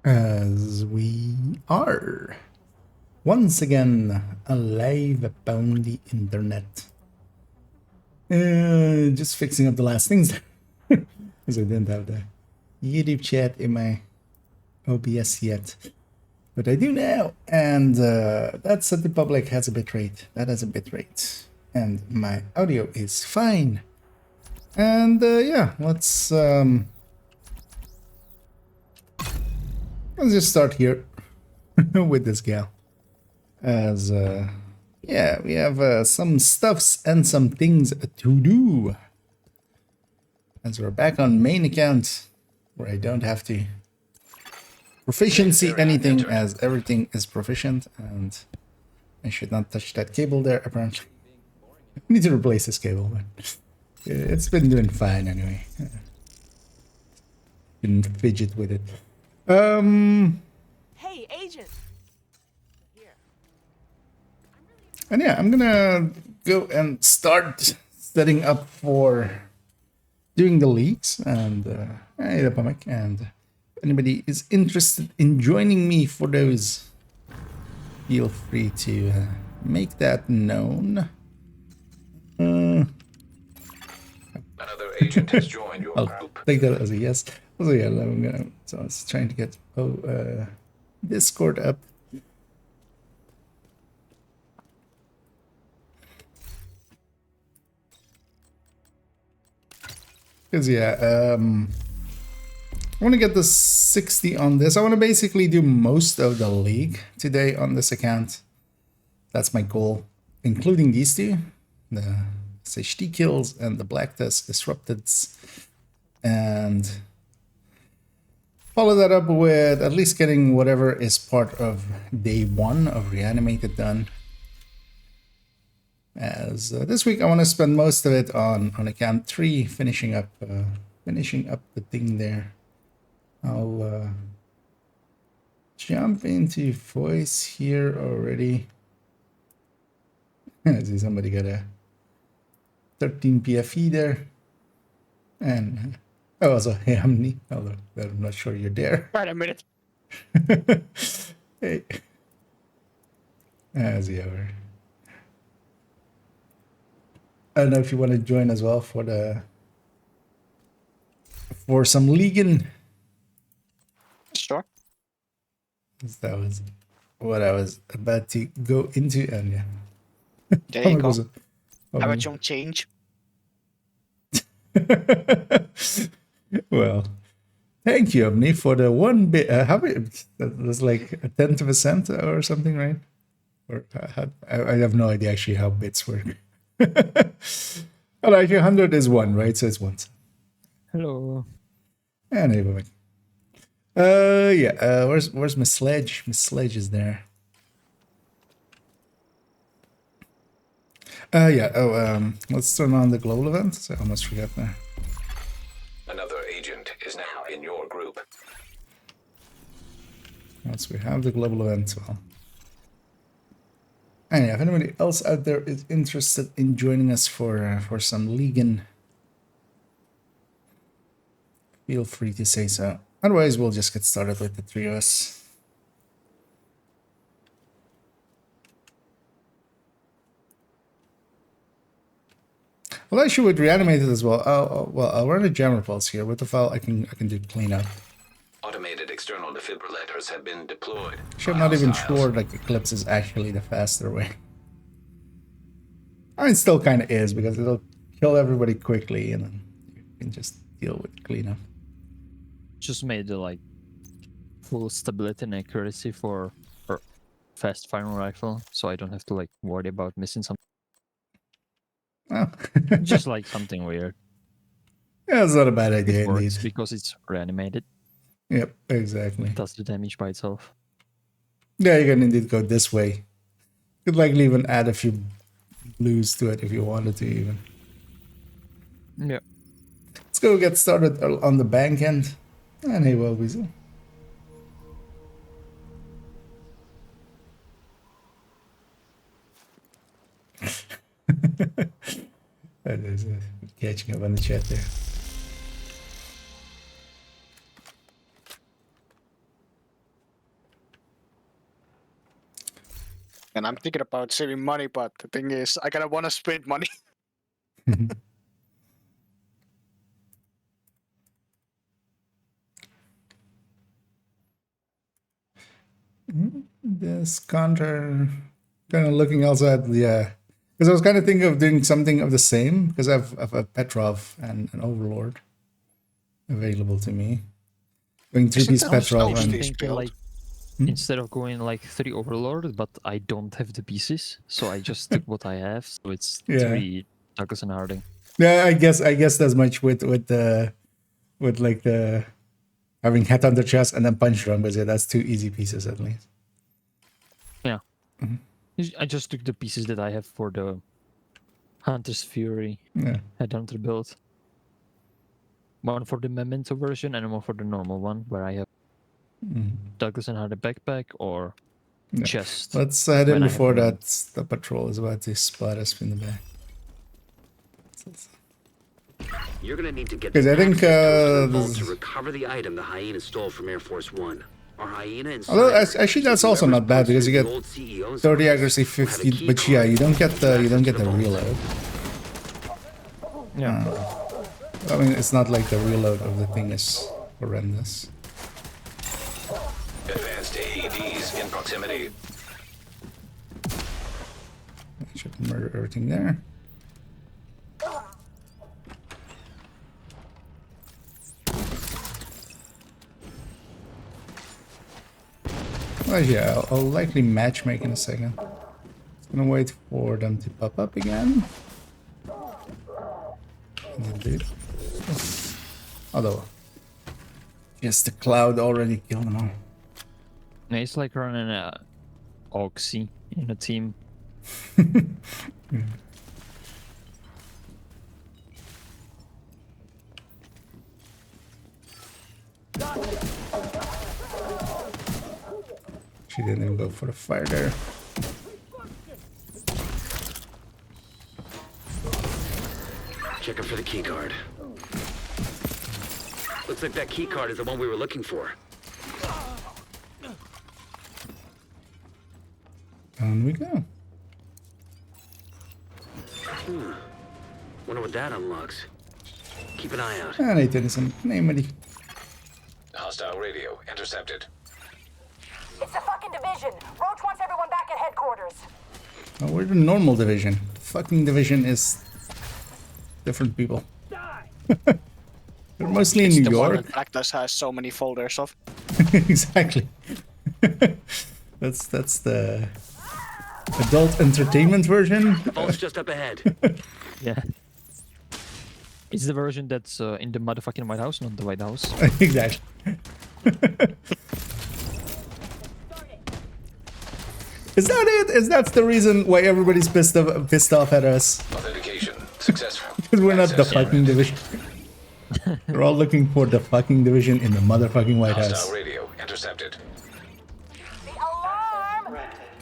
As we are once again alive upon the internet. Just fixing up the last things because I didn't have the YouTube chat in my OBS yet. But I do now, and that set the public has a bitrate. That has a bitrate. And my audio is fine. And yeah, let's just start here with this gal. As yeah, we have some stuffs and some things to do. As we're back on main account, where I don't have to proficiency anything, as everything is proficient, and I should not touch that cable there, apparently. I need to replace this cable, but it's been doing fine anyway. Didn't fidget with it. Hey, agent. And yeah, I'm gonna go and start setting up for doing the leagues, and hey, the Pumic, and if anybody is interested in joining me for those, feel free to make that known. Another agent has joined your I'll group. take that as a yes. So yeah, so I was trying to get Discord up. Because yeah, I want to get the 60 on this. I want to basically do most of the league today on this account. That's my goal, including these two, the SHT kills and the Black Tusk Disrupteds, and follow that up with at least getting whatever is part of day 1 of Reanimated done. As this week I want to spend most of it on account 3, finishing up the thing there. I'll jump into voice here already. I see somebody got a 13 PFE there, and also hey, Amni, although I'm not sure you're there. Wait a minute. Hey, as ever. I don't know if you want to join as well for some Legion. Sure. That was what I was about to go into, and yeah. There you go. Oh, How about you change? well, thank you, Omni, for the one bit. How many? That was like a 10th of a cent or something, right? Or I have no idea actually how bits work. All right, 100 is 1, right? So it's 1 cent. Hello. Anyway. Yeah, where's my sledge? My sledge is there. Yeah, let's turn on the global event. So I almost forgot there. Another agent is now in your group. Once we have the global event, well. And yeah, if anybody else out there is interested in joining us for some Legion, feel free to say so. Otherwise, we'll just get started with the 3 of us. Well, actually, with Reanimated as well. I'll run a jammer pulse here. With the file, I can do cleanup. Automated external defibrillators have been deployed. Actually, I'm not even sure like Eclipse is actually the faster way. I mean, it still kind of is, because it'll kill everybody quickly, and then you can just deal with cleanup. Just made the like full stability and accuracy for fast firing rifle, so I don't have to like worry about missing something. Oh. Just like something weird. Yeah, it's not a bad idea It works indeed. because it's reanimated. Yep, exactly. It does the damage by itself. Yeah, you can indeed go this way. You could likely even add a few blues to it if you wanted to even. Yeah. Let's go get started on the bank end. And hey, well, Weasel. That is catching up on the chat there. And I'm thinking about saving money, but the thing is, I gotta wanna spend money. This counter, kind of looking also at the, because I was kind of thinking of doing something of the same, because I've a Petrov and an Overlord available to me. Going 3-piece that Petrov how and Steve Think, build? like, instead of going like 3 Overlord, but I don't have the pieces, so I just took what I have. So it's Yeah. 3 Douglas and Harding. yeah, I guess that's much with like the having head on the chest and then punch drum, but yeah, that's 2 easy pieces at least. Yeah. I just took the pieces that I have for the Hunter's Fury Yeah. Headhunter build. One for the Memento version and one for the normal one, where I have Douglas and Harding backpack or Yeah. chest. Let's head in when I have before none. that the patrol is about to spot us in the back. You're gonna need to get Because I think access to the vault this- to recover the item the hyena stole from Air Force One. Our hyena and Although Cyber, actually that's so also not bad whoever's because you posted get the old CEO's 30 office accuracy, will have a 50, key but yeah, card you don't get the access to vault. reload. Yeah. I mean, it's not like the reload of the thing is horrendous. Advanced AEDs in proximity. I should murder everything there. Well, yeah, I'll likely matchmake in a second. Just gonna wait for them to pop up again. And they did. Although, yes, the cloud already killed them all. No, it's like running a Oxy in a team. She didn't even go for the fire there. Checking for the key card. Looks like that key card is the one we were looking for. Down we go. Wonder what that unlocks. Keep an eye out. And it is a name. Hostile radio intercepted. It's the fucking division. Roach wants everyone back at headquarters. Oh, we're the normal division. The fucking division is different people. They're mostly in It's New the one York. that Blackness has so many folders of. Exactly. that's the adult entertainment version. Vault's just up ahead. Yeah. It's the version that's in the motherfucking White House, not the White House. Exactly. Is that it? Is that the reason why everybody's pissed off at us? Authentication successful. Because we're not the Access fucking granted. division. They're all looking for the fucking division in the motherfucking White House. Hostile radio intercepted. The alarm!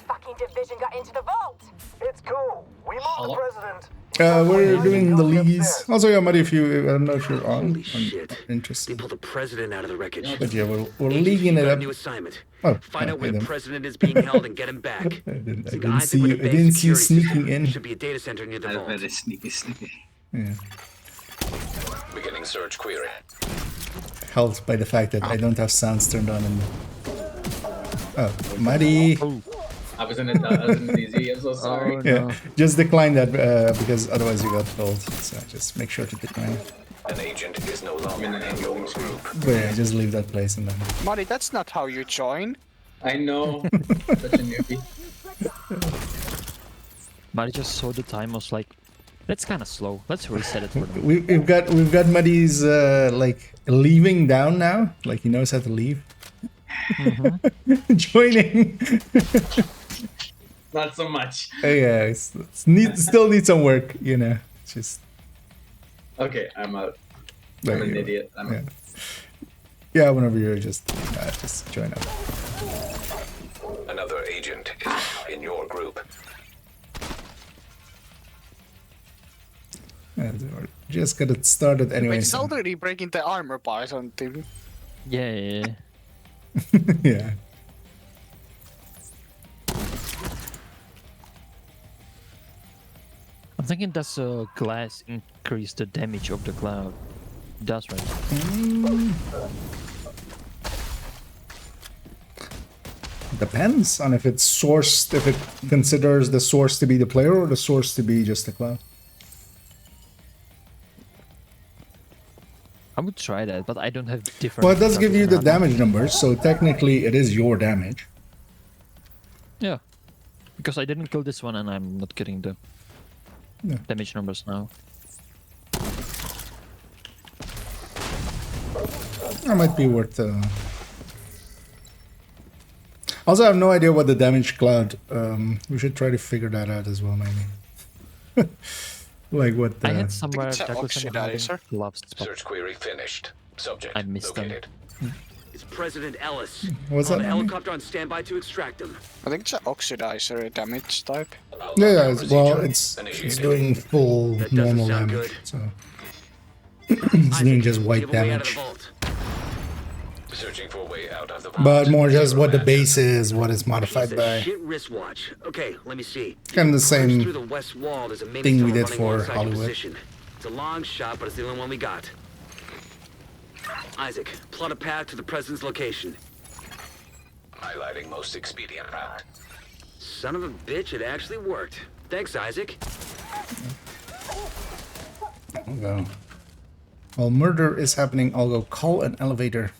Fucking division got into the vault. It's cool. We moved the president. We're doing the leagues. Also, yeah, Muddy, if you, I don't know if you're on. Holy shit. They Interested. pulled the president out of the wreckage. But yeah, we're Agent, leaguing you it got a up. new assignment. Oh, Find out where okay the then. president is being held and get him back. I didn't Think see eyes you. over I the base didn't see you security sneaking in. Should be a data center near the vault. Very sneaky. Yeah. Beginning search query. Helped by the fact that I don't have sounds turned on. And oh, Muddy. I was in the DZ, I'm so sorry. Oh, Yeah, no. just decline that because otherwise you got told. So just make sure to decline. An agent is no longer in your group. But yeah, just leave that place and then. Marty, that's not how you join. I know. Such a newbie. But I just saw the time, was like, that's kind of slow. Let's reset it for them. We've got Muddy's like leaving down now. Like he knows how to leave. Joining. Not so much. Yeah, still need some work, you know. Just Okay, I'm out. there I'm an you go. idiot. I'm Yeah. Yeah, whenever you're just join up. Another agent is now in your group. And we're just got it started anyway. Wait, it's So. already breaking the armor by something. Yeah. Yeah. thinking does glass increase the damage of the cloud? It does, right? Depends on if it's sourced, if it considers the source to be the player or the source to be just the cloud. I would try that, but I don't have different. Well, it does give you the target damage numbers, so technically it is your damage. Yeah, because I didn't kill this one, and I'm not getting the Yeah. damage numbers now. That might be worth. Also, I have no idea what the damage cloud. We should try to figure that out as well, maybe. Like what the. I had somewhere it's an that was oxidizer. gloves, but Search query finished. Subject I missed them. located. It's President Ellis. What's On that a mean? helicopter on standby to extract him. I think it's an oxidizer damage type. Yeah, well, Procedure it's initiated. doing full That doesn't normal sound damage, good. so it's doing just white Give a way out of damage. the vault. Searching for a way out of the But vault. more just what the Zero base is, what it's modified Piece of by. shit wristwatch. Okay, let me see. Kind of the First same through the west wall, there's a main thing we tunnel did running for alongside your Hollywood. position. It's a long shot, but it's the only one we got. Isaac, plot a path to the president's location. Highlighting most expedient route. Son of a bitch, it actually worked. Thanks, Isaac. I'll go. While murder is happening, I'll go call an elevator.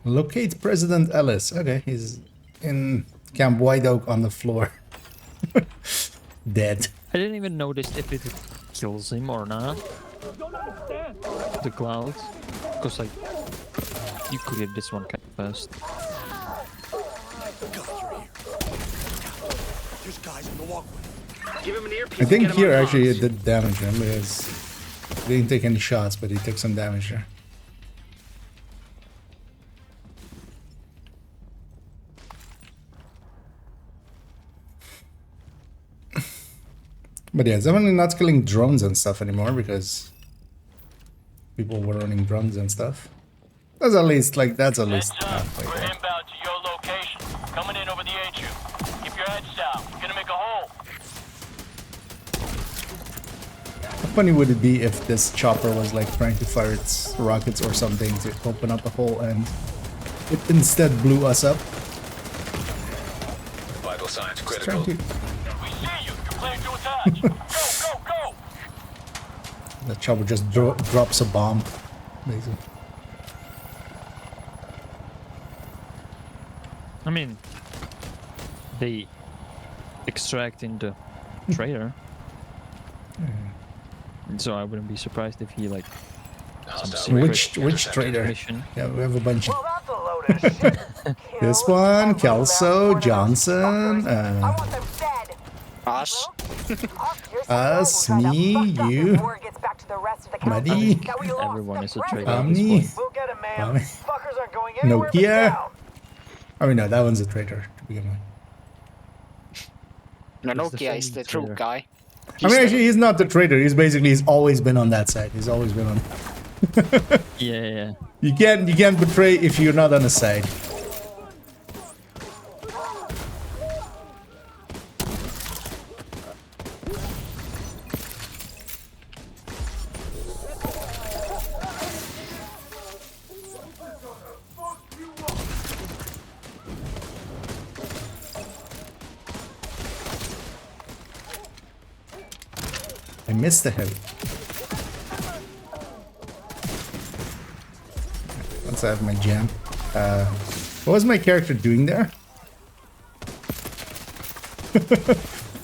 Locate President Ellis. Okay, he's in Camp White Oak on the floor. Dead. I didn't even notice if it kills him or not. The clouds, because like you cleared this one kind of fast. Give him an earpiece. I think and get him here on actually it comms. did damage him because he didn't take any shots, but he took some damage there. But yeah, it's definitely not killing drones and stuff anymore because people were running drones and stuff. That's at least halfway We're there. inbound to your location. Coming in over the HU. Keep your heads down. We're gonna make a hole. How funny would it be if this chopper was like trying to fire its rockets or something to open up a hole and it instead blew us up? Vital signs It's critical. trying to. We see you. You're clear to attach. Go, go, go! The chopper just drops a bomb, basically. I mean, they extracting the traitor, so I wouldn't be surprised if he like Hostile secret Which intercepted. trader? mission. Yeah, we have a bunch. Well, that's a load of shit. This Kill one, every Kelso, last one of those Johnson, fuckers. I want them dead. Us? Us, me, you, Muddy. Everyone is a traitor. Omni. We'll get him, man. Omni. Fuckers aren't going anywhere but Nokia. down. I mean, no, that one's a traitor to begin with. No, He's the Nokia is friendly the true trader. guy. I mean, actually, he's not the traitor. He's always been on that side. He's always been on. Yeah. You can't betray if you're not on the side. I missed the heavy. Once I have my jam. What was my character doing there?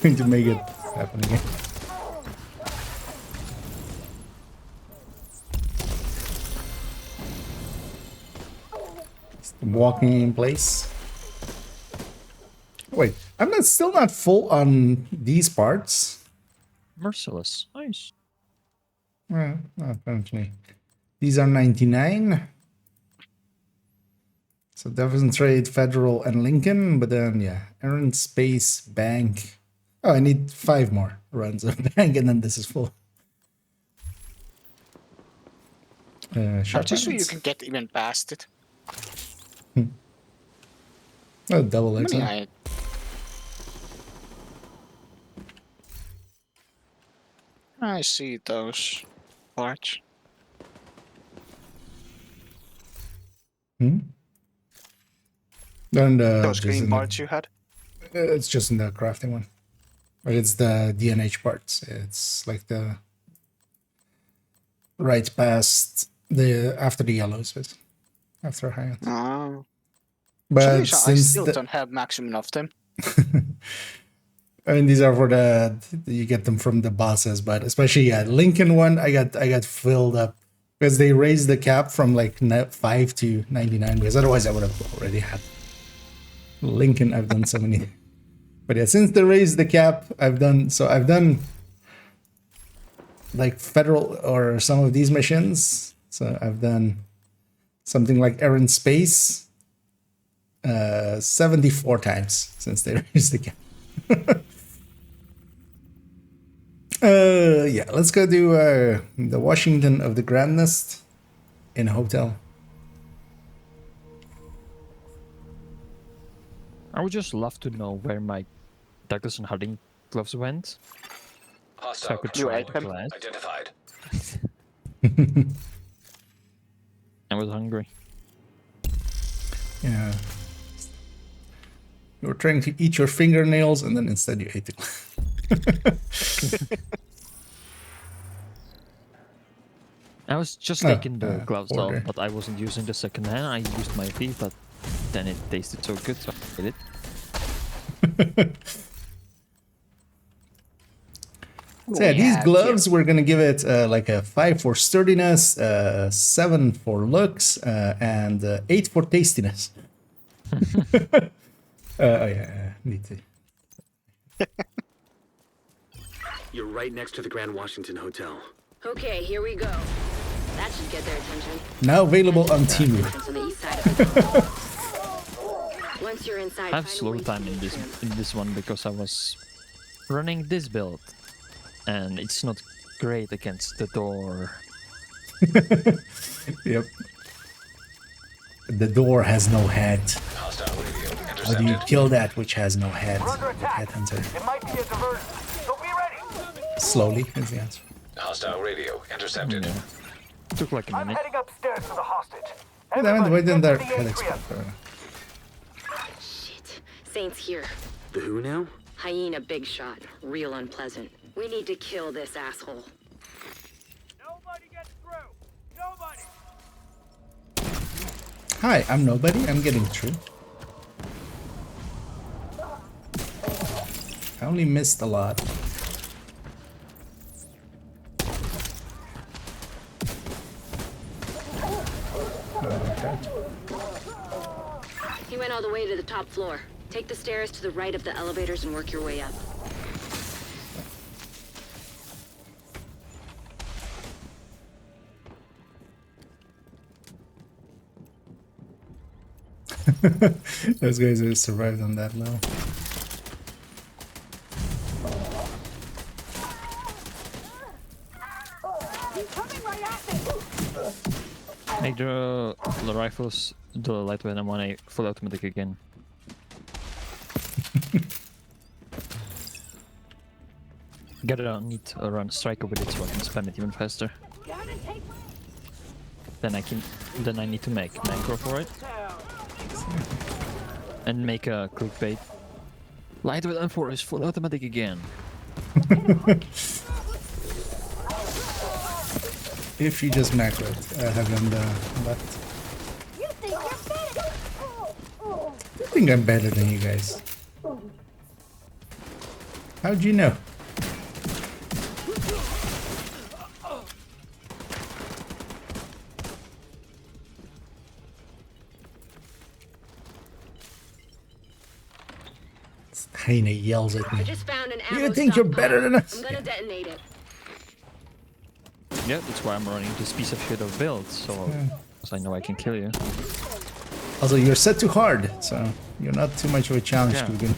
Going to make it happen again. Just walking in place. Wait, still not full on these parts. Merciless. Nice. Well, apparently. These are 99. So Devon Trade, Federal, and Lincoln. But then, yeah, Aaron Space, Bank. Oh, I need 5 more runs of Bank, and then this is full. Just so you Shotguns. can get even past it. Oh, double How X. many Huh? I see those parts. Hmm? And Those just green in parts you had? it's just in the crafting one. But it's the DNH parts. It's like the right past the after the yellows, but after high end. Oh. For some But reason, I since still the, don't have maximum of them. I mean, these are for the you get them from the bosses, but especially Lincoln one, I got filled up because they raised the cap from like 5 to 99. Because otherwise, I would have already had Lincoln. I've done so many, but yeah, since they raised the cap, I've done like federal or some of these missions. So I've done something like Errant Space 74 times since they raised the cap. Yeah, let's go do the Washington of the Grand Nest in a hotel. I would just love to know where my Douglas and Harding gloves went. So I Hostile could You try ate the them? glass. identified. I was hungry. Yeah. You were trying to eat your fingernails and then instead you ate it. I was just Oh, taking the gloves order. off, but I wasn't using the second hand. I used my feet, but then it tasted so good, so I did it. So yeah, these Yeah, gloves, we're gonna give it like a 5 for sturdiness, 7 for looks, and 8 for tastiness. Oh yeah, need to. You're right next to the Grand Washington Hotel. Okay, here we go. That should get their attention. Now available on Temu. Entrance on the east side of the town. Once you're inside, I have find a slow way to time in sneak this one because I was running this build, and it's not great against the door. Yep. The door has no head. Hostile radio How do you intercepted. kill that which has no head? We're under attack. Headhunter. It might be a diversion, so be ready. Slowly is the answer. Hostile radio intercepted. Yeah. Took like a I'm minute. heading upstairs for the hostage. Damn it, Everybody why didn't get that to head the explode? atrium. Shit. Saint's here. The who now? Hyena big shot. Real unpleasant. We need to kill this asshole. Nobody gets through. Nobody. Hi, I'm nobody. I'm getting through. I only missed a lot. Okay. He went all the way to the top floor. Take the stairs to the right of the elevators and work your way up. Those guys have survived on that low. Make the rifles the lightweight and one full automatic again. Gotta need to run striker with it so I can spam it even faster. Then I need to make macro for it. And make a clickbait. Lightweight M4 is full automatic again. If you just macro it, have on the left. I think I'm better than you guys. How'd you know? Hyena yells at I me. just found an You ammo think you're stockpile. better than us? I'm gonna detonate it. Yeah, that's why I'm running this piece of shit of build, so because I know I can kill you. Also, you're set too hard, so you're not too much of a challenge Yeah. to begin.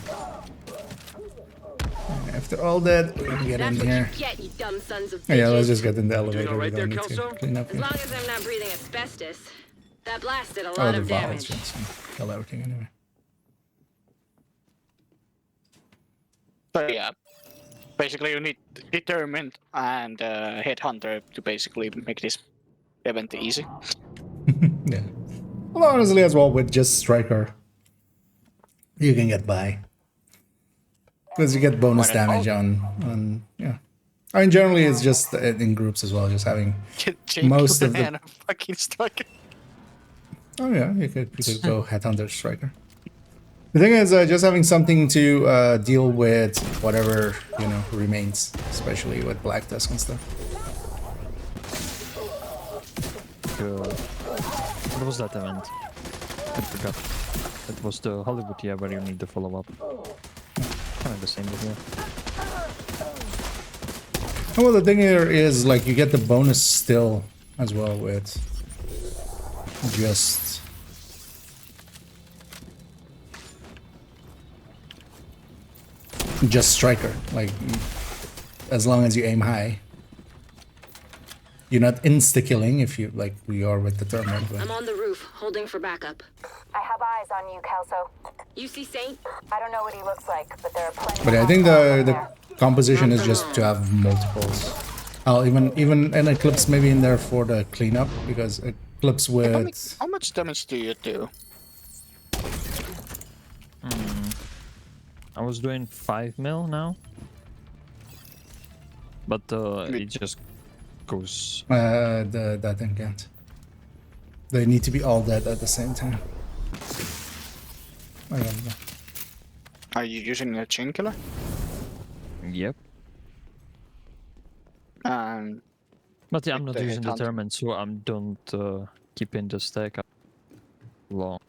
After all that, we can get in That's what here. you get, you dumb sons of Yeah, let's bitches. just get in the elevator. all right We don't there, need to Kelso? clean up As here. long as I'm not breathing asbestos. That blasted a Oh, lot the of vials damage. just kill everything anyway. So yeah, basically you need determined and headhunter to basically make this event easy. Yeah. Well, honestly, as well with just striker, you can get by because you get bonus damage on yeah. I mean, generally it's just in groups as well, just having most of the. And a fucking striker. Oh yeah, you could go headhunter striker. The thing is, just having something to deal with whatever remains, especially with Black Tusk and stuff. What was that event? I forgot. It was the Hollywood, yeah, where you need the follow-up. Kind of the same here. Well, the thing here is, like, you get the bonus still as well with just striker. Like, as long as you aim high, you're not insta-killing if you, like we are with the Determined. I'm on the roof, holding for backup. I have eyes on you, Kelso. You see Saint? I don't know what he looks like, but there are plenty. But I think the composition is just to have multiples. I'll even an Eclipse maybe in there for the cleanup, because Eclipse with... How much damage do you do? I was doing 5 mil now. But it just goes... that thing can't. They need to be all dead at the same time. I don't know. Are you using a chain killer? Yep. But yeah, I'm not the using headhunt. Determined, so I don't keep in the stack long.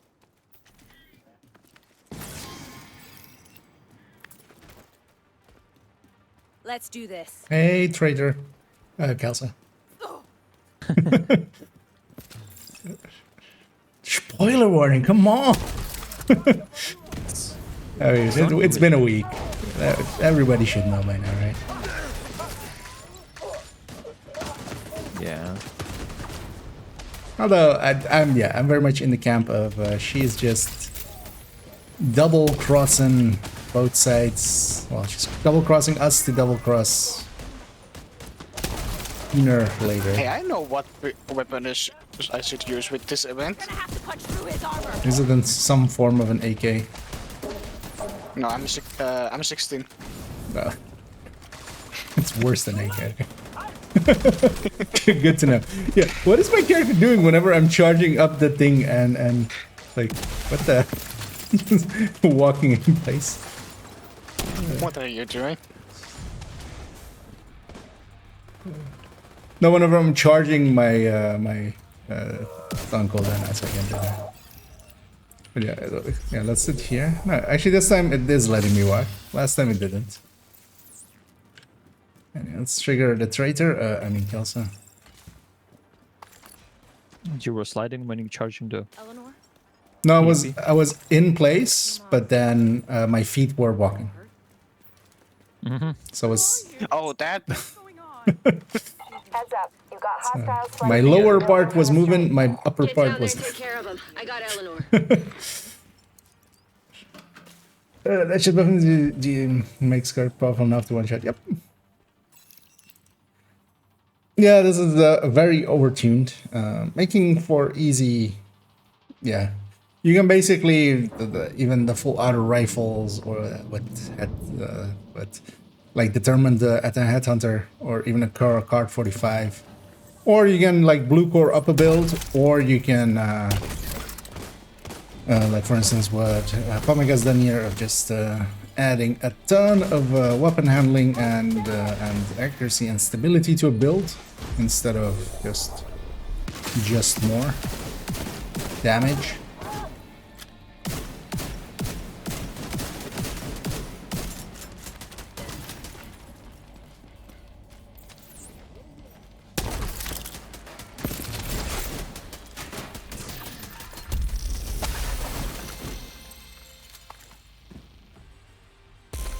Let's do this. Hey, traitor. Kelsa. Spoiler warning, come on! I mean, it's been a week. Everybody should know by now, right? Yeah. Although, I'm very much in the camp of she's just double-crossing both sides. Well, she's double-crossing us to double-cross Keener later. Hey, I know what weapon I should use with this event. Gonna have to punch through his armor. Is it in some form of an AK? No, I'm 16. No. It's worse than AK. Good to know. Yeah, what is my character doing whenever I'm charging up the thing and like, what the? Walking in place. What are you doing? No, whenever I'm charging my my uncle, then that's what I can do that. But yeah, let's sit here. No, actually this time it is letting me walk. Last time it didn't. And yeah, let's trigger the traitor. I mean Kelsa. You were sliding when you charging the... Eleanor? No, I was in place, but then my feet were walking. So it's Oh, that. Heads up, you got hostiles. my lower part was moving, my upper Get down part there was. and take care of him. I got Eleanor. That should definitely make Scarlet powerful enough to one shot. Yep. Yeah, this is very overtuned, making for easy. Yeah, you can basically even the full auto rifles or what like determined at a headhunter or even a card 45, or you can like blue core up a build, or you can like for instance what Pomic has done here of just adding a ton of weapon handling and accuracy and stability to a build instead of just more damage.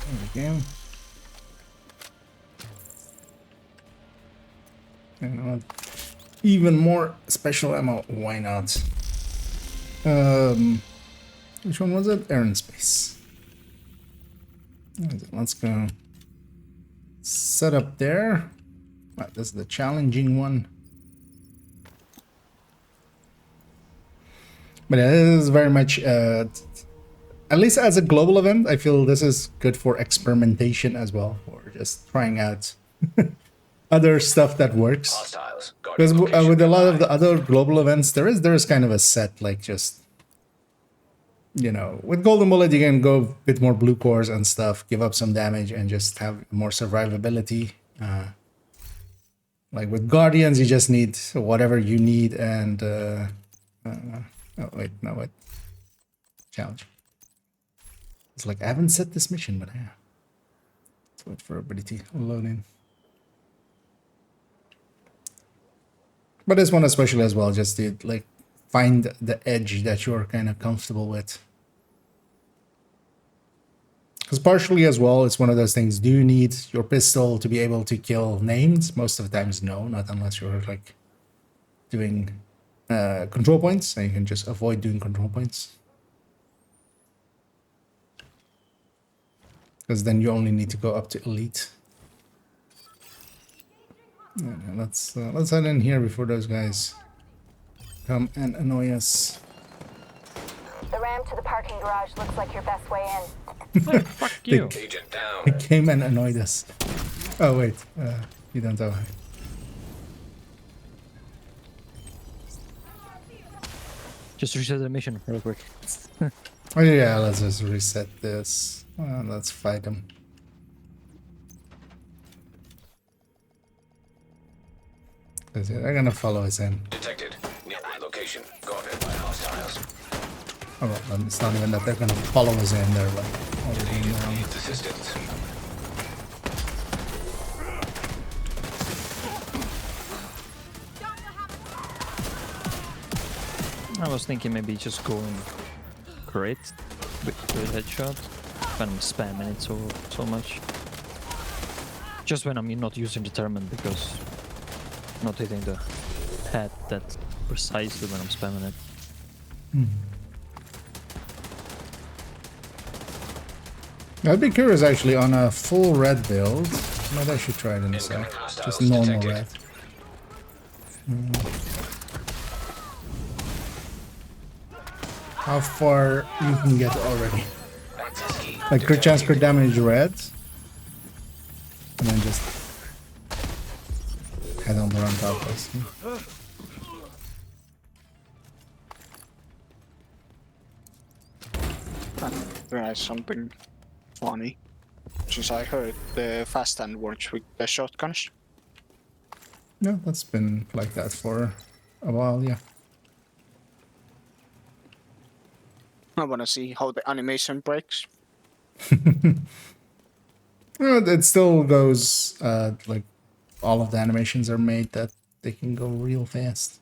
There we go. And even more special ammo, why not? Which one was it? Air and space. Let's go. Set up there. Right, this is the challenging one. But it is very much, at least as a global event, I feel this is good for experimentation as well, or just trying out other stuff that works. Hostiles. Because with a lot of the other global events, there is kind of a set, like just, you know, with Golden Bullet you can go a bit more blue cores and stuff, give up some damage and just have more survivability. Like with Guardians, you just need whatever you need and oh wait, no wait. Challenge. It's like I haven't set this mission, but yeah. Let's wait for ability loading. But this one especially as well, just to like find the edge that you're kind of comfortable with. Because partially as well, it's one of those things, do you need your pistol to be able to kill names? Most of the times, no, not unless you're like doing control points, and you can just avoid doing control points. Because then you only need to go up to elite. Yeah, let's head in here before those guys come and annoy us. The ramp to the parking garage looks like your best way in. Fuck you. Agent down. They came and annoyed us. Oh wait, you don't know. Just reset the mission real quick. Oh yeah, let's just reset this. Let's fight them. They're gonna follow us in. Detected. Nearby location. Guarded by hostiles. Oh, well, it's not even that they're gonna follow us in. They're like already Needs assistance. I was thinking maybe just going crit with the headshot when I'm spamming it so much. Just when I'm not using determined, because I'm not hitting the head that precisely when I'm spamming it. I'd be curious actually on a full red build. Maybe I should try it in a sec. Just normal red. How far you can get already? Like crit chance, crit damage red. And then just head on the run top us. There's something funny. Since I heard the fast hand works with the shotguns. No, that's been like that for a while, yeah. I wanna see how the animation breaks. It still goes, like, all of the animations are made that they can go real fast.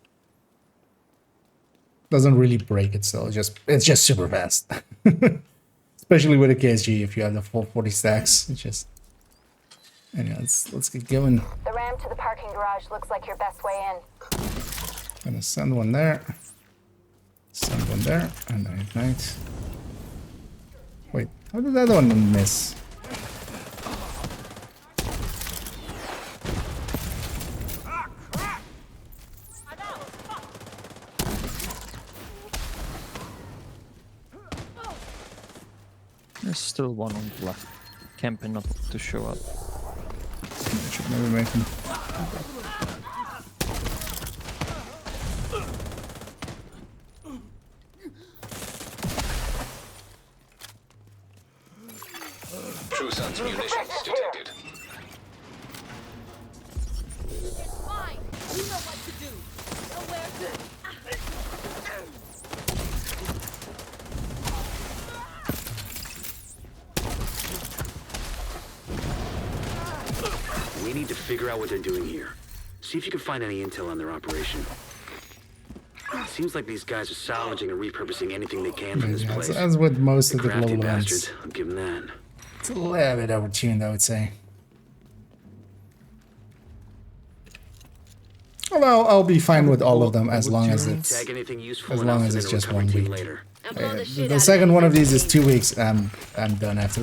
Doesn't really break it still, it's just super fast. Especially with a KSG, if you have the full 40 stacks, it's just... Anyway, let's get going. The ramp to the parking garage looks like your best way in. Gonna send one there. Send one there, and then ignite. Wait, how did the other one miss? There's still one on the left, camping not to show up. I should maybe make him. True Sun's munitions detected. Fine. You know what to do. Know where to. We need to figure out what they're doing here. See if you can find any intel on their operation. Seems like these guys are salvaging and repurposing anything they can from this place. As with most of the Crafty global events. bastards, I'll give them that. It's a little bit overtuned, I would say. Well, I'll be fine with all of them as long as Tag it's anything useful as and long I'll as send it's in a just recovery 1 team week. later. The second one of these is 2 weeks. I'm done after.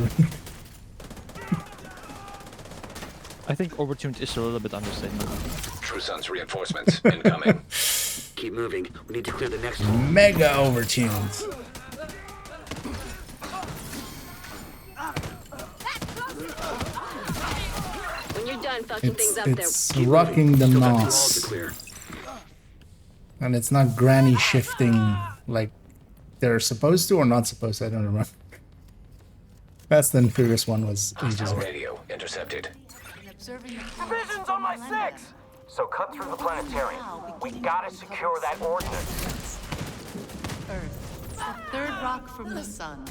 I think opportunity is a little bit understatement. True Sons reinforcements incoming. Keep moving. We need to clear the next hole. Mega overtuned. When you're done fucking things up there. It's rocking the Still got 2 halls to moss, clear. and it's not granny shifting like they're supposed to or not supposed to. I don't remember. Fast and Furious 1 was ages Hostile ago. radio intercepted. Division's on my 6! So cut through the planetarium. We gotta secure that ordnance. Earth, the third rock from the sun.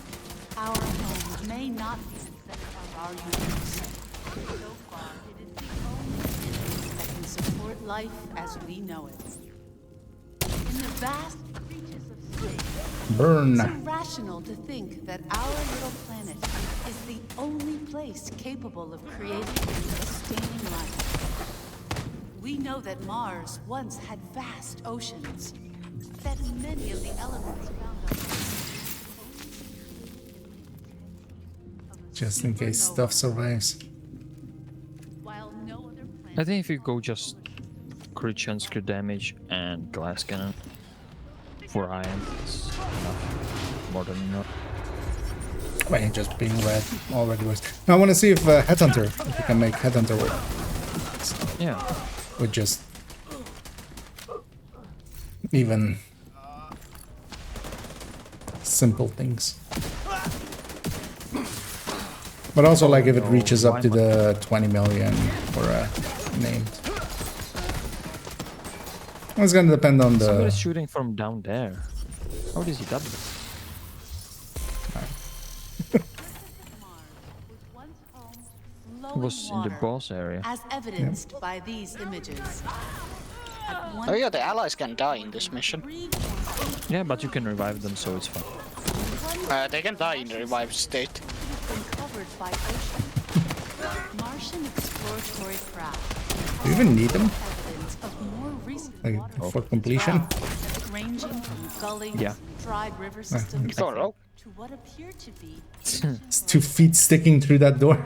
Our home may not be the center of our universe. So far, it is the only entity that can support life as we know it. In the vast reaches of space, Burn. it's irrational to think that our little planet is the only place capable of creating and sustaining life. We know that Mars once had vast oceans, that many of the elements found on Earth Just in case stuff survives. while no other planet. I think if you go just crit chance, crit damage, and glass cannon for iron, it's enough. More than enough. Wait, just being red already works. Now I want to see if Headhunter, if we can make Headhunter work. Yeah. With just even simple things. But also like if it reaches up to the 20 million for named. It's gonna depend on Somebody's the... shooting from down there. How does he that? It was in the boss area. As evidenced by these images. At one Oh yeah, the allies can die in this mission. Yeah, but you can revive them, so it's fine. They can die in the revived state. been covered by ocean. Martian exploratory craft. Do you even need them? Evidence of more recent Like, water for completion? ranging from gullings Yeah. and dried river systems Thorough. to what appear to be It's 2 feet sticking through that door.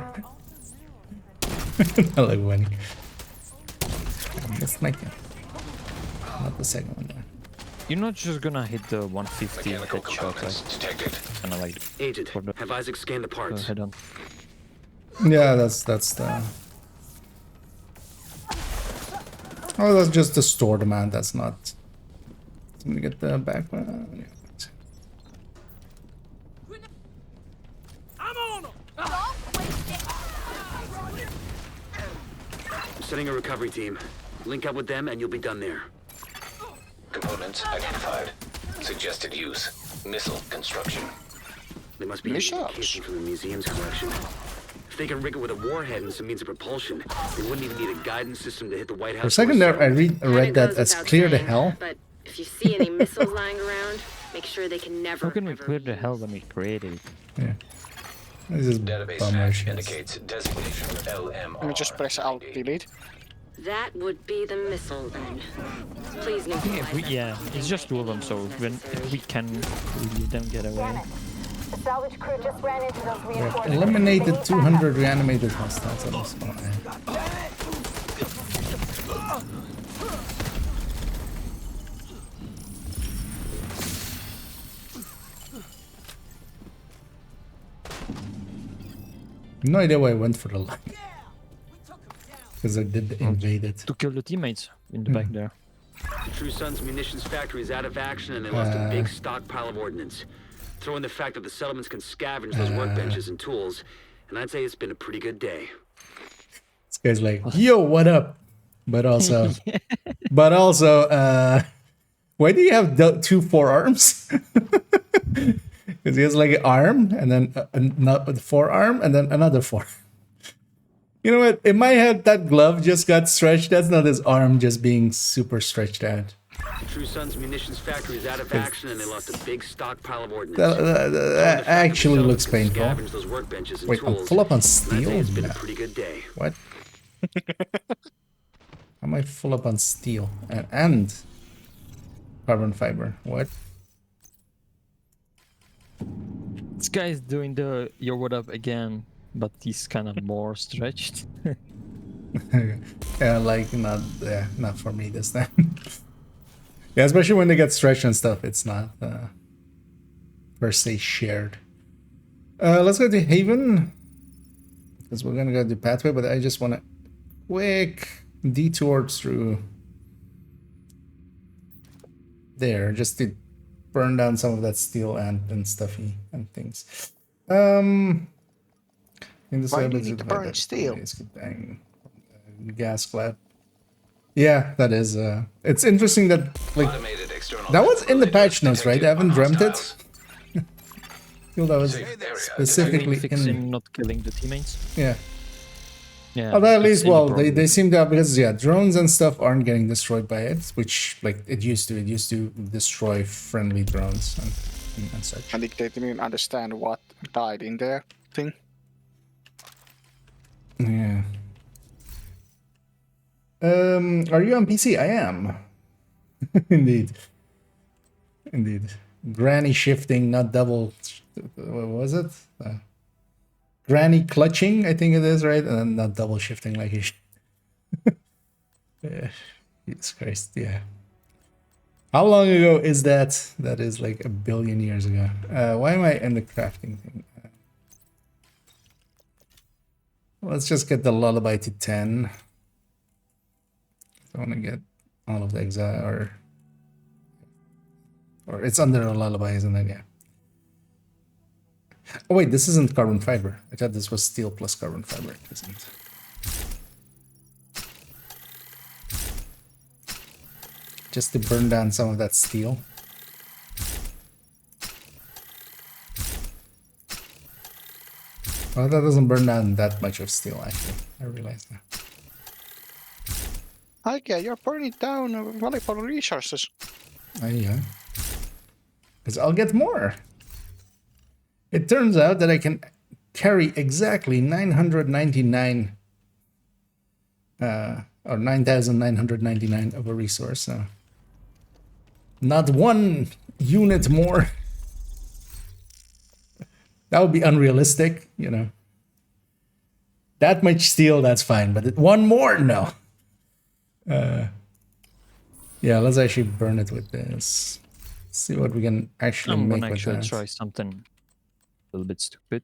I like Winnie. That's like it. Not the second one there. You're not just gonna hit the 150 Mechanical headshot, components like, detected. kinda like Agent, for the have Isaac scan the parts. head on. Yeah, that's the... Oh, that's just the store demand, that's not... Let me get the back one. Yeah. I'm setting a recovery team. Link up with them and you'll be done there. Components identified. Suggested use. Missile construction. They must be using the casing from the museum's collection. If they can rig it with a warhead and some means of propulsion, they wouldn't even need a guidance system to hit the White House. For a second there, I read that as clear the hell. But if you see any missiles lying around, make sure they can never. How can we clear the hell when we created it? Yeah. This is Database bummer hash shit. indicates designation LMR. Let me just press Alt delete. That would be the missile then. Please neutralize Yeah, it's just 2 of them, so when if we can leave them get away. The salvage crew just ran into those We have reinforcements. eliminated 200 reanimated hostiles on this spot. No idea why I went for the line. Because I did invade it. To kill the teammates in the back there. The True Sons munitions factory is out of action and they lost a big stockpile of ordnance. Throw in the fact that the settlements can scavenge those workbenches and tools, and I'd say it's been a pretty good day. This guy's like, yo, what up? But also, why do you have 2 forearms? Because he has like an arm and then a forearm and then another forearm. You know what? In my head, that glove just got stretched. That's not his arm just being super stretched out. The True Sons munitions factory is out of action and they lost a big stockpile of ordnance. That actually looks painful. Scavenge those workbenches and Wait, I'm tools, full up on and I'd say steel? it's been No. a pretty good day. What? How am I full up on steel and carbon fiber? What? This guy is doing the your what up again, but he's kind of more stretched. Yeah, like not for me this time. Yeah, especially when they get stretched and stuff, it's not per se shared. Let's go to Haven because we're gonna go to pathway, but I just want to quick detour through there just to burn down some of that steel and stuffy and things. In this Why do you need to burn steel? Gas clad. Yeah, that is. It's interesting that like that was in the patch notes, right? I haven't dreamt it. I feel that was specifically fixing not killing the teammates. Yeah. Yeah. Although at least, well, they seem to have, because yeah, drones and stuff aren't getting destroyed by it, which like it used to. It used to destroy friendly drones and such. I think they didn't understand what died in their thing. Yeah. Are you on PC? I am. Indeed. Indeed. Granny shifting, not double. What was it? Granny clutching, I think it is, right? And then not double shifting like he should. Yeah. Jesus Christ, yeah. How long ago is that? That is like a billion years ago. Why am I in the crafting thing? Let's just get the lullaby to 10. I want to get all of the exile, or it's under a lullaby, isn't it? Yeah. Oh wait, this isn't carbon fiber. I thought this was steel plus carbon fiber. It isn't. Just to burn down some of that steel. Well, that doesn't burn down that much of steel, actually. I realize now. Okay, you're burning down valuable resources. Yeah. Because I'll get more. It turns out that I can carry exactly 999 or 9,999 of a resource. So not one unit more. That would be unrealistic, you know. That much steel, that's fine, but one more, no. Yeah, let's actually burn it with this. See what we can actually make with that. I'm gonna actually try something a little bit stupid.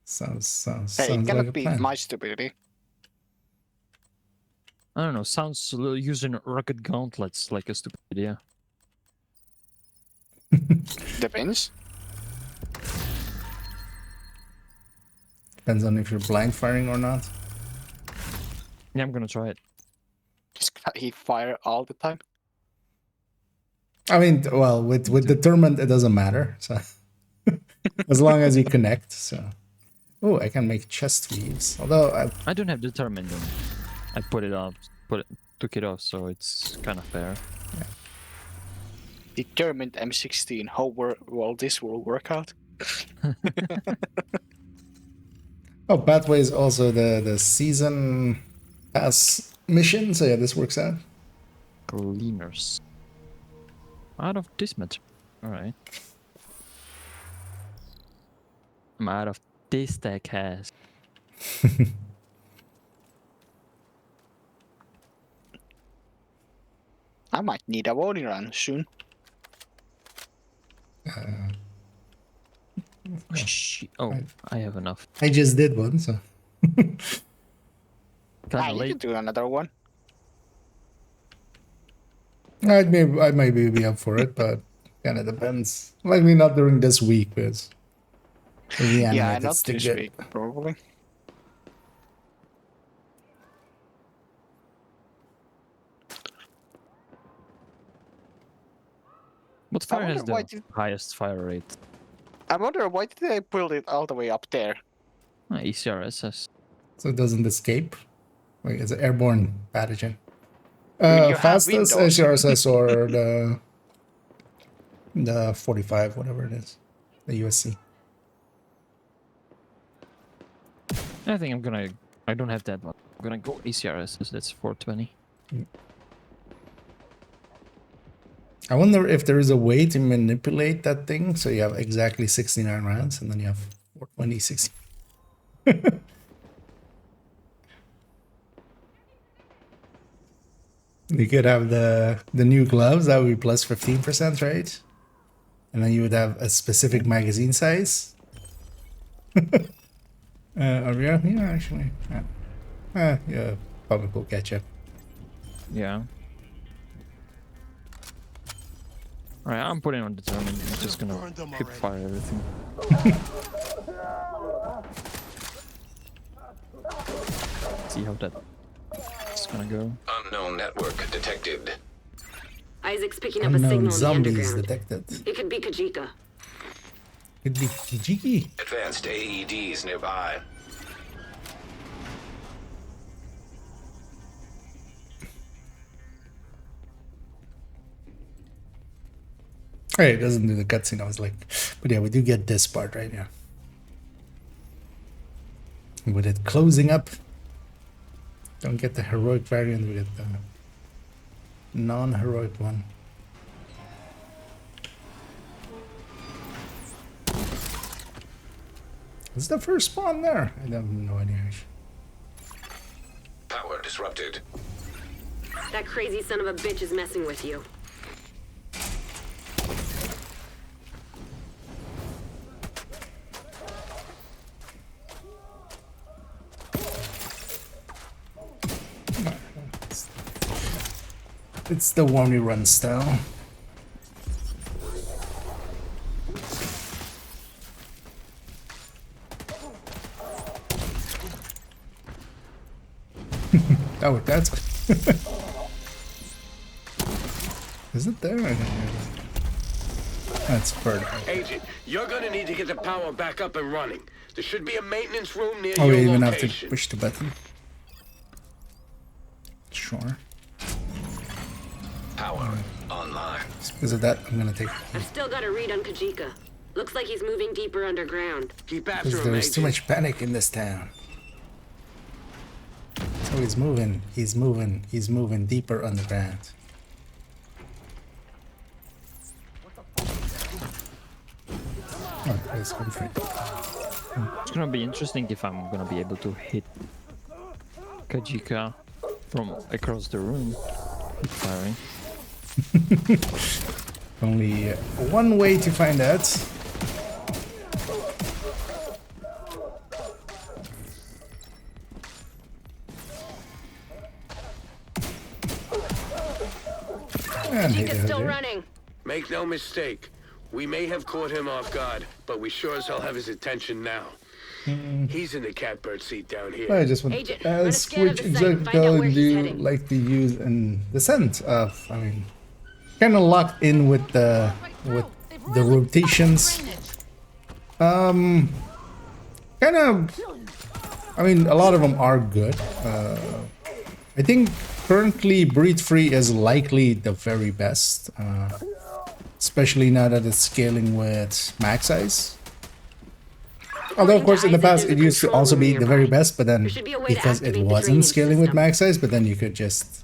Sounds Hey, it like cannot a be plan. my stupidity. I don't know, sounds using rocket gauntlets like a stupid idea. Depends. Depends on if you're blind firing or not. Yeah, I'm gonna try it. He fire all the time. I mean, well, with determined, it doesn't matter. So as long as you connect. So, oh, I can make chest weaves. Although I don't have determined. I put it off, took it off, so it's kind of fair. Yeah. Determined M16. How well this will work out? Oh, pathway is also the season pass mission. So yeah, this works out. Cleaners. Out of this material. Alright. I'm out of this stack has. I might need a warning run soon. I have enough. I just did one, so. You Kinda can do another one. I might be up for it, but kind of depends. Likely not during this week, because Yeah, not this week, probably. What fire has the highest fire rate? I wonder why did they build it all the way up there? ECRSS. So it doesn't escape. Like it's an airborne pathogen. You have Fastest windows. ACRSS or the 45, whatever it is, the USC. I think I'm gonna I don't have that one. I'm gonna go ACRS, so that's 420. I wonder if there is a way to manipulate that thing so you have exactly 69 rounds and then you have 420, 60. You could have the new gloves, that would be plus 15%, right? And then you would have a specific magazine size. Are we out here actually? Yeah, public will catch up. Yeah. Alright, I'm putting on determined. I'm just gonna hip fire everything. See how that is gonna go. Unknown network detected. Isaac's picking up a signal in the zombies underground. detected. It could be Kajika. Could be Kijiki. Advanced AEDs nearby. Hey, it doesn't do the cutscene. I was like, but yeah, we do get this part right now. With it closing up. Don't get the heroic variant, we get the non-heroic one. Is the first spawn there? I have no idea. Power disrupted. That crazy son of a bitch is messing with you. It's the one we run style. Oh, that's is it there? That's further. Agent, you're gonna need to get the power back up and running. There should be a maintenance room near Oh, your we even location. have to push the button. Sure. Power online. Because of that, I'm gonna take. I've still got a read on Kajika. Looks like he's moving deeper underground. Keep after Because him, there's too Agent. much panic in this town. So he's moving. He's moving. He's moving deeper underground. Oh, there's Humphrey. It's gonna be interesting if I'm gonna be able to hit Kajika from across the room. Hip firing. Only one way to find out. And Kajika's still running. Make no mistake. We may have caught him off guard, but we sure as hell have his attention now. He's in the catbird seat down here. I just want Agent, run a scan of which the site and exact find out gun where do he's you heading. like to use in the sense of, I mean, kind of locked in with the rotations. Kind of, I mean, a lot of them are good. I think currently Breed Free is likely the very best, especially now that it's scaling with max size. Although, of course, in the past it used to also be the very best, but then because it wasn't scaling with max size, but then you could just,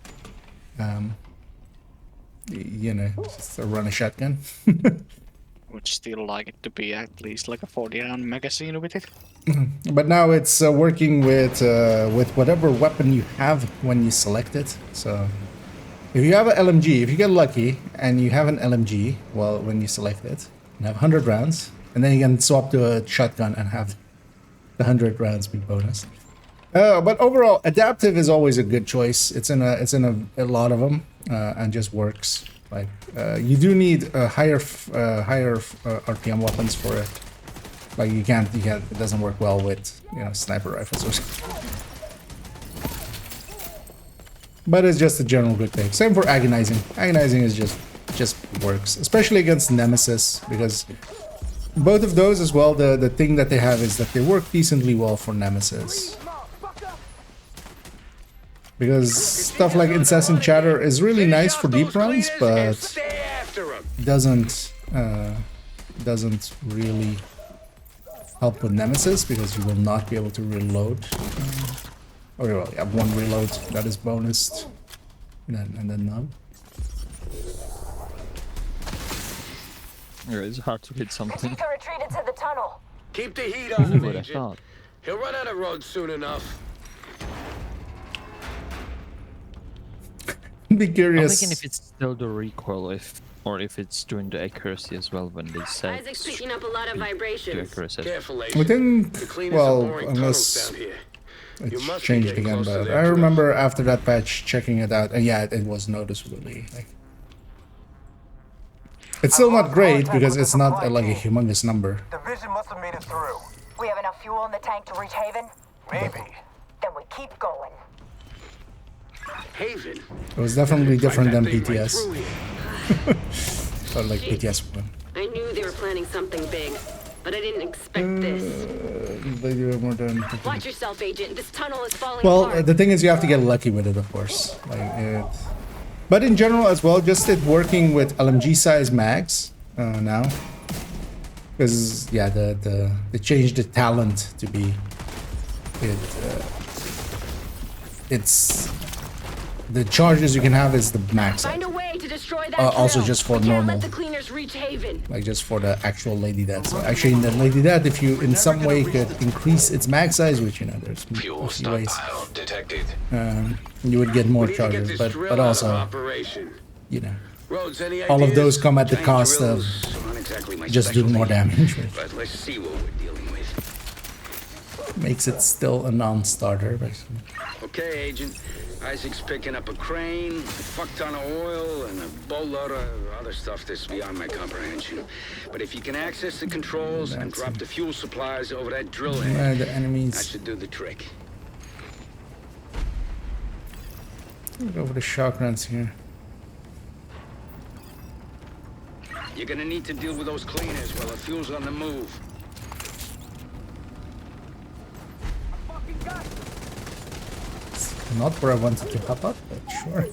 you know, just run a shotgun. Would still like it to be at least like a 40-round magazine with it. But now it's working with whatever weapon you have when you select it. So if you have an LMG, if you get lucky and you have an LMG, well, when you select it, you have 100 rounds, and then you can swap to a shotgun and have the 100 rounds be bonus. But overall, adaptive is always a good choice. It's in a lot of them and just works. Like you do need higher RPM weapons for it. Like you can't, it doesn't work well with, you know, sniper rifles or something. But it's just a general good thing. Same for agonizing. Agonizing is just works, especially against Nemesis, because both of those as well, the thing that they have is that they work decently well for Nemesis. Because stuff like Incessant Chatter is really nice for deep runs, but doesn't really help with Nemesis, because you will not be able to reload Oh, well, you have 1 reload. That is bonused. And then none. Yeah, it's hard to hit something. Kajika retreated to the tunnel. Keep the heat on him, What I Agent. thought. He'll run out of road soon enough. Be I'm curious. thinking if it's still the recoil, or if it's doing the accuracy as well when they set Isaac's picking up a lot of the vibrations. accuracy. Careful, I Agent. think, The cleaners are well, boring unless tunnels down here. You it's must be changed getting again, close to but their I drill. remember after that patch checking it out, and yeah, it was noticeably like. It's still not great because it's not like a humongous number. Division must have made it through. We have enough fuel in the tank to reach Haven? Maybe. Then we keep going. Haven. It was definitely different than That thing right PTS. through here. Or like PTS 1. I knew they were planning something big, but I didn't expect this. They do it more than. Watch yourself, Agent. This tunnel is falling Well, apart. the thing is, you have to get lucky with it, of course. Like it. But in general, as well, just it working with LMG size mags now, because yeah, they changed the talent to be. It's the charges you can have is the max. Find a way to destroy that Also drill. just for We can't normal. let the cleaners reach Haven. Like just for the actual Lady Death. So actually, in the Lady Death, if you in some way could increase its mag size, which you know there's Fuel a few ways, stockpile detected. you would get more We need to get charges. this But drill out of also, operation. you know, Roads, any all of ideas? those come at the Giant cost of drills aren't exactly my just doing more specialty, damage, which but let's see what we're dealing with. makes it still a non-starter. Basically. Okay, Agent. Isaac's picking up a crane, a fuck ton of oil, and a boatload of other stuff that's beyond my comprehension. But if you can access the controls and drop the fuel supplies over that drill head, The that enemies. should do the trick. Go for the shotguns here. You're gonna need to deal with those cleaners while the fuel's on the move. Not where I wanted to hop up, but sure.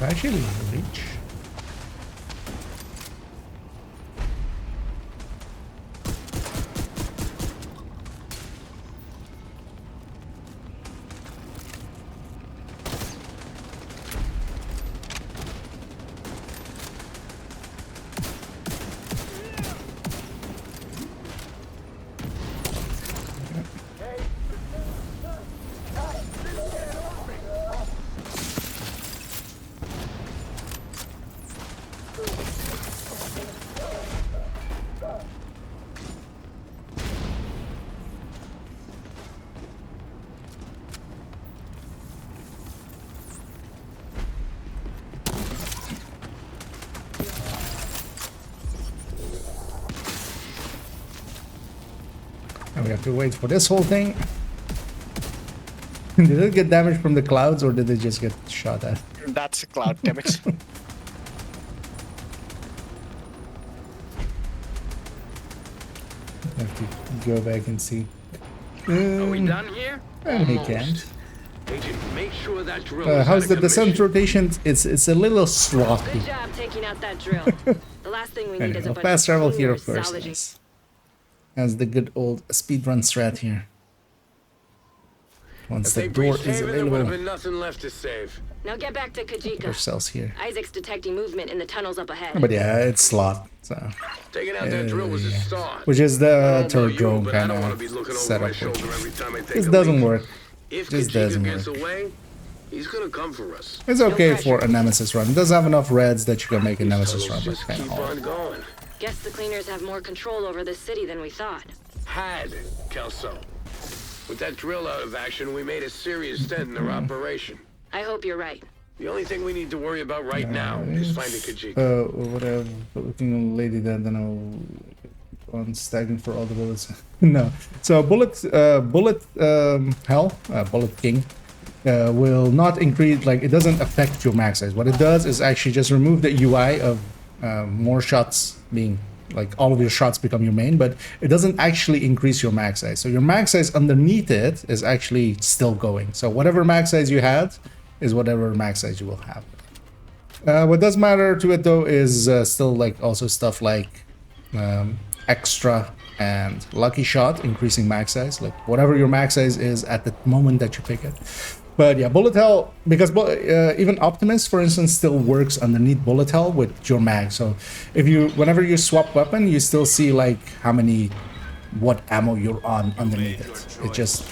Actually, reach. And we have to wait for this whole thing. Did it get damaged from the clouds or did it just get shot at? That's cloud damage. Have to go back and see. Are we done here? And he Almost. can't. Agent, make sure that drill is How's out the of descent commission. rotation? It's a little sloppy. Good job taking out that drill. The last thing we need is Anyway, a bunch fast travel of here, of cleaners course. salvaging. Yes. As the good old speedrun strat here. Once If the they door breached is Haven, there would have available, been nothing left to save. Now get back to Kajika. ourselves here. Isaac's detecting movement in the tunnels up ahead. But yeah, it's slot. So, Taking out that drill was a yeah. start. Which is I the don't know about turret you, drone but I kind don't want to be of looking over setup. my Which shoulder every time I take this a doesn't leak. work. If Just Kajika doesn't gets work. away, he's gonna come for us. It's okay for a Nemesis run. It does have enough reds that you can make a Nemesis run. Just But keep kind on of going. Guess the cleaners have more control over this city than we thought. Had, Kelso. With that drill out of action, we made a serious dent in their operation. I hope you're right. The only thing we need to worry about right now is finding Kajika. whatever. Looking on Lady Dead, then I'll on staggering for all the bullets. No. So bullet bullet king will not increase, like it doesn't affect your max size. What it does is actually just remove the UI of more shots being, like all of your shots become your main, but it doesn't actually increase your max size. So your max size underneath it is actually still going. So whatever max size you had is whatever max size you will have. What does matter to it though is still like also stuff like extra and lucky shot, increasing max size, like whatever your max size is at the moment that you pick it. But yeah, bullet hell, because even Optimus, for instance, still works underneath bullet hell with your mag. So if you, whenever you swap weapon, you still see like how many, what ammo you're on underneath it. It just,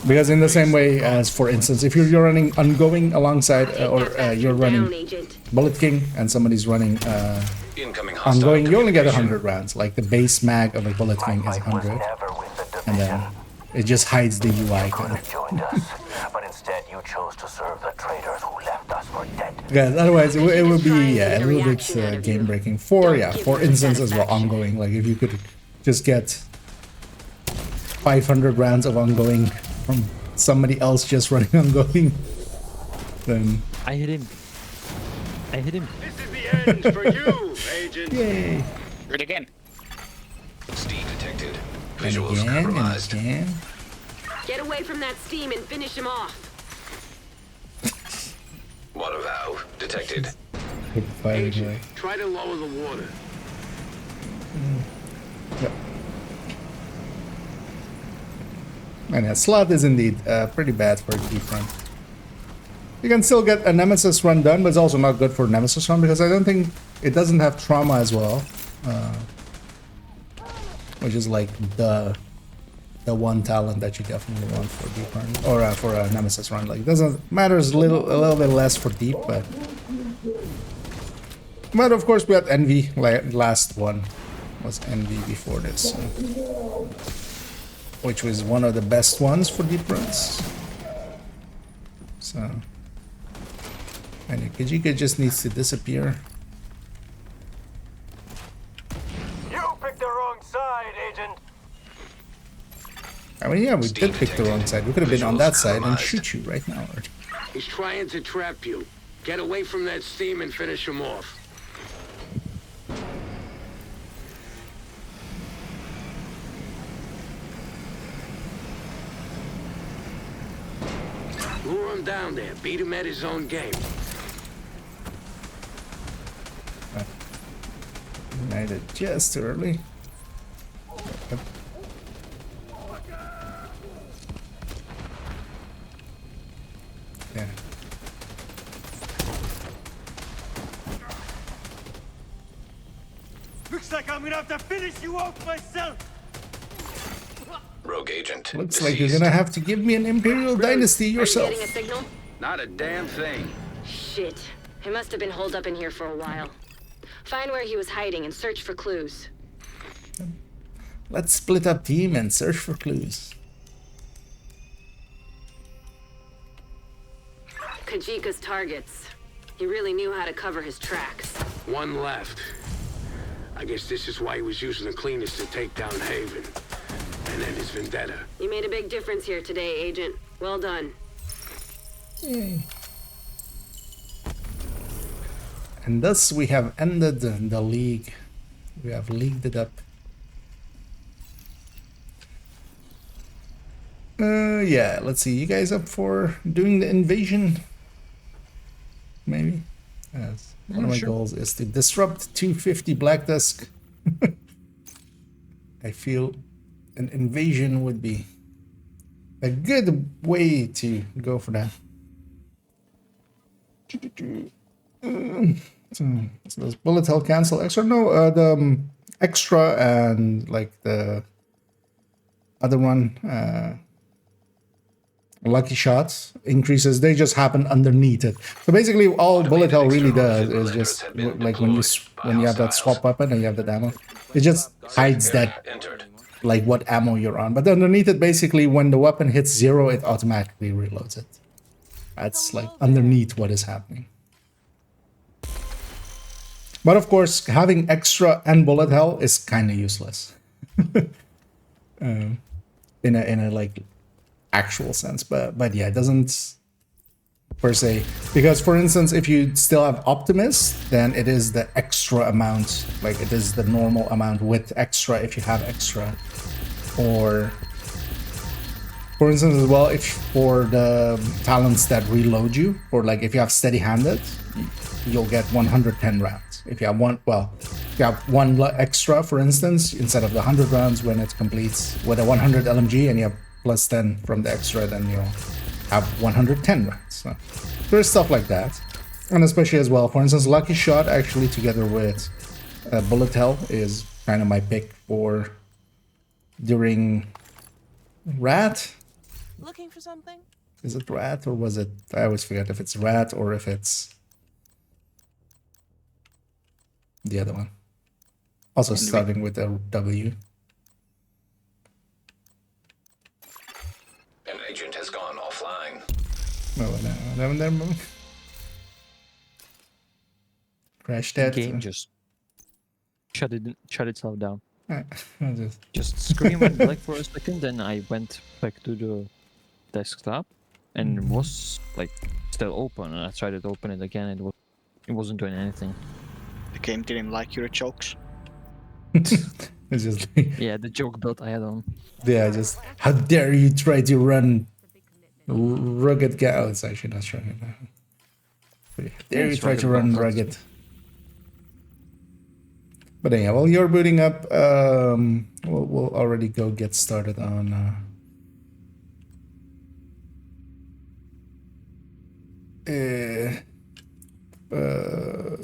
because in the same way as, for instance, if you're running ongoing alongside, you're running Bullet King and somebody's running ongoing, you only get 100 rounds. Like the base mag of a Bullet King is 100, and then it just hides the UI kind of. But instead you chose to serve the traitors who left us for dead. Yeah, otherwise it would be a little bit game breaking. For instance as well, ongoing. Like if you could just get 500 rounds of ongoing from somebody else just running ongoing, then I hit him. This is the end for you, Agent. Yay! Do it again. Steam detected. And Visuals again, compromised. and again. Get away from that steam and finish him off. Water valve detected. Agent, try to lower the water. Yep. And yeah, slot is indeed pretty bad for a deep run. You can still get a Nemesis run done, but it's also not good for Nemesis run because I don't think it doesn't have trauma as well, which is like the one talent that you definitely want for deep run or for a Nemesis run. Like it doesn't matters a little bit less for deep, but of course we had Envy. Like last one was Envy before this, which was one of the best ones for deep runs. So, and Kajika just needs to disappear. You picked the wrong side, Agent. I mean, yeah, we did pick the wrong side. We could have been on that side and shoot you right now. He's trying to trap you. Get away from that steam and finish him off. Lure him down there. Beat him at his own game. United just too early. Yep. Yeah. Looks like I'm gonna have to finish you off myself. Rogue agent. Looks like you're gonna have to give me an Imperial Dynasty yourself. Getting a signal? Not a damn thing. Shit. He must have been holed up in here for a while. Find where he was hiding and search for clues. Let's split up team and search for clues. Kajika's targets. He really knew how to cover his tracks. One left. I guess this is why he was using the cleaners to take down Haven. And then his vendetta. You made a big difference here today, Agent. Well done. Yay. And thus we have ended the league. We have leagued it up. Yeah, let's see. You guys up for doing the invasion? Maybe? Yes. One of my goals is to disrupt 250 Black Dusk. I feel an invasion would be a good way to go for that. So those bullet hell cancel extra. No, the extra and like the other one, lucky shots increases. They just happen underneath it. So basically, all bullet hell really does is just like when you have that swap weapon and you have the ammo, it just hides that like what ammo you're on. But underneath it, basically, when the weapon hits 0, it automatically reloads it. That's like underneath what is happening. But of course, having extra and bullet hell is kind of useless. In a like actual sense, but yeah, it doesn't per se, because for instance, if you still have Optimus, then it is the extra amount, like it is the normal amount with extra if you have extra. Or for instance as well, if for the talents that reload you, or like if you have steady-handed, you'll get 110 rounds. If you have one, well, if you have one extra, for instance, instead of the 100 rounds when it completes with a 100 LMG and you have plus 10 from the extra, then you'll have 110 rounds. So there's stuff like that. And especially as well, for instance, Lucky Shot actually together with Bullet Hell is kind of my pick for during Rat. Looking for something? Is it Rat or was it? I always forget if it's Rat or if it's the other one. Also starting with a W. An agent has gone offline. No, never mind. Crash that. The game just shut itself down. Just Screen went black for a second, then I went back to the desktop and it was like still open, and I tried to open it again. It wasn't doing anything. The game didn't like your jokes. It's just like, Yeah, the joke build I had on. yeah, just how dare you try to run rugged guy. Oh, it's actually not showing it now. But yeah, dare you try to run rugged. But yeah, while you're booting up, we'll already go get started on.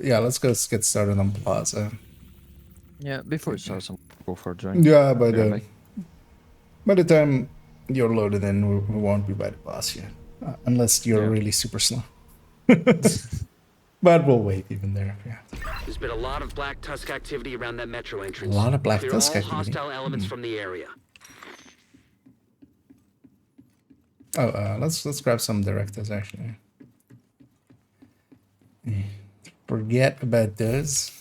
Yeah, let's get started on Plaza. Yeah, before it starts, I'll go for a drink. Yeah, by the time you're loaded in, we won't be by the boss yet, unless you're really super slow. But we'll wait even there. Yeah. There's been a lot of Black Tusk activity around that metro entrance. A lot of Black Clear Tusk all activity. hostile elements from the area. Oh, let's grab some directives actually. Forget about those.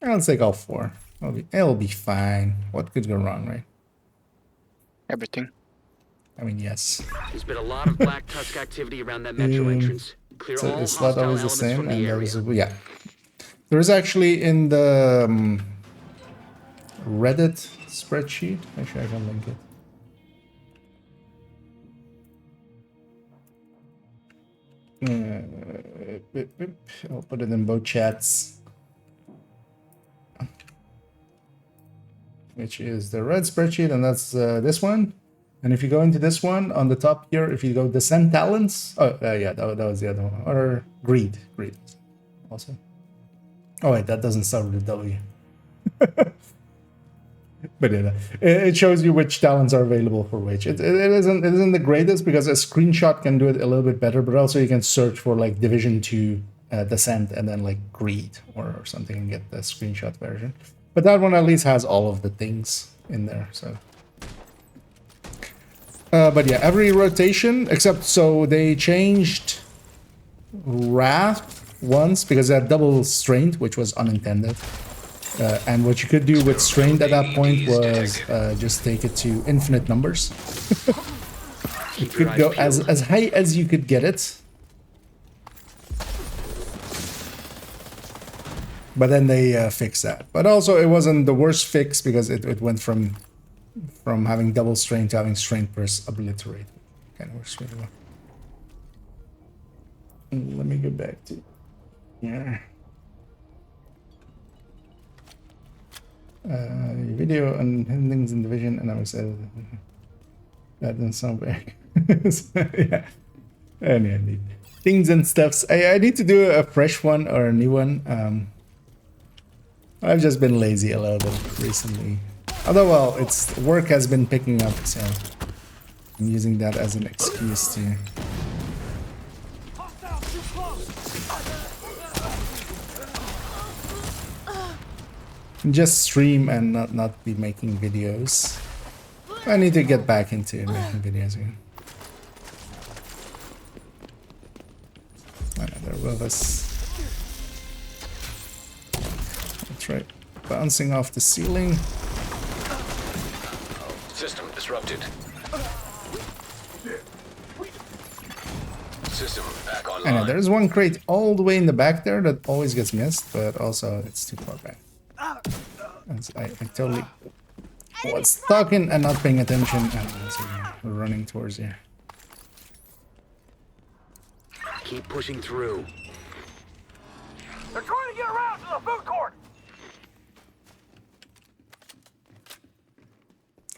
I'll take all 4. It'll be fine. What could go wrong, right? Everything. I mean, yes. There's been a lot of Black Tusk activity around that metro entrance. Clear So all it's not hostile always the elements same, from and the there area. is yeah. There is actually in the Reddit spreadsheet. Actually, I can link it. I'll put it in both chats. Which is the red spreadsheet, and that's this one. And if you go into this one on the top here, if you go Descent Talents, yeah, that was the other one, or Greed also. Oh wait, that doesn't start with a W. But yeah, it shows you which talents are available for which. It isn't the greatest because a screenshot can do it a little bit better, but also you can search for like Division 2 Descent and then like Greed or something and get the screenshot version. But that one at least has all of the things in there, so. But yeah, every rotation, except so they changed Wrath once because they had double strained, which was unintended. And what you could do with strained at that point was just take it to infinite numbers. It could go as high as you could get it. But then they fixed that. But also it wasn't the worst fix because it went from having double strain to having strain burst obliterate. Kind of works really well. Let me go back to here. Video on things in division, and I was that didn't sound very so, yeah. Anyway, things and stuffs. I need to do a fresh one or a new one. I've just been lazy a little bit recently. Although, well, it's work has been picking up, so I'm using that as an excuse to. Just stream and not be making videos. I need to get back into making videos again. They're with us. That's right. Bouncing off the ceiling. System disrupted. System back I know online. there's one crate all the way in the back there that always gets missed, but also it's too far back. And so I totally was talking and not paying attention, and so we're running towards here. Keep pushing through. They're trying to get around to the food court.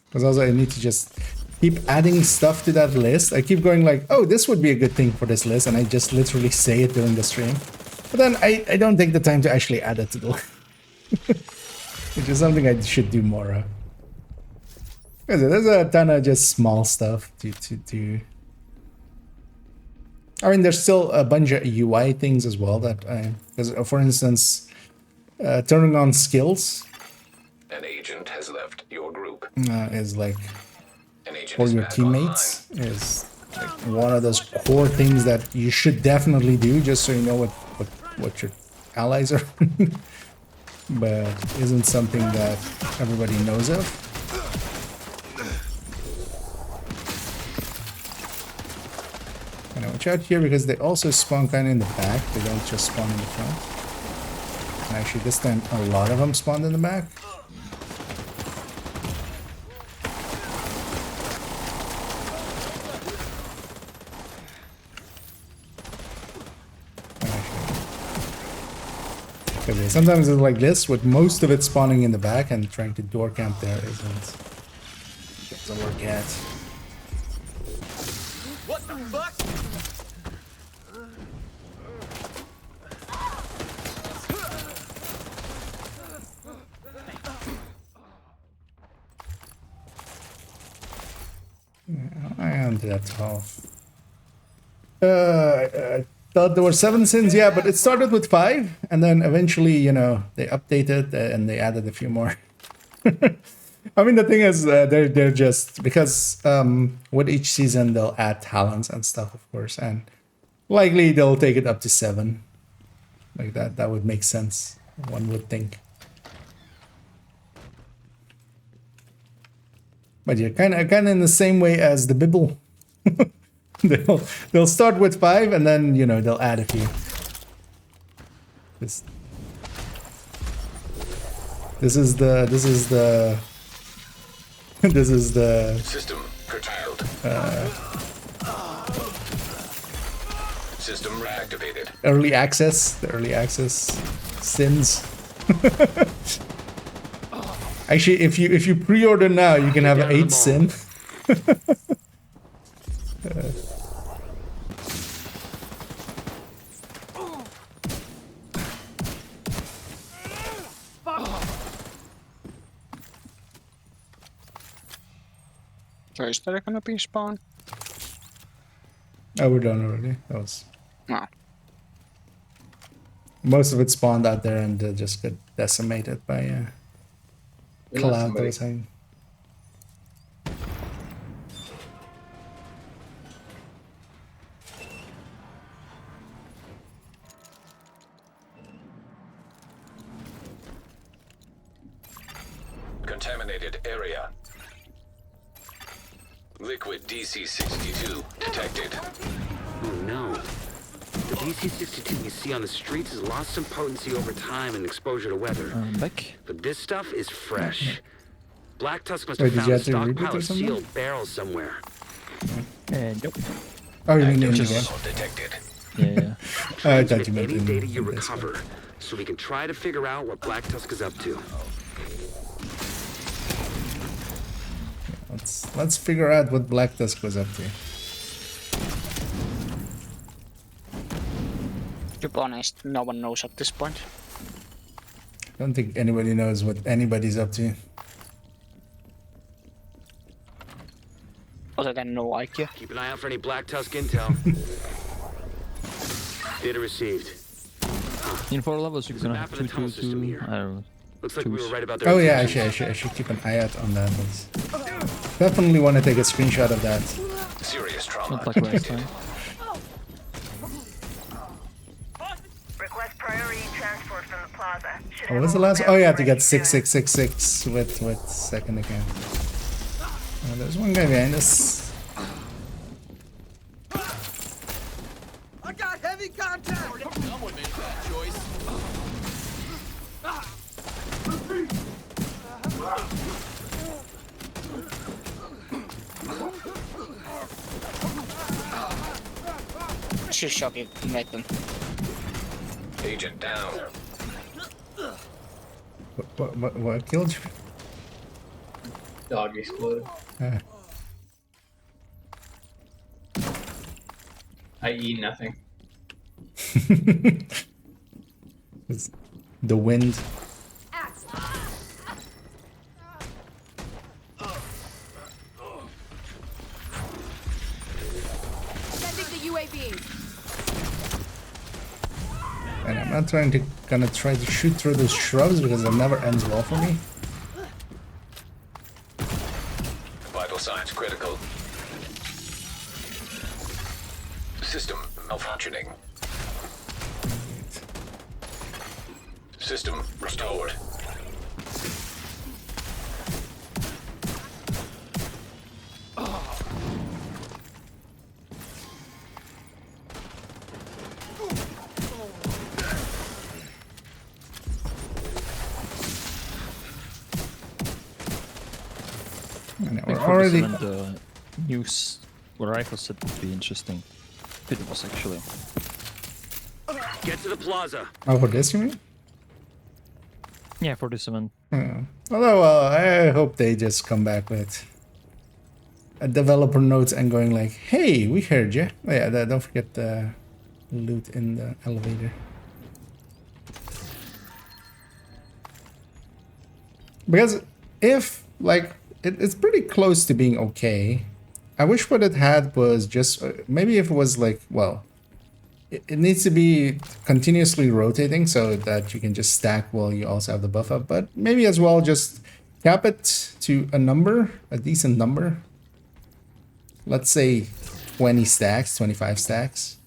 Because also I need to just keep adding stuff to that list. I keep going like, oh, this would be a good thing for this list, and I just literally say it during the stream. But then I don't take the time to actually add it to the list. Which is something I should do more of. Because there's a ton of just small stuff to do. I mean, there's still a bunch of UI things as well that because for instance, turning on skills. An agent has left your group. Is like An agent for is your back teammates is like one of those core things that you should definitely do just so you know what your allies are. But isn't something that everybody knows of. And watch out here because they also spawn kind of in the back. They don't just spawn in the front. And actually this time a lot of them spawned in the back. Because sometimes it's like this, with most of it spawning in the back and trying to door camp there doesn't work yet. What the fuck? I am that tall. I thought there were 7 sins, yeah, but it started with 5, and then eventually, you know, they updated and they added a few more. I mean, the thing is, they're just because with each season they'll add talents and stuff, of course, and likely they'll take it up to 7, like that. That would make sense. One would think. But yeah, kind of in the same way as the Bible. They'll start with 5 and then, you know, they'll add a few. This is the system curtailed. System reactivated. Early access, the early access sins. Actually, if you pre-order now, you can have 8 sin. So is there gonna be spawn? Oh, we're done already. That was... No. Most of it spawned out there and just got decimated by cloud that was hanging. Contaminated area. Liquid DC-62 detected. Oh no. The DC-62 you see on the streets has lost some potency over time and exposure to weather. Back. But this stuff is fresh. Black Tusk must Wait, have did you found a have to reboot stockpile or of something? sealed barrels somewhere. Nope. Oh, you mean in the Active game? assault detected. Yeah. I thought you meant Any in data you this one. recover, so we can try to figure out what Black Tusk is up to. Let's figure out what Black Tusk was up to. To be honest, no one knows at this point. I don't think anybody knows what anybody's up to. Other than no idea. Keep an eye out for any Black Tusk intel. Data received. In 4 levels, you're gonna map have of the tunnel system here. I don't know. Looks like we were right about their Oh yeah, intentions. I should keep an eye out on that. Definitely want to take a screenshot of that. Serious trauma Not like last detected. time. What was the last? Oh yeah, to get 6666 with second again. Oh, there's one guy behind us. I got heavy contact. Someone made a bad choice. She's shocking, Nathan. Agent down. What killed you? Dog exploded. I eat nothing. It's the wind. Sending the UAV. And I'm not gonna try to shoot through those shrubs because it never ends well for me. Vital signs critical. System malfunctioning. System restored. We're already. The news rifle set would be interesting. It was actually. Get to the plaza. Oh, for this you mean? Yeah, 47. Yeah. Although I hope they just come back with a developer note and going like, "Hey, we heard you." Oh, yeah, don't forget the loot in the elevator. Because if like it's pretty close to being okay. I wish what it had was just maybe if it was like, well, it needs to be continuously rotating so that you can just stack while you also have the buff up. But maybe as well just cap it to a number, a decent number. Let's say 20 stacks, 25 stacks.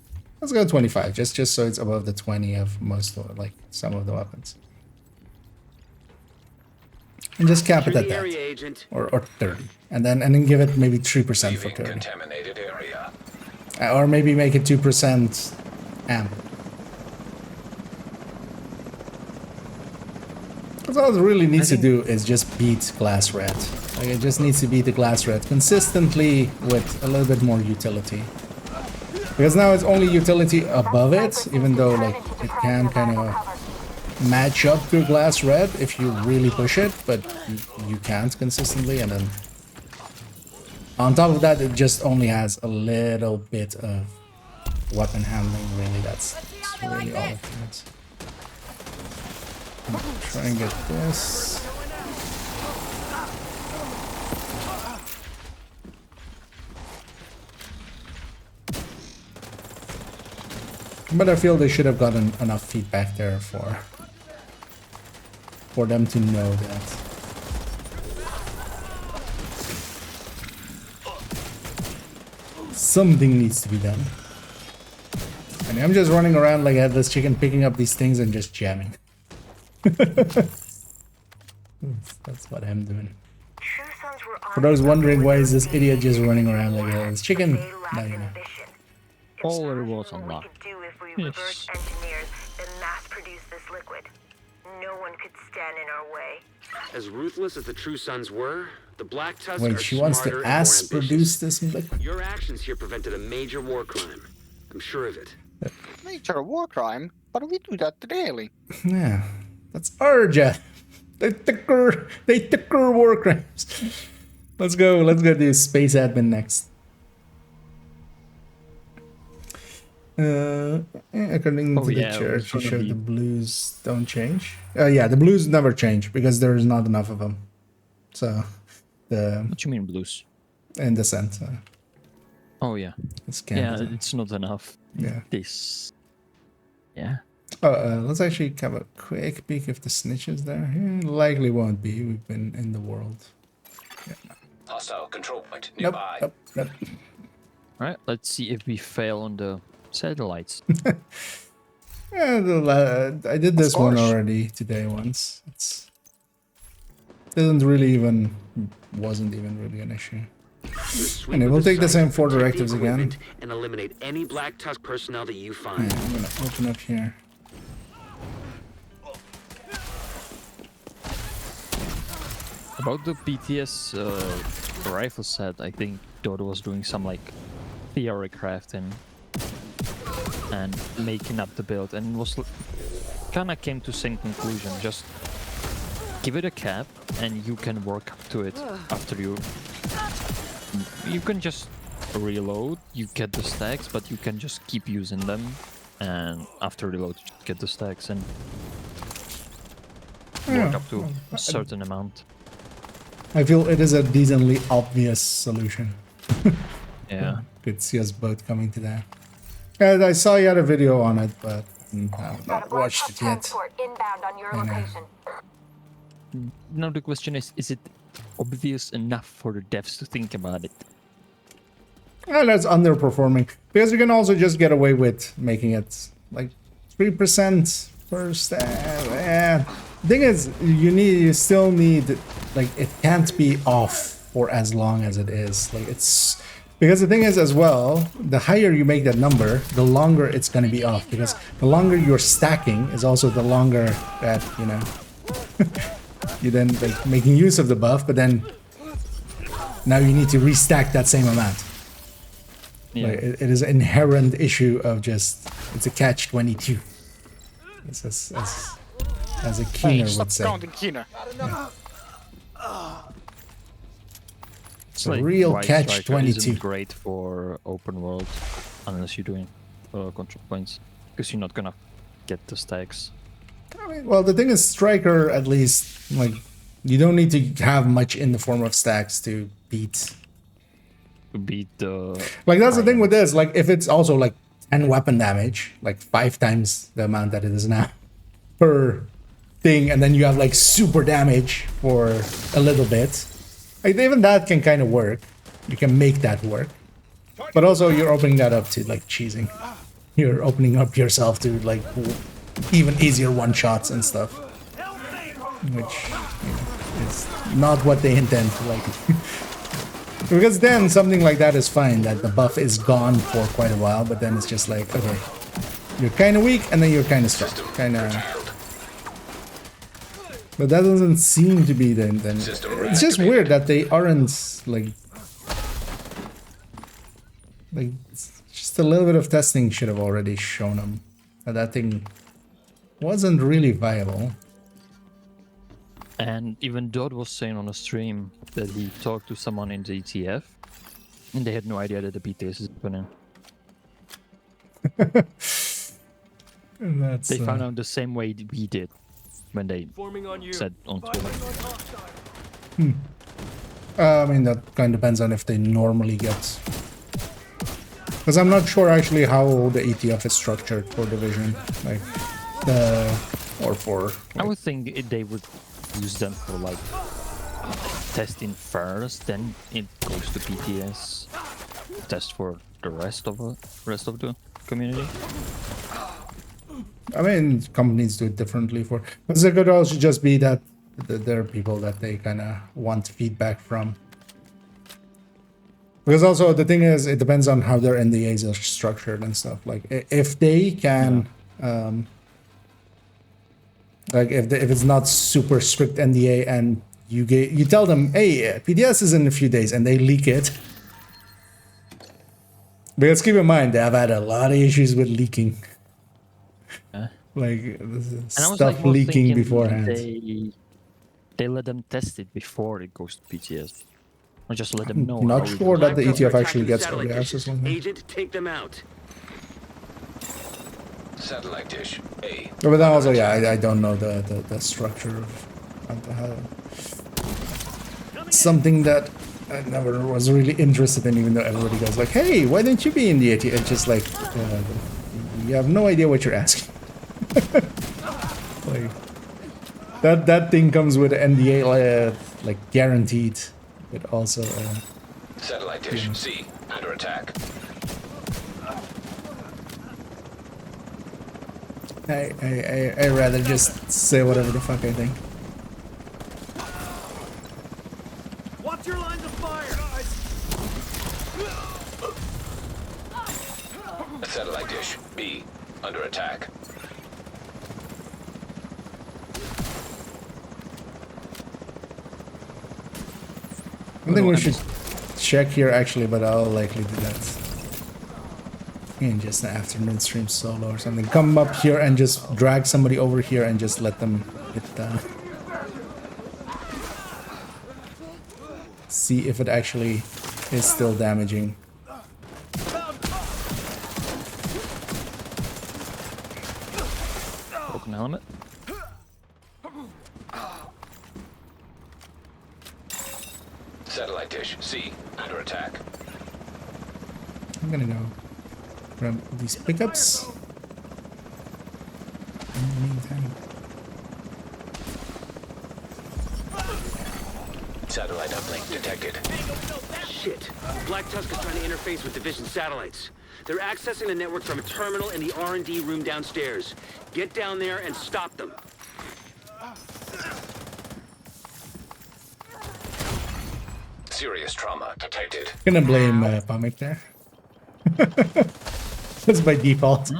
Let's go 25, just so it's above the 20 of most of like some of the weapons. And just cap it at that, or 30, and then give it maybe 3% for 30, contaminated area. Or maybe make it 2% amp. Because all it really needs to do is just beat Glass Red. Like it just needs to beat the Glass Red consistently with a little bit more utility. Because now it's only utility above it, even though like it can kind of match up to Glass Red if you really push it, but you can't consistently. And then on top of that, it just only has a little bit of weapon handling. Really, that's really all it has. Try and get this. But I feel they should have gotten enough feedback there for them to know that something needs to be done. And I'm just running around like a headless chicken, picking up these things and just jamming. That's what I'm doing. For those wondering why is this idiot just running around like a headless chicken, now you know. All rewards unlocked. Yes. Engineers that mass produce this liquid. No one could stand in our way. As ruthless as the True Sons were, the Black Tusk Wait, are she wants smarter to and more ass ambitious. produce this liquid? Your actions here prevented a major war crime. I'm sure of it. Major war crime? But we do that daily. Yeah, that's our job. They took her war crimes. Let's go do space admin next. According to the church, you showed the blues don't change. Yeah, the blues never change because there is not enough of them. So, what do you mean blues? In the sense. Oh yeah. It's not enough. Yeah. This. Yeah. Oh, let's actually have a quick peek if the snitch is there. Likely won't be. We've been in the world. Yeah. Hostile control point nearby. Nope. All right. Let's see if we fail on the satellites. Yeah, I did this one already today once. Wasn't even really an issue. And it will take the same 4 directives again. And eliminate any Black Tusk personnel that you find. Yeah, I'm gonna open up here. About the BTS rifle set, I think Dodo was doing some like theory crafting and making up the build, and was kind of came to same conclusion. Just give it a cap, and you can work up to it after you can just reload. You get the stacks, but you can just keep using them, and after reload, you get the stacks and work up to a certain amount. I feel it is a decently obvious solution. Yeah. Could see us both coming to that. And I saw you had a video on it, but I've not watched it yet. Inbound on your location. Now the question is it obvious enough for the devs to think about it? Well, that's underperforming. Because you can also just get away with making it like 3% per stack. Thing is, you still need, like, it can't be off for as long as it is. Like, it's because the thing is as well, the higher you make that number, the longer it's going to be off, because the longer you're stacking is also the longer that, you know, you then like making use of the buff, but then now you need to restack that same amount. Yeah. Like, it is an inherent issue of just, it's a catch-22. It's as a Keener would say. Counting Keener. Yeah. It's a like real catch-22. isn't Great for open world unless you're doing control points, because you're not gonna get the stacks. I mean, well, the thing is, Striker, at least, like, you don't need to have much in the form of stacks to beat the... Like, that's the thing with this. Like, if it's also like 10 weapon damage, like 5 times the amount that it is now per thing, and then you have like super damage for a little bit, like, even that can kind of work. You can make that work, but also you're opening that up to like cheesing. You're opening up yourself to like even easier one-shots and stuff, which, you know, is not what they intend to, like. Because then something like that is fine, that the buff is gone for quite a while, but then it's just like, okay, you're kind of weak and then you're kind of strong, kind of. But that doesn't seem to be the intent. It's just weird that they aren't like just a little bit of testing should have already shown them that thing wasn't really viable. And even Dodd was saying on a stream that he talked to someone in the ETF, and they had no idea that the BTS is happening. They found out the same way we did when they said on Twitter. I mean, that kind of depends on if they normally get... Because I'm not sure actually how the ETF is structured for Division, like or for... I would think they would use them for like testing first, then it goes to BTS test for the rest of the community. I mean, companies do it differently for, but it could also just be that there are people that they kind of want feedback from. Because also the thing is, it depends on how their NDAs are structured and stuff. Like if they can, like if it's not super strict NDA and you tell them, hey, PDS is in a few days, and they leak it. Because keep in mind, they've had a lot of issues with leaking. Like stuff leaking beforehand. They let them test it before it goes to PTS. Or just let them know. Not sure that the ETF actually gets early access on that. Agent, take them out. Satellite dish A. But then also, yeah, I don't know the structure of how. Something that I never was really interested in, even though everybody goes like, hey, why don't you be in the ETF? It's just like, you have no idea what you're asking. Like that thing comes with NDA like guaranteed, but also satellite dish C under attack. I rather just say whatever the fuck I think. Watch your lines of fire, guys. Satellite dish B under attack. I think we should check here actually, but I'll likely do that in just an afternoon stream solo or something. Come up here and just drag somebody over here and just let them hit see if it actually is still damaging. Broken helmet. Satellite dish C under attack. I'm gonna go grab these pickups. In the meantime. Satellite uplink detected. Shit. Black Tusk is trying to interface with Division satellites. They're accessing the network from a terminal in the R&D room downstairs. Get down there and stop them. Serious trauma detected. Gonna blame Pamik there. That's by default.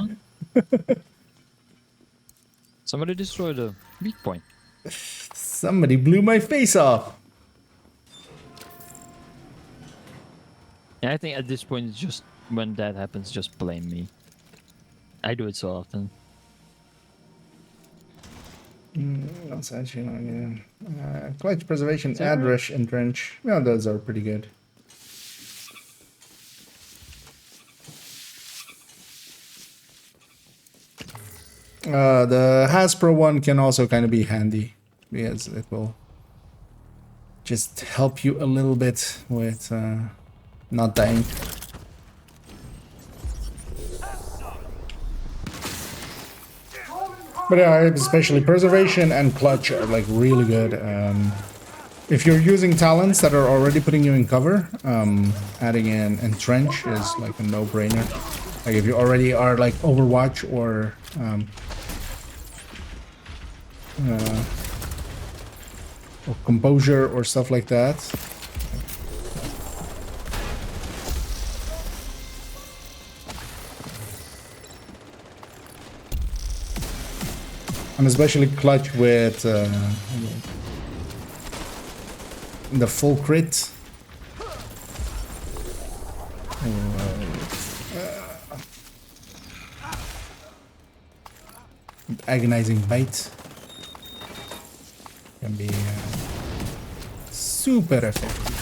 Somebody destroyed a weak point. Somebody blew my face off. Yeah, I think at this point, it's just when that happens, just blame me. I do it so often. That's actually not good. Clutch preservation, ad rush, entrench. Yeah, those are pretty good. The Hasbro one can also kind of be handy because it will just help you a little bit with not dying. But yeah, especially preservation and clutch are like really good. If you're using talents that are already putting you in cover, adding in entrench is like a no-brainer. Like if you already are like Overwatch or composure or stuff like that. And especially clutch with the full crit. Agonizing bite can be super effective.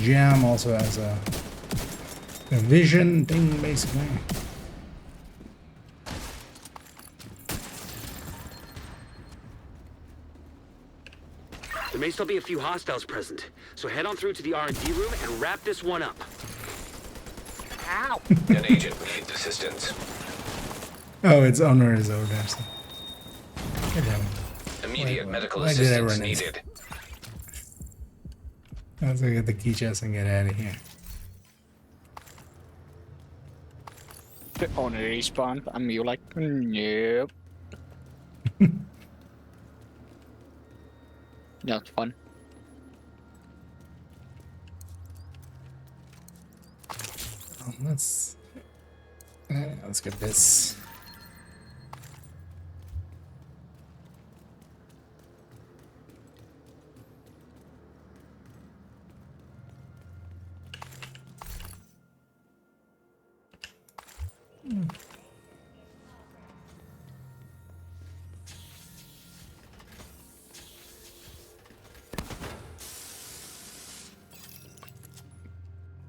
Jam also has a vision thing, basically. There may still be a few hostiles present, so head on through to the R&D room and wrap this one up. Ow! An agent needs assistance. Oh, its owner is over there. So. God damn it. Immediate medical why did I assistance run it? needed. Let's go get the key chest and get out of here. The owner respawned, and you're like, nope. That's fun. Let's get this.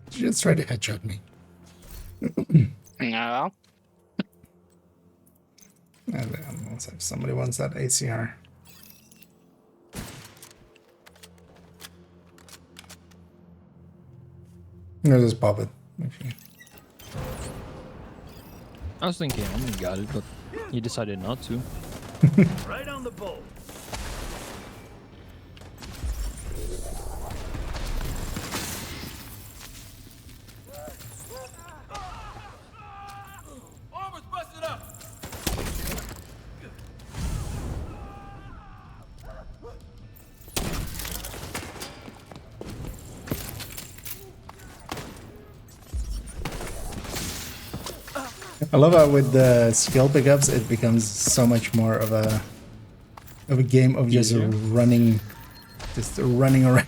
Just try to headshot me. No. And then let's have somebody wants that ACR. I'll just pop it. Okay. I was thinking Omni got it, but he decided not to. Right on the bolt. I love how with the skill pickups it becomes so much more of a game of just running around.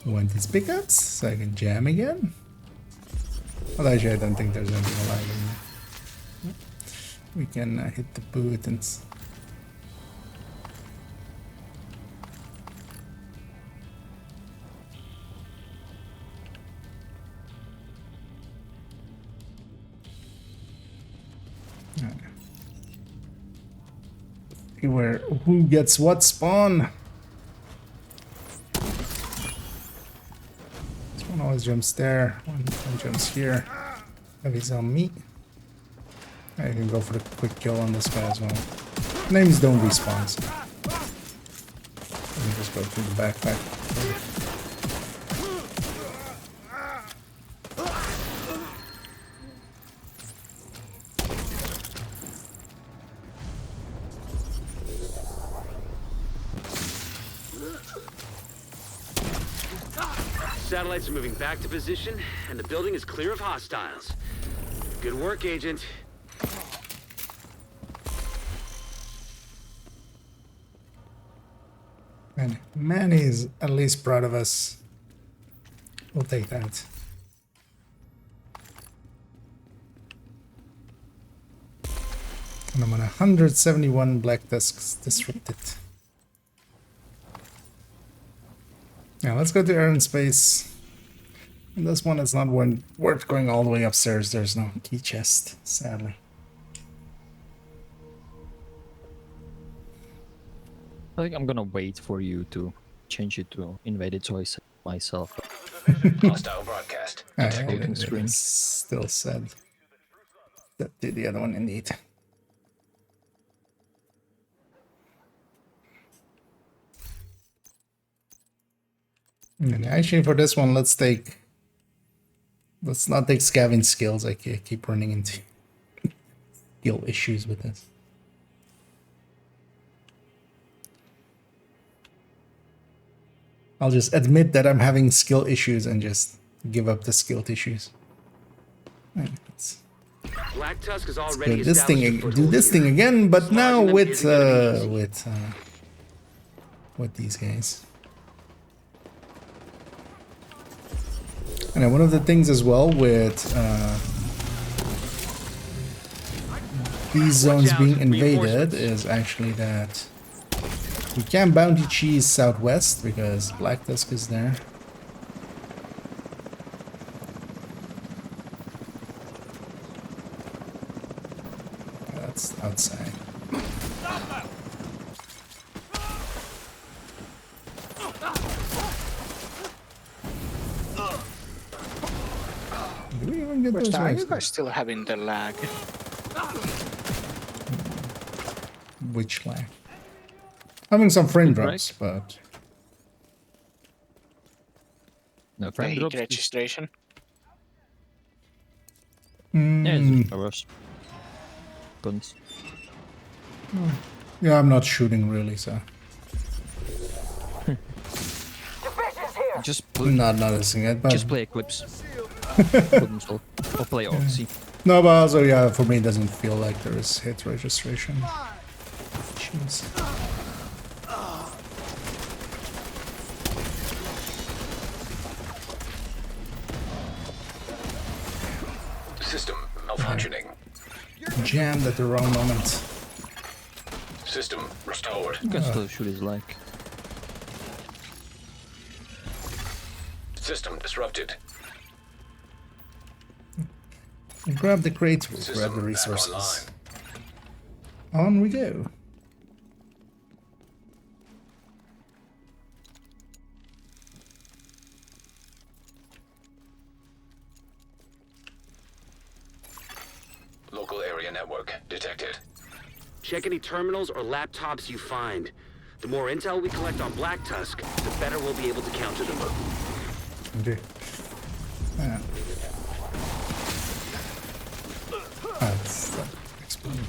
Want these pickups so I can jam again? Well, actually, I don't think there's anything alive in there. We can hit the boot and. Where who gets what spawn? This one always jumps there. One jumps here. Heavy's on me. I can go for the quick kill on this guy as well. Names don't respawn. So. Let me just go through the backpack. Satellites are moving back to position, and the building is clear of hostiles. Good work, Agent. And Manny is at least proud of us. We'll take that. And I'm on 171 Black Tusks disrupted. Now let's go to air and space. And this one is not worth going all the way upstairs. There's no key chest, sadly. I think I'm gonna wait for you to change it to invaded choice myself. Hostile broadcast. It still said that did the other one indeed. And actually, for this one, let's not take scavenge skills. I keep running into skill issues with this. I'll just admit that I'm having skill issues and just give up the skill issues. Black Tusk is already do this thing again, but now with these guys. And one of the things as well with these zones being invaded is actually that we can't bounty cheese southwest because Black Tusk is there. That's outside. Do we even get those Are you ones? guys still having the lag? Which lag? Having some frame drops, but no The frame heat drops. registration. Yeah, it's hours. Guns. yeah, I'm not shooting really, so Just I'm not noticing it. But just play Eclipse. Or play Oxy. no, but also yeah, for me it doesn't feel like there is hit registration. Jeez. System malfunctioning. Jammed at the wrong moment. System restored. You can still shoot his leg. System disrupted. Grab the crate, we'll System grab the back resources. On we go. Local area network detected. Check any terminals or laptops you find. The more intel we collect on Black Tusk, the better we'll be able to counter them. Okay. Yeah. That's exploding.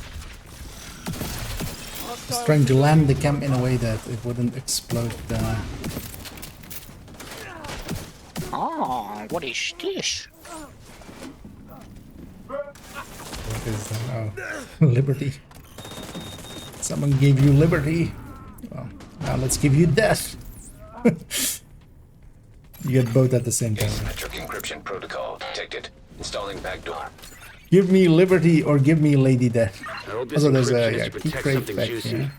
I was trying to land the cam in a way that it wouldn't explode. Oh, what is this? What is that? Oh, liberty. Someone gave you liberty. Well, now let's give you death. You get both at the same time. Asymmetric encryption protocol detected. Installing backdoor. Give me liberty or give me Lady Death. I hope this Also, there's a encryption is yeah, to key protect crate something back juicy. here.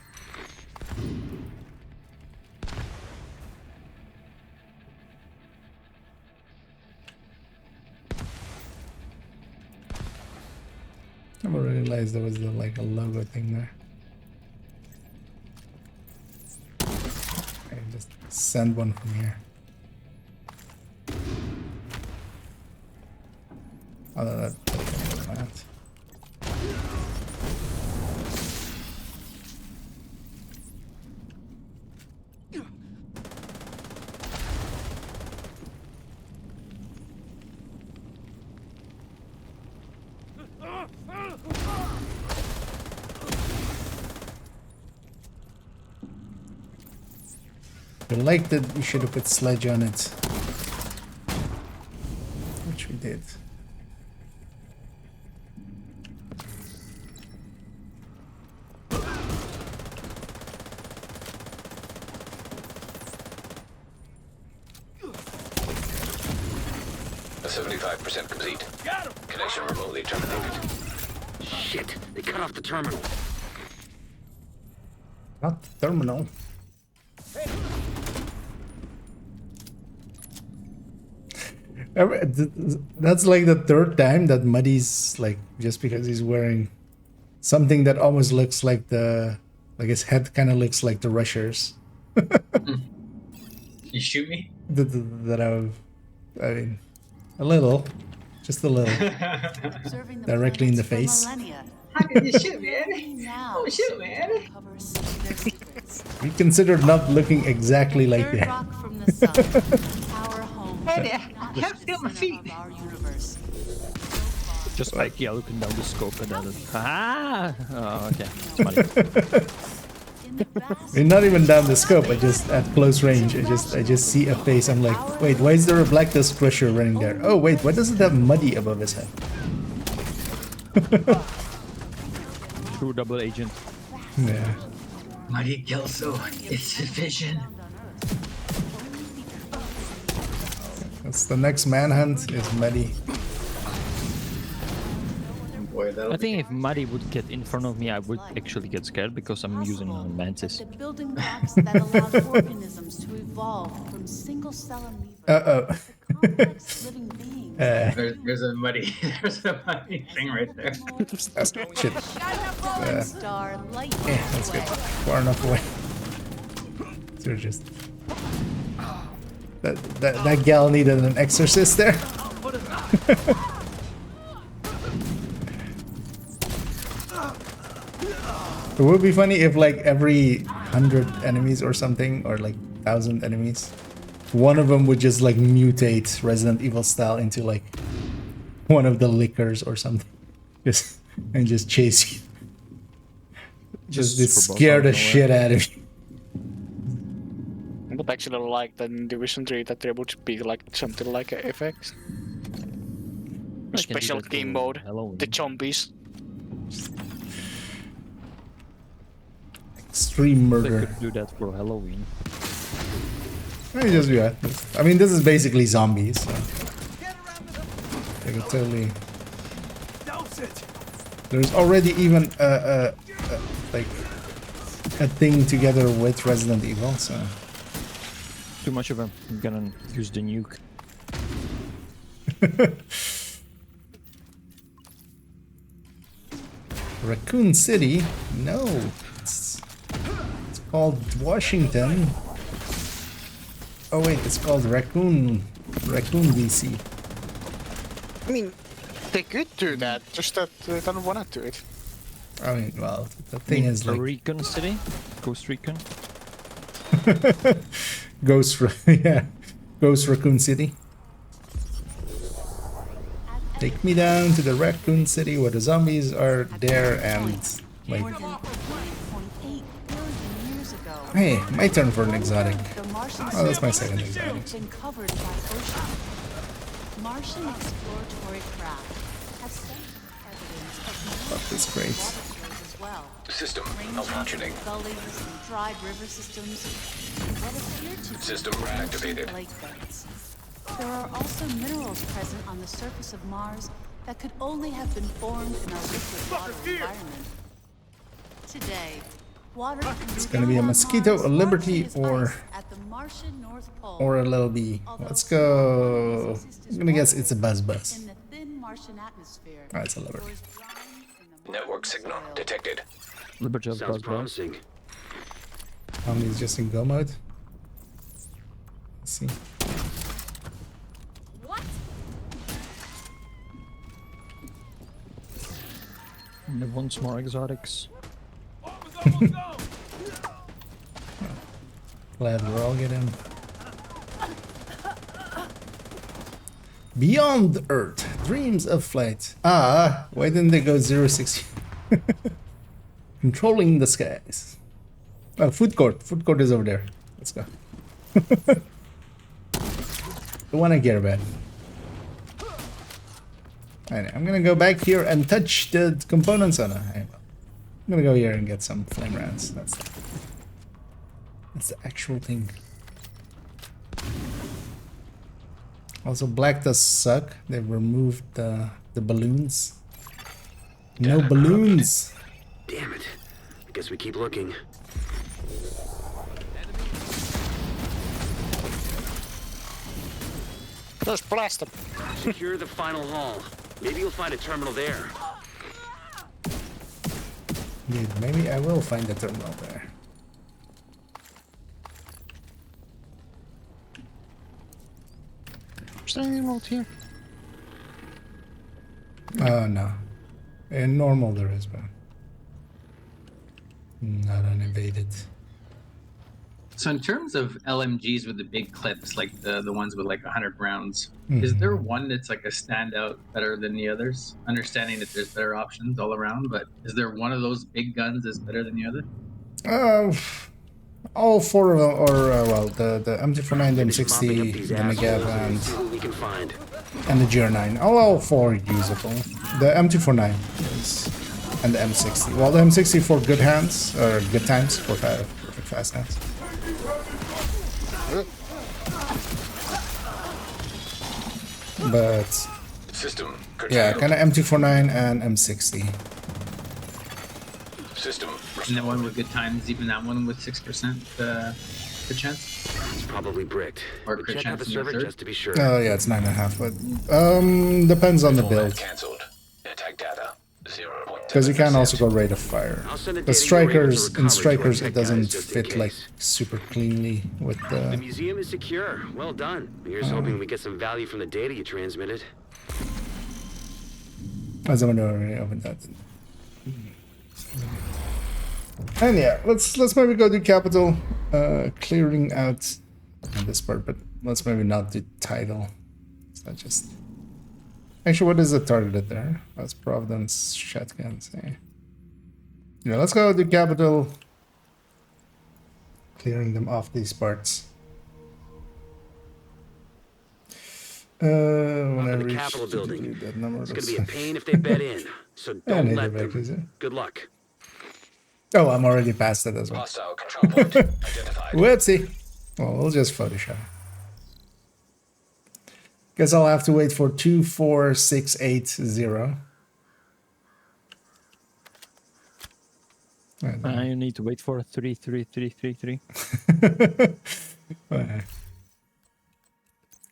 I never realized there was like a logo thing there. Okay, just send one from here. Oh, that. I like that we should have put sledge on it, which we did. A 75% complete. Connection remotely terminated. Shit, they cut off the terminal. Not the terminal. That's like the third time that Muddy's like, just because he's wearing something that almost looks like his head kind of looks like the Rushers. You shoot me? I mean, a little, just a little, directly in the face. How could you shoot me, Eddie? Oh, shoot me, Eddie. We considered not looking exactly like that. Eddie, I can't feel my feet. Just like, yeah, looking down the scope and then... Ah! Oh, okay. It's funny. I mean, not even down the scope, I just, at close range, I just see a face, I'm like, wait, why is there a Black Dust Crusher running there? Oh wait, why does it have Muddy above his head? True double agent. Yeah. Mighty Kelso, it's a vision. That's the next manhunt, is Muddy. Boy, I think if Muddy would get in front of me, I would actually get scared because I'm using a Mantis. The building blocks that allowed organisms to evolve from single-cell amoeba to complex living beings. There's a muddy thing right there. Shit. Star light Yeah, that's good. Far enough away. So just that gal needed an exorcist there. It would be funny if like every 100 enemies or something, or like 1,000 enemies, one of them would just like mutate Resident Evil style into like one of the lickers or something, and just chase you. Just scare the shit out of you. I would actually like that in Division 3 that there would be like something like an effect. A special game mode, the zombies. Extreme murder. They could do that for Halloween. I mean, this is basically zombies. So. They could totally. There's already even like a thing together with Resident Evil, so. Too much of them. I'm gonna use the nuke. Raccoon City? No. It's called Washington. Oh wait, it's called Raccoon DC. I mean, they could do that, just that they don't want to do it. I mean, well, the thing is like... Recon City? Ghost Recon? Ghost Raccoon City. Take me down to the Raccoon City where the zombies are there and like... Hey, my turn for an exotic. The Martian Martian Oh, that's my surface second has example. been covered by ocean. Martian exploratory craft have sent evidence of Fuck this crate. water flows as well. System Ranges, malfunctioning. gullies, and dried river systems. What appear to be System ancient reactivated. lake beds. There are also minerals present on the surface of Mars that could only have been formed in a liquid water environment. Today, water It's gonna be a mosquito, a liberty, or at the Martian North Pole. a little bee. Let's go. I'm gonna guess it's a buzz. In the thin Martian atmosphere. Oh, it's a liberty. Network signal detected. Liberty of Sounds Buzz. promising. Omni's just in go mode. Let's see. And they want more exotics. Glad we're all getting. Beyond Earth, dreams of flight. Ah, why didn't they go 060? Controlling the skies. Oh, food court. Food court is over there. Let's go. The one I care about. Alright, I'm gonna go back here and touch the components on it. I'm gonna go here and get some flame rounds. That's the actual thing. Also, black does suck. They removed the balloons. No balloons. Damn it. I guess we keep looking. Just blast them. Secure the final hall. Maybe you'll find a terminal there. Dude, maybe I will find the terminal there. Is there anyone out here? Oh, no. In normal there is, but not uninvaded. So in terms of LMGs with the big clips, like the ones with like 100 rounds, Mhm. is there one that's like a standout better than the others? Understanding that there's better options all around, but is there one of those big guns that's better than the other? All four of them, or well, the MT49, the M60, the Negav, and the GR9. All four usable. The MT49 is, and the M60. Well, the M60 for good hands, or good times, for fast hands. But System yeah, curtailed. kind of MT49 and M60. System. And that one with good times, even that one with 6% crit chance? It's probably bricked. Or But crit check out the chance in the server third? just to be sure. Oh yeah, it's 9.5, but depends on the build. Cancelled. Attack data 0.7%. Because you can also go rate of fire. I'll send the The data you were able to strikers, in recover to our strikers, tech it doesn't guys just in fit like case. super cleanly with The the. museum is secure. Well done. Here's hoping we get some value from the data you transmitted. As I already opened that. And yeah, let's maybe go to capital, clearing out this part, but let's maybe not do title. It's not just. Actually, what is the target there? That's Providence shotguns. Yeah, let's go to capital, clearing them off these parts. When I Up in the reach Capitol building. that number, It's gonna that's be a fine. pain if they bet in. So I don't need let to back, is it? them. Good luck. Oh, I'm already past it as well. Hostile control point identified. Whoopsie. Well, we'll just Photoshop. Guess I'll have to wait for 24680. You need to wait for 33333.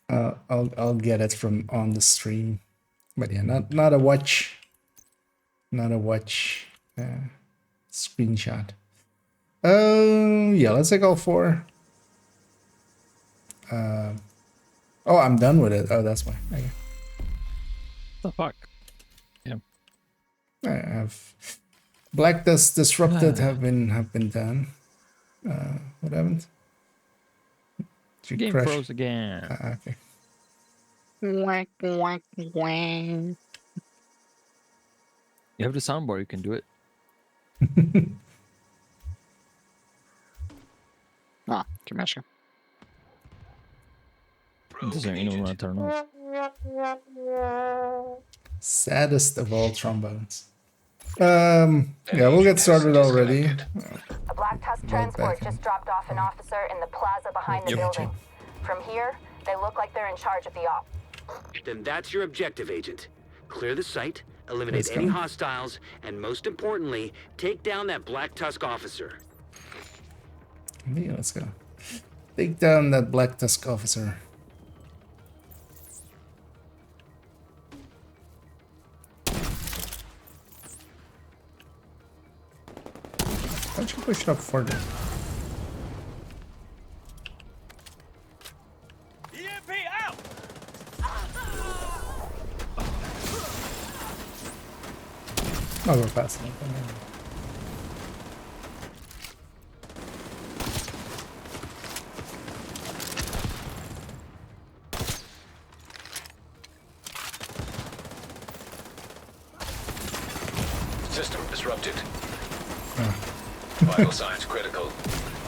I'll get it from on the stream, but yeah, not a watch, screenshot. Yeah, let's take all four. Oh, I'm done with it. Oh, that's why. Okay. The fuck? Yeah. I have Black Dust Disrupted have been done. What happened? Did you Game crash? froze again. Okay. Whack, whack, whack. You have the soundbar, you can do it. Ah, can measure. doesn't even want to turn off. Saddest of all trombones. Yeah, we'll get started already. A Black Tusk transport just dropped off an officer in the plaza behind the building. From here, they look like they're in charge of the op. Then that's your objective, Agent. Clear the site, eliminate any hostiles, and most importantly, take down that Black Tusk officer. Yeah, let's go. Take down that Black Tusk officer. Why don't you push it up further? EMP out! Oh, we're passing it. System disrupted. Vital signs critical.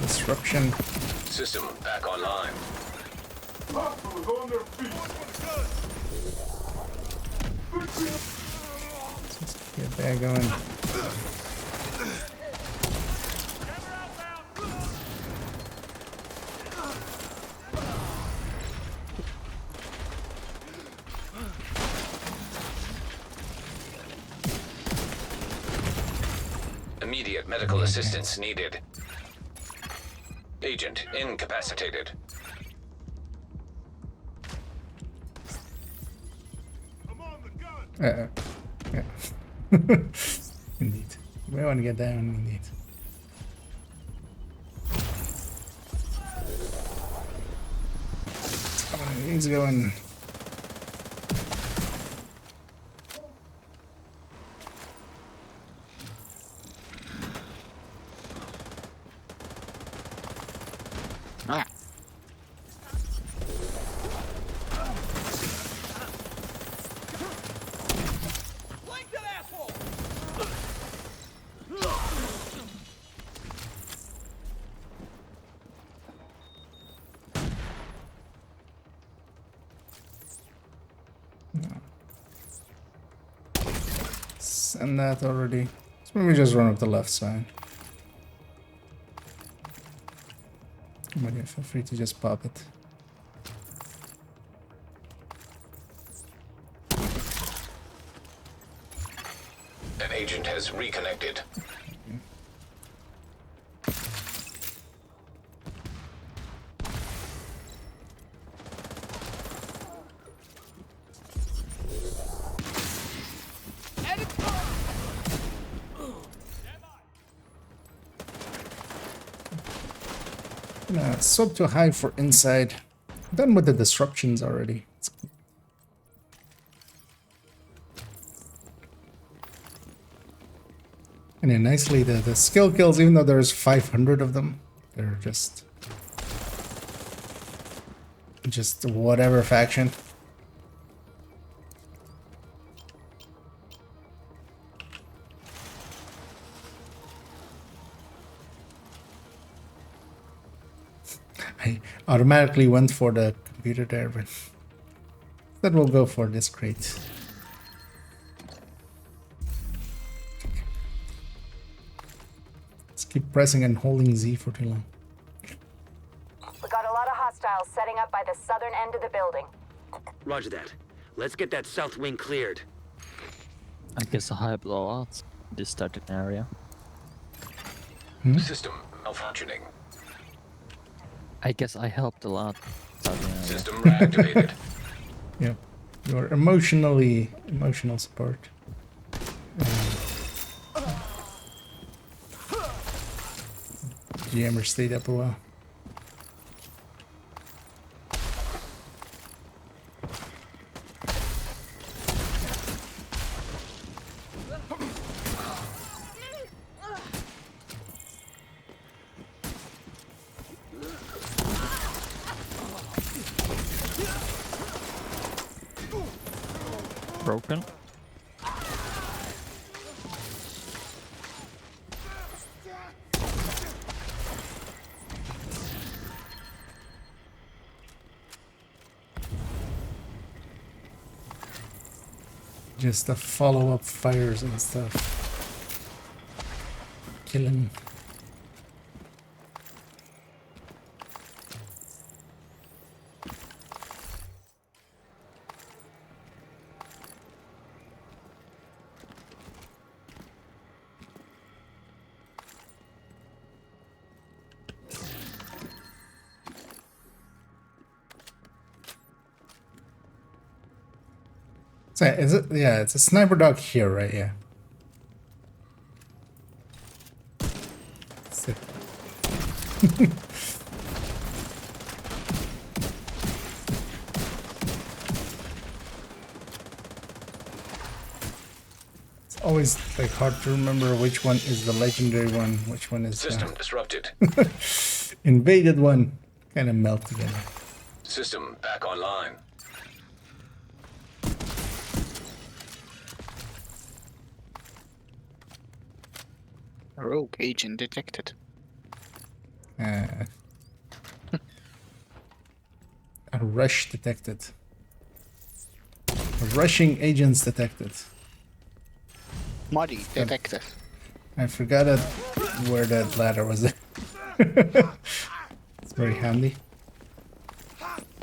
Disruption. System back online. Just get that going. Immediate medical assistance needed. Agent incapacitated. Yeah. Indeed. We want to get down, indeed. He's going. Send that already. So maybe just run up the left side. But yeah, feel free to just pop it. An agent has reconnected. Swap to high for inside. Done with the disruptions already. And then nicely the skill kills, even though there's 500 of them, they're just whatever faction. I automatically went for the computer there, but that will go for this crate. Let's keep pressing and holding Z for too long. We got a lot of hostiles setting up by the southern end of the building. Roger that. Let's get that south wing cleared. I guess a high blowout this starting area. System malfunctioning. I guess I helped a lot. System reactivated. Yeah, your emotional support. GMer stayed up a while. Broken. Just the follow-up fires and stuff. Killing. So is it? Yeah, it's a sniper dog here, right? Yeah. Sit. It's always like hard to remember which one is the legendary one, which one is System disrupted. invaded one. Kind of melt together. System back online. Rogue agent detected. A rush detected. Rushing agents detected. Muddy detected. I forgot it, where that ladder was. It's very handy.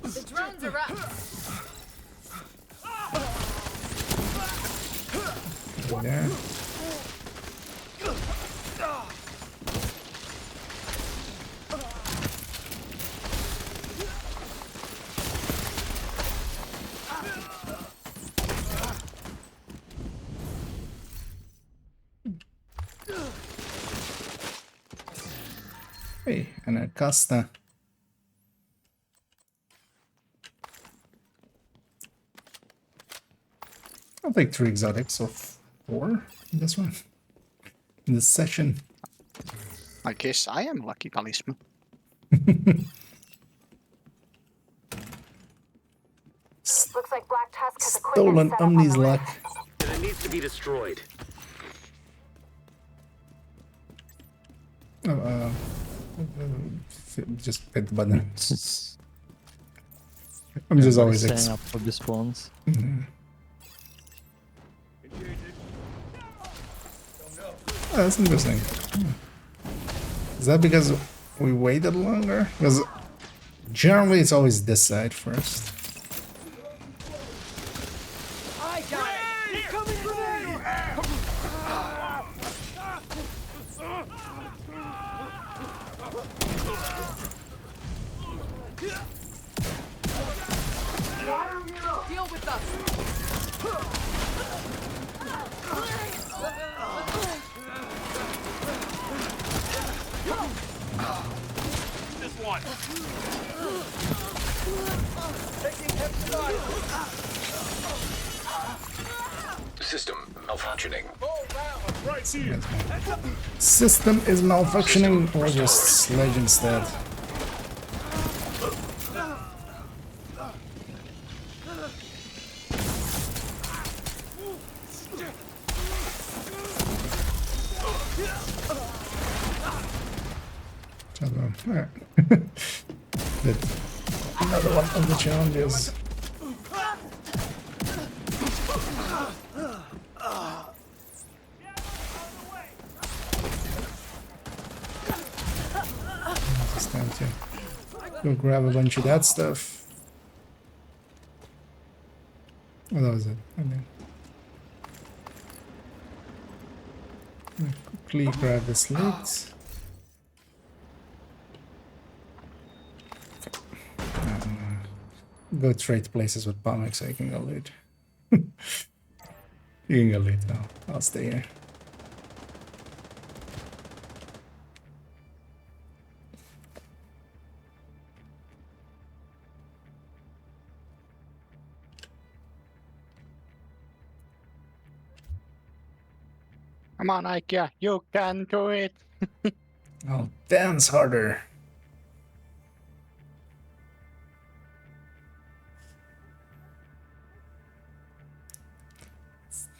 The drones are up. There. Hey, and a Costa. I'll take 3 exotics or 4 in this one. In this session. I guess I am lucky talisman. Looks like Black Tusk has equipment Stolen set up on Omni's the luck. roof. It needs to be destroyed. Oh, just hit the button. I'm just always setting up for the spawns. Oh, that's interesting. Is that because we waited longer? Because generally it's always this side first. I got it! Incoming grenade! Deal with us! This one. Taking heavy fire! System malfunctioning. Right here! System is malfunctioning or just sledge instead. Alright. Another one of the challenges. Just time to go grab a bunch of that stuff. Oh, that was it. I mean, quickly grab this lid. Go trade places with Pomex so you can go loot. You can go loot now. I'll stay here. Come on, Ikea, you can do it. I'll dance harder.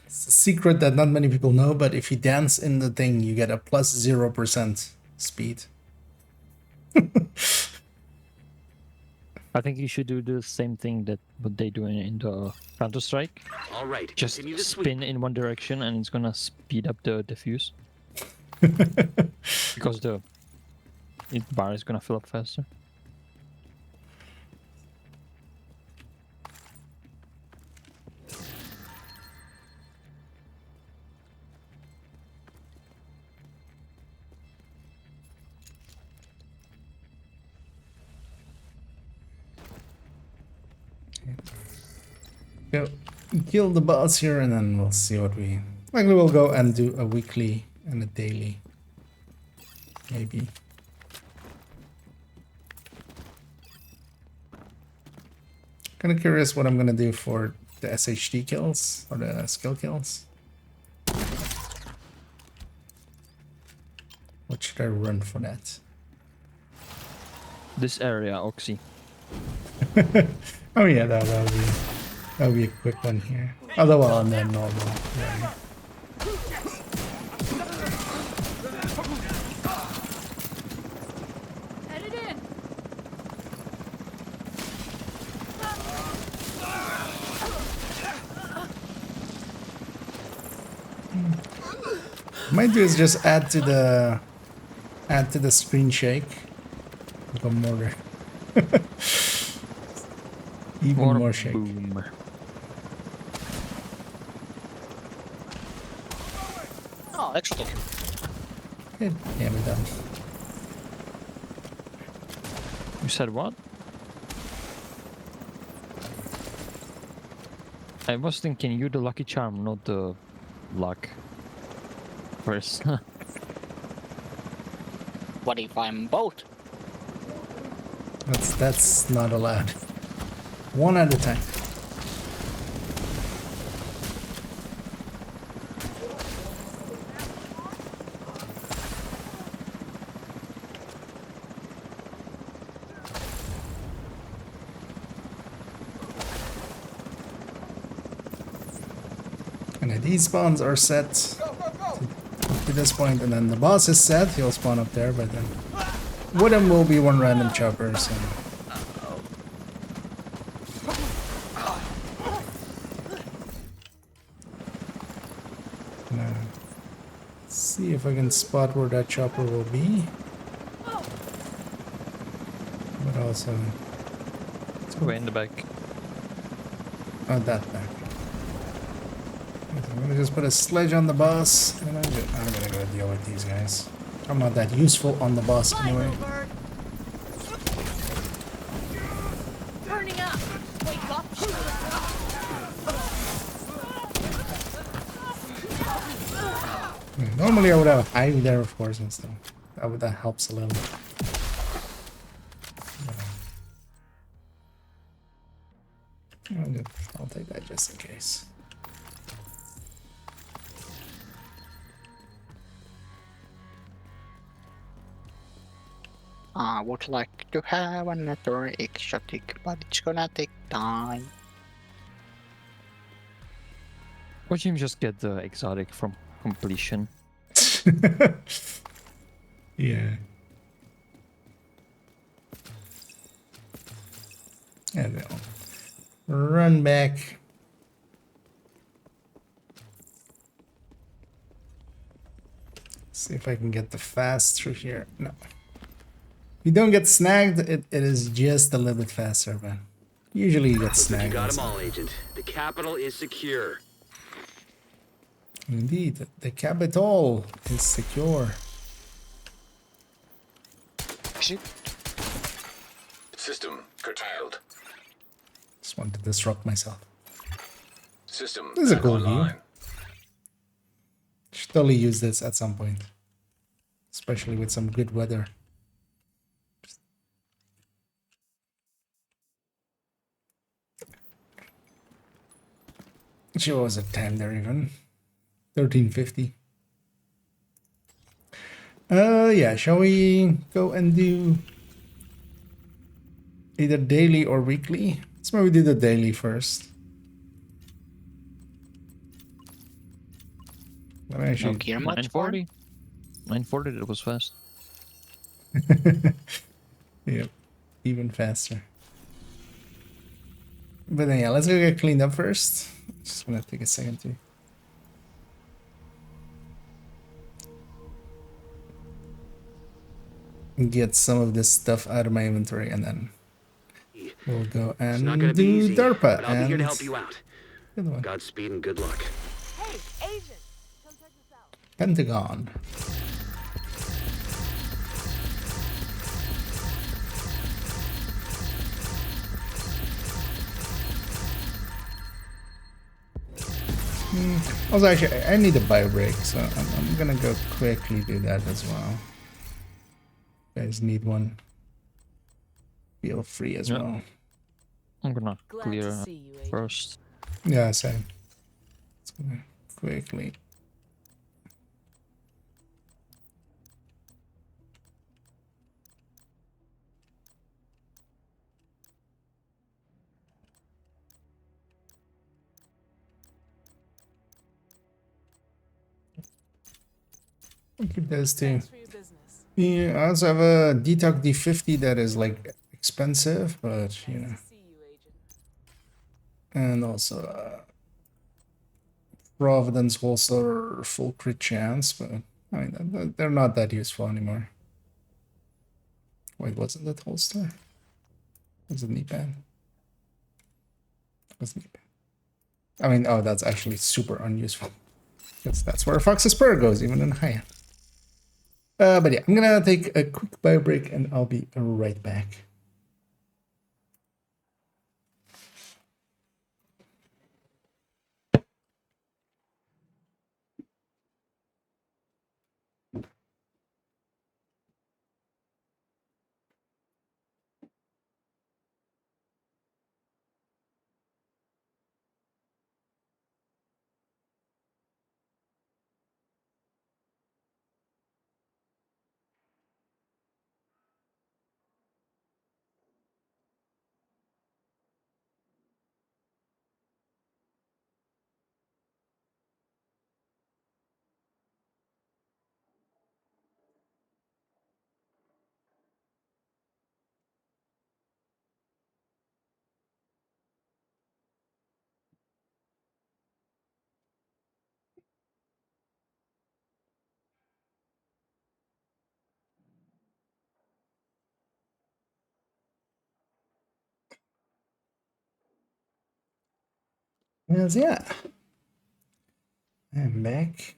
It's a secret that not many people know, but if you dance in the thing, you get a plus 0% speed. I think you should do the same thing that what they do in the Counter-Strike. All right, Just continue to spin sweep. in one direction and it's gonna speed up the diffuse. Because the bar is gonna fill up faster. Go kill the boss here and then we'll see what we... Likely we'll go and do a weekly and a daily. Maybe. Kind of curious what I'm gonna do for the SHD kills or the skill kills. What should I run for that? This area, Oxy. Oh yeah, that'll be a quick one here. Other one and then normal. Yeah. Headed in. Might do is just add to the screen shake. Like a mortar. Even more shake. Boom. Oh, excellent. Good. Yeah, we're done. You said what? I was thinking you the lucky charm, not the luck. First. What if I'm both? That's not allowed. One at a time. And these spawns are set to this point, and then the boss is set. He'll spawn up there, but then with him will be one random chopper. So. See if I can spot where that chopper will be. But also... Let's go in the back. Oh, that back. I'm gonna just put a sledge on the boss, and I'm gonna go deal with these guys. I'm not that useful on the boss anyway. Burning up. Wake up. Normally I would have a hive there, of course, and stuff. That helps a little. I'll take that just in case. I would like to have another exotic, but it's gonna take time. Watch him just get the exotic from completion. Yeah. And then run back. See if I can get the fast through here. No. If you don't get snagged, it is just a little bit faster, but usually you get snagged. You got them all, Agent. The capital is secure. Indeed, the capital is secure. System curtailed. Just want to disrupt myself. System This is a back cool view. online. Should totally use this at some point, especially with some good weather. She was a 10 there even. 1350. Yeah, shall we go and do either daily or weekly? Let's maybe do the daily first. Actually, 940. 940, that was fast. Yep, even faster. But then, yeah, let's go get cleaned up first. Just want to take a second to get some of this stuff out of my inventory, and then we'll go It's not and gonna be do easy, DARPA. but I'll be here to And help you out. the other one. Godspeed and good luck. Hey, Agent! Come check this out. Pentagon. Also, actually, I need a bio break, so I'm gonna go quickly do that as well. You guys need one. Feel free as well. I'm gonna clear first. Yeah, same. It's gonna quickly. I'll keep those two. Yeah, I also have a Detox D50 that is like expensive, but you know. And also Providence holster full crit chance, but I mean they're not that useful anymore. Wait, wasn't that holster? Was it knee pad? Was knee pad? I mean, oh, that's actually super unuseful. Because that's where Fox's Spur goes, even in high end. But yeah, I'm gonna take a quick bio break and I'll be right back. Yes, yeah. I'm back.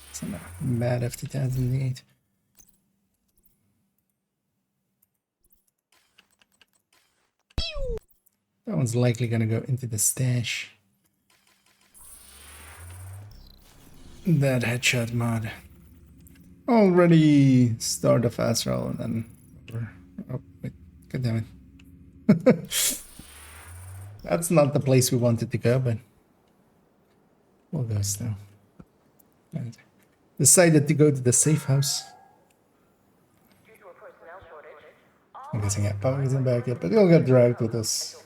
It's not bad of 2008. That one's likely gonna go into the stash. That headshot mod. Already start a fast roll and then. Oh, wait. God damn it. That's not the place we wanted to go, but we'll go still. And decided to go to the safe house. I'm guessing yeah, Punk isn't back yet, but he'll get dragged with us.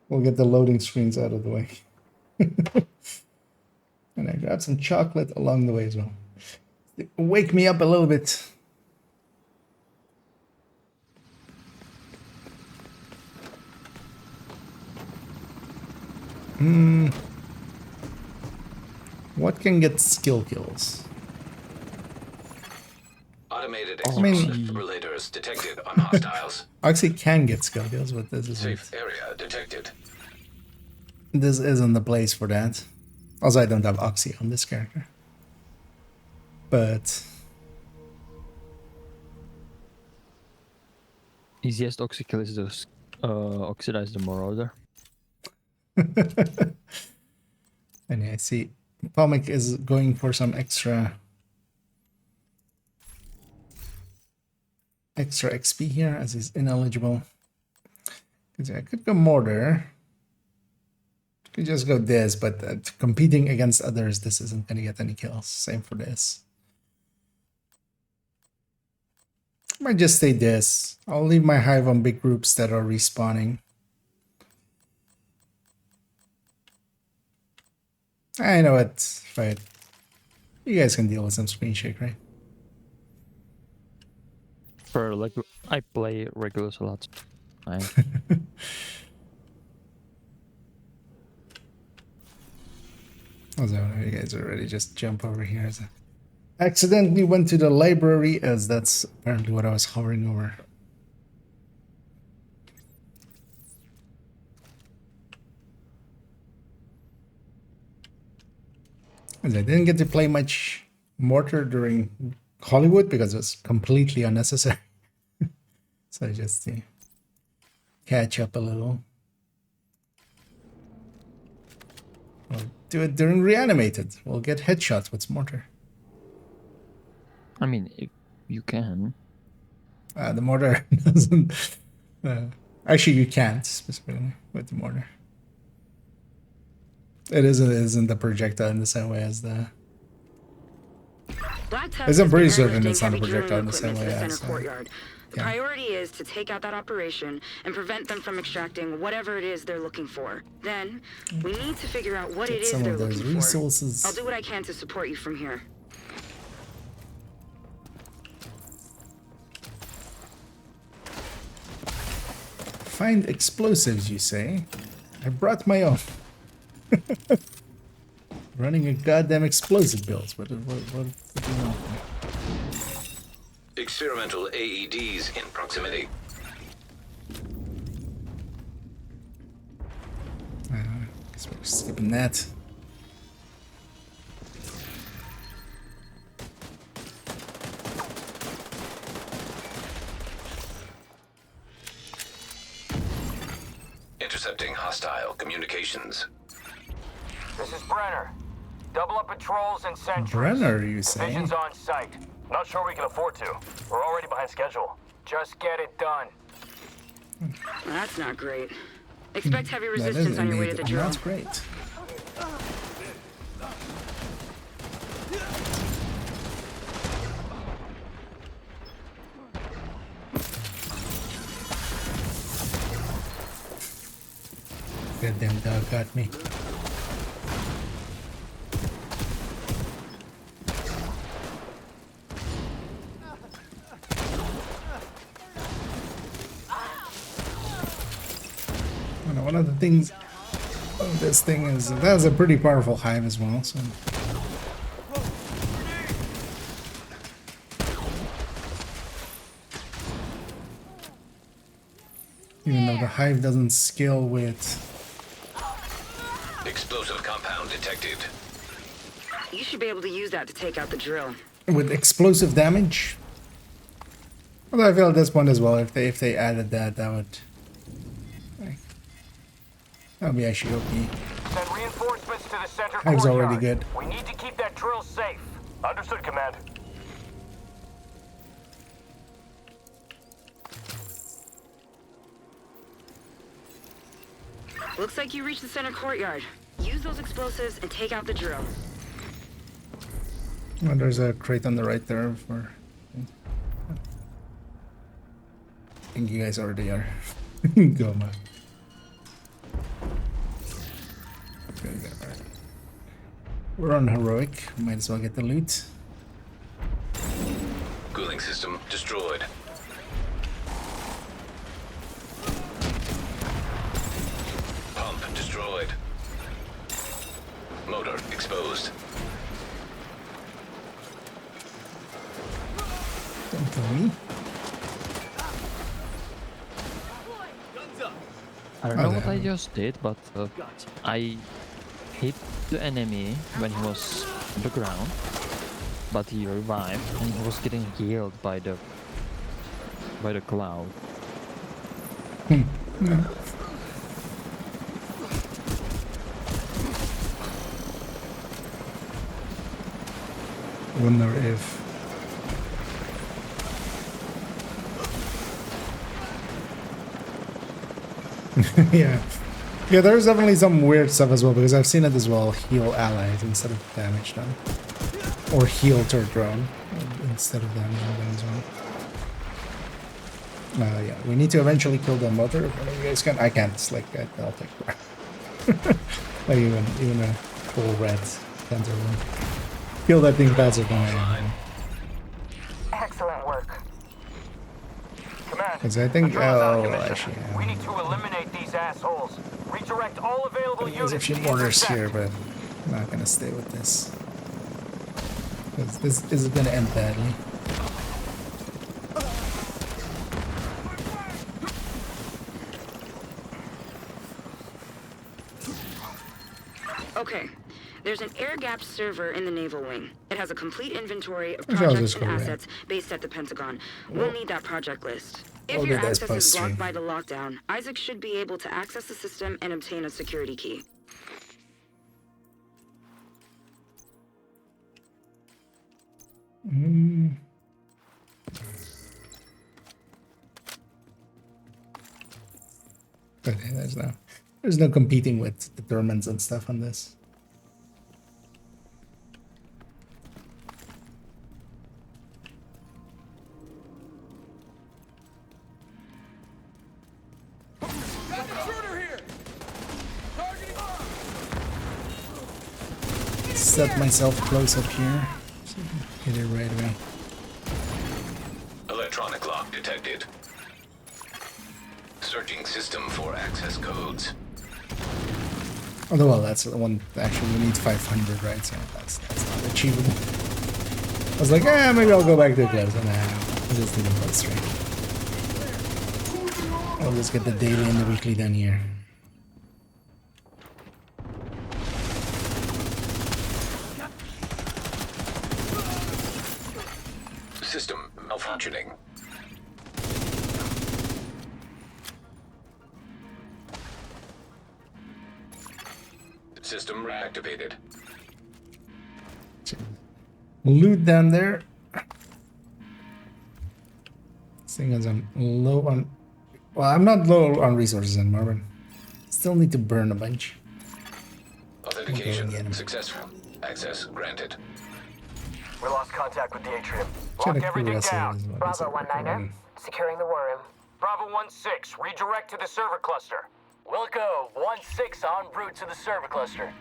We'll get the loading screens out of the way. And I grabbed some chocolate along the way as well. Wake me up a little bit. What can get skill kills? Automated I mean, defibrillators detected on hostiles. Oxy can get skill kills, but this isn't. Safe area detected. This isn't the place for that. Also, I don't have Oxy on this character. But easiest Oxy kill is to oxidize the Marauder. And yeah, I see Pomic is going for some extra XP here as he's ineligible. Because I could go Mortar. Could just go this, but competing against others, this isn't going to get any kills. Same for this. Might just stay this. I'll leave my hive on big groups that are respawning. I know it, but you guys can deal with some screen shake, right? For like, I play regulars a lot. I Also, you guys already just jump over here. Accidentally went to the library, as that's apparently what I was hovering over. As I didn't get to play much Mortar during Hollywood because it was completely unnecessary. So just to catch up a little. We'll do it during Reanimated. We'll get headshots with Mortar. I mean, if you can. The Mortar doesn't... actually, you can't, specifically, with the Mortar. It isn't the projectile in the same way as the... I'm pretty certain it's not a projectile in the same way as... The priority is to take out that operation and prevent them from extracting whatever it is they're looking for. Then, we need to figure out what it is they're looking resources. for. I'll do what I can to support you from here. Find explosives, you say? I brought my own. Running a goddamn explosive build. What do you want? Experimental AEDs in proximity. Guess we're skipping that. Intercepting hostile communications. This is Brenner. Double up patrols and sentries. Brenner, you say? Division's on site. Not sure we can afford to. We're already behind schedule. Just get it done. That's not great. Expect heavy resistance on your way to the drill. That's great. Goddamn dog got me. One of the things of this thing is that has a pretty powerful hive as well, so even though the hive doesn't scale with explosive compound detected. You should be able to use that to take out the drill. With explosive damage. Although I feel at this point as well, if they added that, that would be actually OP. Send reinforcements to the center Hive's courtyard. already good. We need to keep that drill safe. Understood, Command. Looks like you reached the center courtyard. Use those explosives and take out the drill. Well, there's a crate on the right there for... I think you guys already are. Go, man. We're on heroic. Might as well get the loot. Cooling system destroyed. Pump destroyed. Motor exposed. Don't kill me. I don't know what I just did, but I hit the enemy when he was on the ground, but he revived and he was getting healed by the cloud. Wonder if yeah, there's definitely some weird stuff as well, because I've seen it as well, heal allies instead of damage them, or heal to a drone instead of damaging them as well. Yeah, we need to eventually kill the mother. You guys can. I can't. It's like I'll take that. Like even a full red can't kill that thing faster than I am. Excellent work. hand. Because I think, The drill is out of oh, commission. actually, We need to eliminate these assholes. Redirect all available there's a units few to mortars intercept. here, but I'm not gonna stay with this. Because this is gonna end badly. Okay. There's an air-gapped server in the Naval Wing. It has a complete inventory of Wish I was projects this and cool, right? assets based at the Pentagon. We'll need that project list. If We'll your get this access is post-stream. blocked by the lockdown, Isaac should be able to access the system and obtain a security key. Okay, there's no competing with determines and stuff on this. Got an intruder here! Targeting Set myself close up here. So I can hit it right away. Electronic lock detected. Searching system for access codes. Although, well, that's the one. Actually, we need 500, right? So that's not achievable. I was like, maybe I'll go back to the class. Nah, I just need a plus 3. I'll just get the daily and the weekly done here. System malfunctioning. System reactivated. Loot down there. Seeing as I'm low on... Well, I'm not low on resources anymore, but still need to burn a bunch. Authentication successful. Access granted. We lost contact with the atrium. Try to Lock everything progress down. it as well. Bravo 19er, securing the war room. Bravo 1-6, redirect to the server cluster. Wilco 1-6 en route to the server cluster.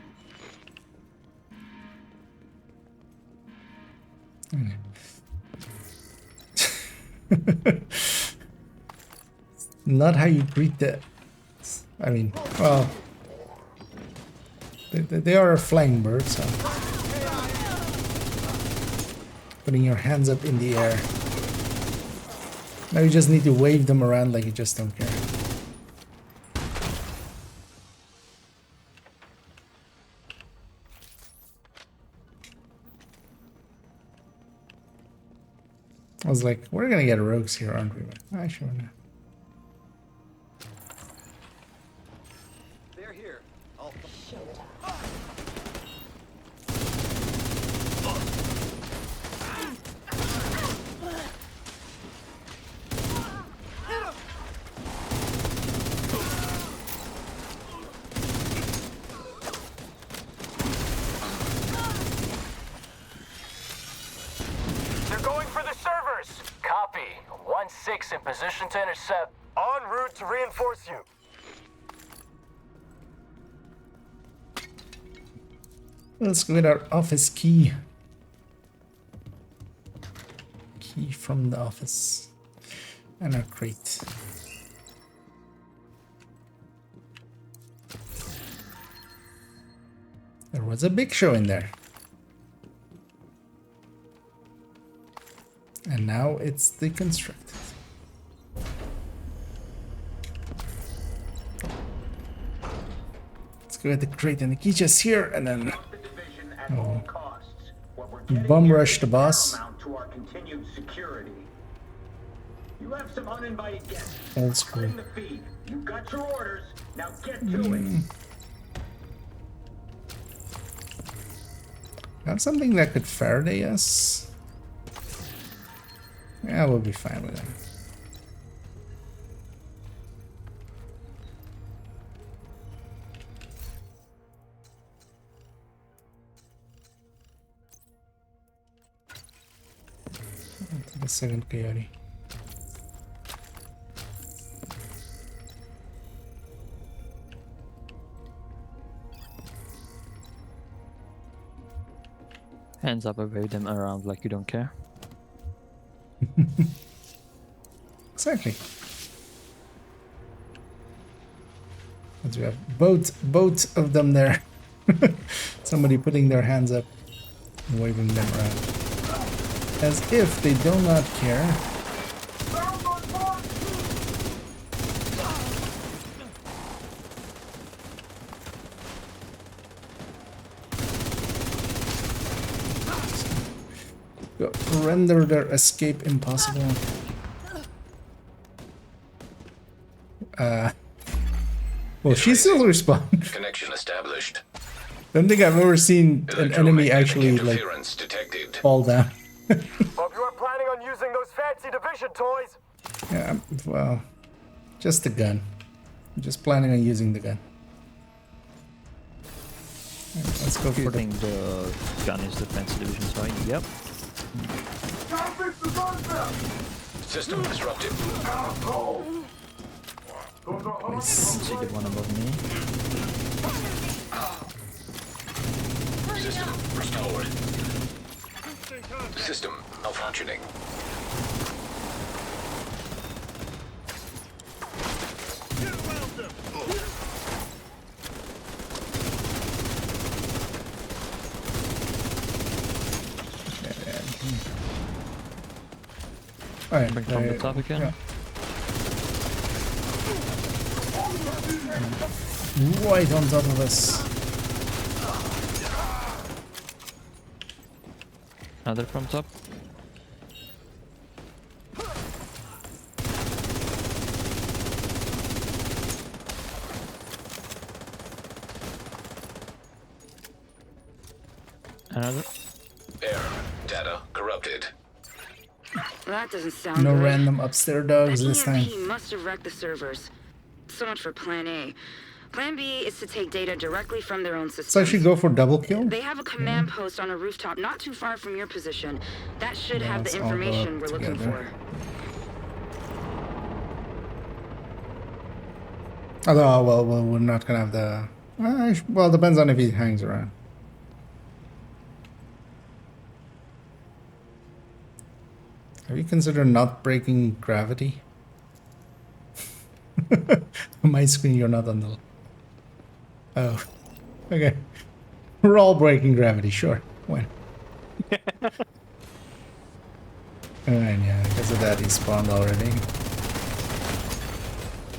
Not how you greet the... I mean, well... They are a flying bird, so... Putting your hands up in the air. Now you just need to wave them around like you just don't care. I was like, we're gonna get rogues here, aren't we? Ah, sure not. They're here. I'll They're going for the servers. Copy. 1-6 in position to intercept. En route to reinforce you. Let's go with our office key. Key from the office. And our crate. There was a big show in there. And now it's deconstructed. Let's go at the crate and the key chest here and then bum rush the boss. To our continued security. You have some uninvited guests. Old school. Cutting the feed. You got your orders. Now get to it. Have something that could Faraday us. Yeah, we'll be fine with that. Take a second, Coyote. Hands up, I wave them around like you don't care. Exactly. Since we have both of them there. Somebody putting their hands up, waving them around, as if they do not care. Render their escape impossible. Well, she still respawned. Connection established. Don't think I've ever seen an enemy actually like fall down. Hope you are planning on using those fancy division toys. Yeah, well, just the gun. I'm just planning on using the gun. Right, let's go for the gun is the fancy division toy. Yep. System disrupted. Nice. See the one above me. System restored. System malfunctioning. Alright, back from the top again. Yeah. Right on top of us. Another from top. Another. Error. Data corrupted. That doesn't sound No good. random upstairs dogs this time. EMP must have wrecked the servers. So much for Plan A. Plan B is to take data directly from their own system. So I should go for double kill? They have a command post on a rooftop not too far from your position. That should have the let's all go information up we're looking together. for. Although, well, we're not gonna have the... well, depends on if he hangs around. Have you considered not breaking gravity? On my screen, you're not on the... Oh, okay. We're all breaking gravity, sure. When? Alright, yeah, because of that he spawned already.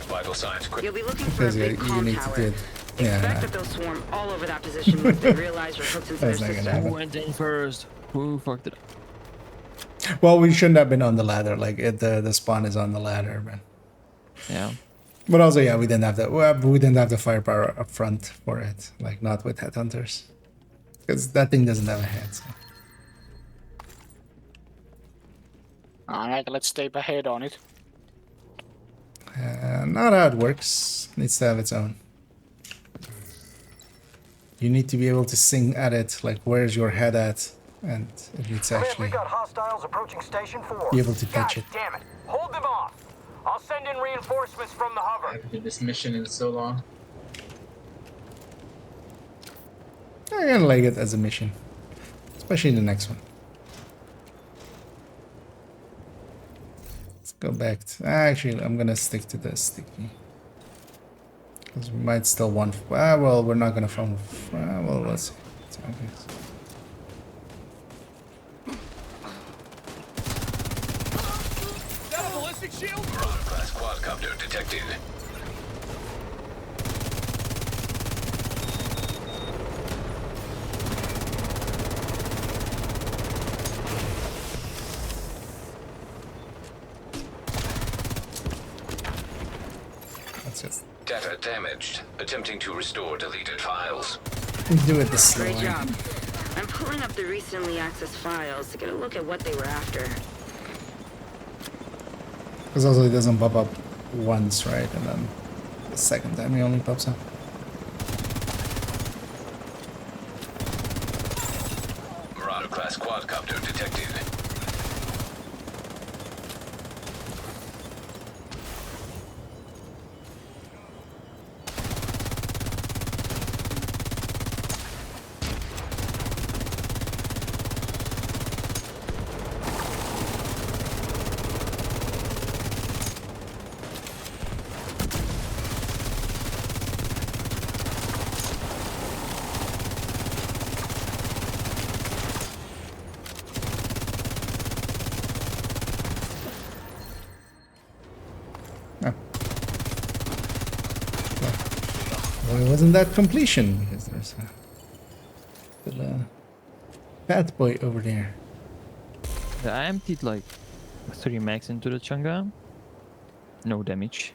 Vital signs quick. You'll be looking for a Because big you comm need tower. to do it. Yeah. Expect that they'll swarm all over that position once they realize you're hooked into their That's not gonna system. happen. Who went in first? Who fucked it up? Well, we shouldn't have been on the ladder. Like the spawn is on the ladder, man. Yeah. But also, yeah, we didn't have the we didn't have the firepower up front for it. Like not with headhunters, because that thing doesn't have a head. So. Alright, let's stay ahead on it. Not how it works. It needs to have its own. You need to be able to sing at it. Like, where's your head at? And it needs to Man, we actually got hostiles approaching Station 4. be able to God catch it. damn it. Hold them off. I'll send in reinforcements from the I hover. haven't did this mission in so long. I'm gonna like it as a mission, especially the next one. Let's go back to... Actually, I'm gonna stick to the sticky. Because we might still want... well, we're not gonna phone... well, let's see. It's obvious. Ballistic shield. Class quadcopter detected. That's just... Data damaged. Attempting to restore deleted files. We do it the slow Great way. job. I'm pulling up the recently accessed files to get a look at what they were after. Because also it doesn't pop up once, right? And then the second time it only pops up. Marauder class quadcopter detected. Why wasn't that completion? Because there's a little fat boy over there. I emptied like 3 mags into the Chang'e. No damage.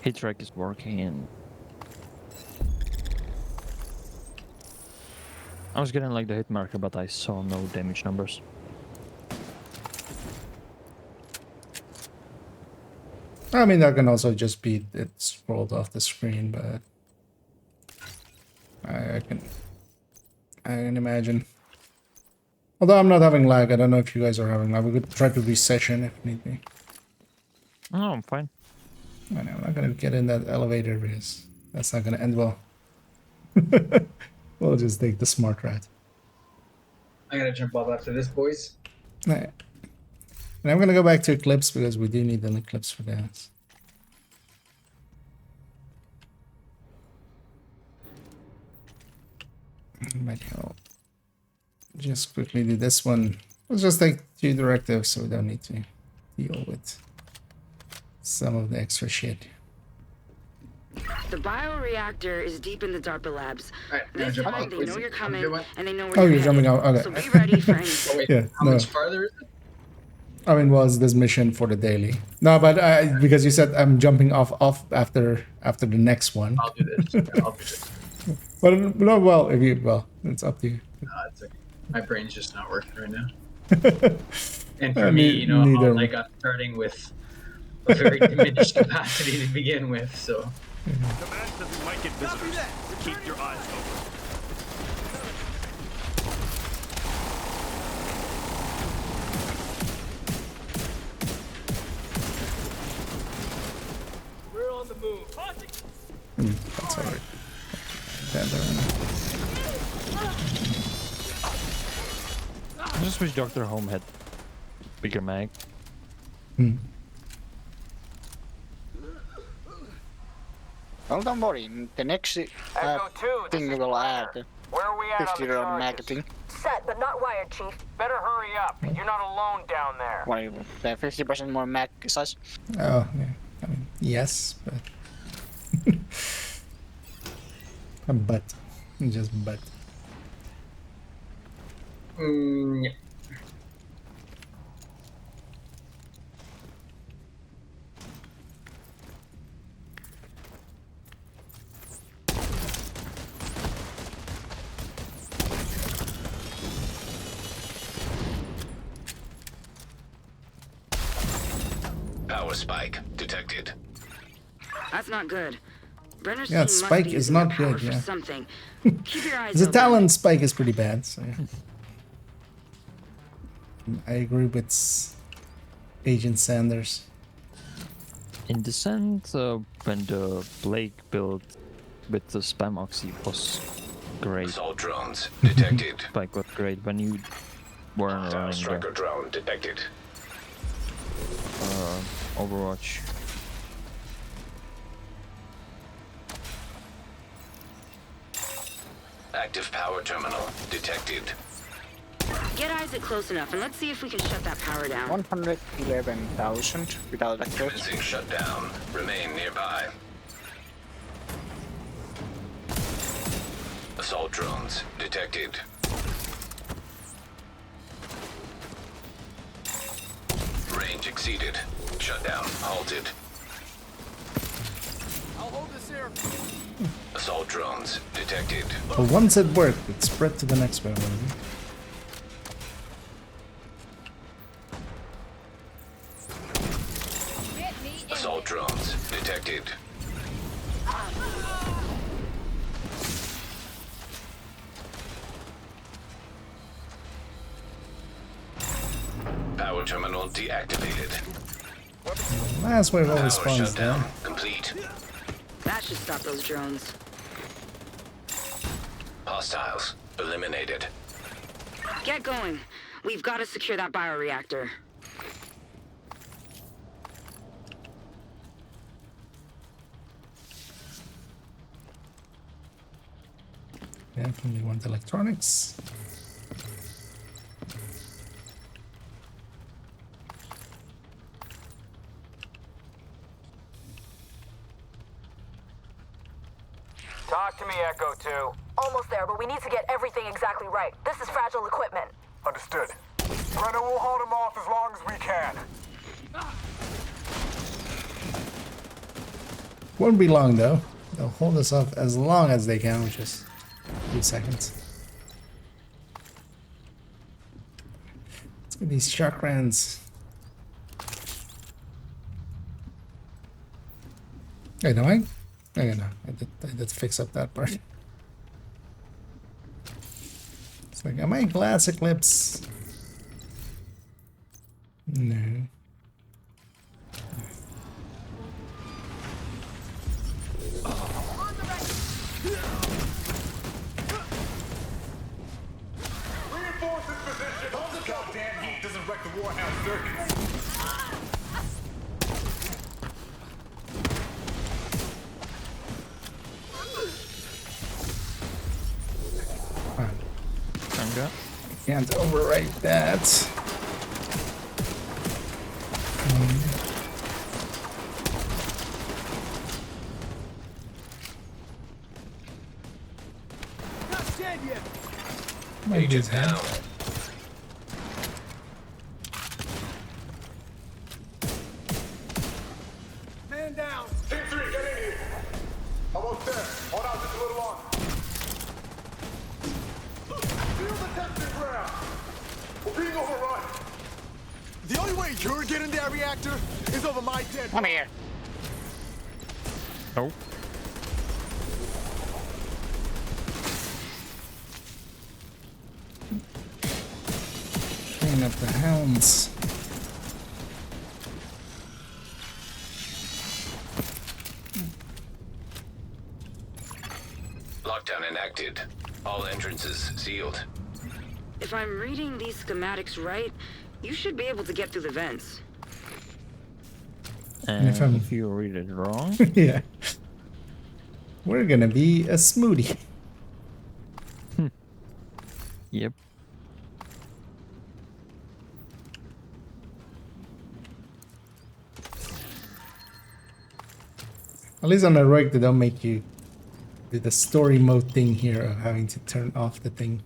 Hit track is working. I was getting like the hit marker, but I saw no damage numbers. I mean, that can also just be it scrolled off the screen, but I can imagine. Although I'm not having lag, I don't know if you guys are having lag. We could try to resession if need be. Oh, I'm fine. I know, I'm not gonna get in that elevator because that's not gonna end well. We'll just take the smart rat. I gotta jump off after this, boys. Alright. And I'm gonna go back to Eclipse because we do need an Eclipse for that. Might help. Just quickly do this one. Let's just take 2 directives so we don't need to deal with some of the extra shit. The bioreactor is deep in the DARPA labs. This jump time out, they please. know you're coming, and they know where Oh, you're you're jumping out. Okay. So be ready for anything. Wait, Yeah, how no. much farther is it? I mean, was this mission for the daily? No, but because you said I'm jumping off after the next one. I'll do this. I'll do this. But no, well, it's up to you. No, it's okay. My brain's just not working right now. And for I me, mean, you know, neither. like I'm starting with a very diminished capacity to begin with, so. Command says we might get visitors. Keep your eyes open. We're on the move. That's alright. I just wish Dr. Home had bigger mag. Well, don't worry. The next thing we will add Where are we at on 50 the round charges? magazine. Set, but not wired, Chief. Better hurry up. You're not alone down there. What, 50% more mag size? Oh, yeah. I mean, yes, but but just but. Yeah. Power spike detected. That's not good. Brenner's Yeah, team must spike be is using not their power good, for yeah. something. Keep your eyes The open. talent spike is pretty bad, so yeah. I agree with Agent Sanders. In Descent, when the Blake build with the spam oxy was great. Assault drones detected. Spike was great when you weren't Hostile running striker drone detected. Overwatch. Active power terminal detected. Get Isaac close enough, and let's see if we can shut that power down. 111,000 without that code. Commencing shutdown. Remain nearby. Assault drones detected. Range exceeded. Shutdown halted. I'll hold this here. Assault drones detected. But once it worked, it spread to the next one. Maybe. Assault drones detected. Power terminal deactivated. Last wave Power always spawns shutdown down. complete. That should stop those drones. Hostiles eliminated. Get going. We've got to secure that bioreactor. Definitely want electronics. Talk to me, Echo 2. Almost there, but we need to get everything exactly right. This is fragile equipment. Understood. Brenna will hold him off as long as we can. Won't be long though. They'll hold us up as long as they can, which is a few seconds. Let's get these chakrans. Hey, no, I did fix up that part. It's like, am I glass eclipse? No. Reinforce this position. Hold the goddamn heat doesn't wreck the Warhound circuits. Can't overwrite that. Not dead yet. Agent down. Man down. Team 3, get in here. Almost there. Hold on just a little longer. Feel the testing ground. We're being overrun. The only way you're getting that reactor is over my dead. Come here. Oh. Train up the hounds. Lockdown enacted. All entrances sealed. If I'm reading these schematics right, you should be able to get through the vents. And if if you read it wrong, yeah, we're gonna be a smoothie. Yep. At least on the rig, they don't make you do the story mode thing here of having to turn off the thing.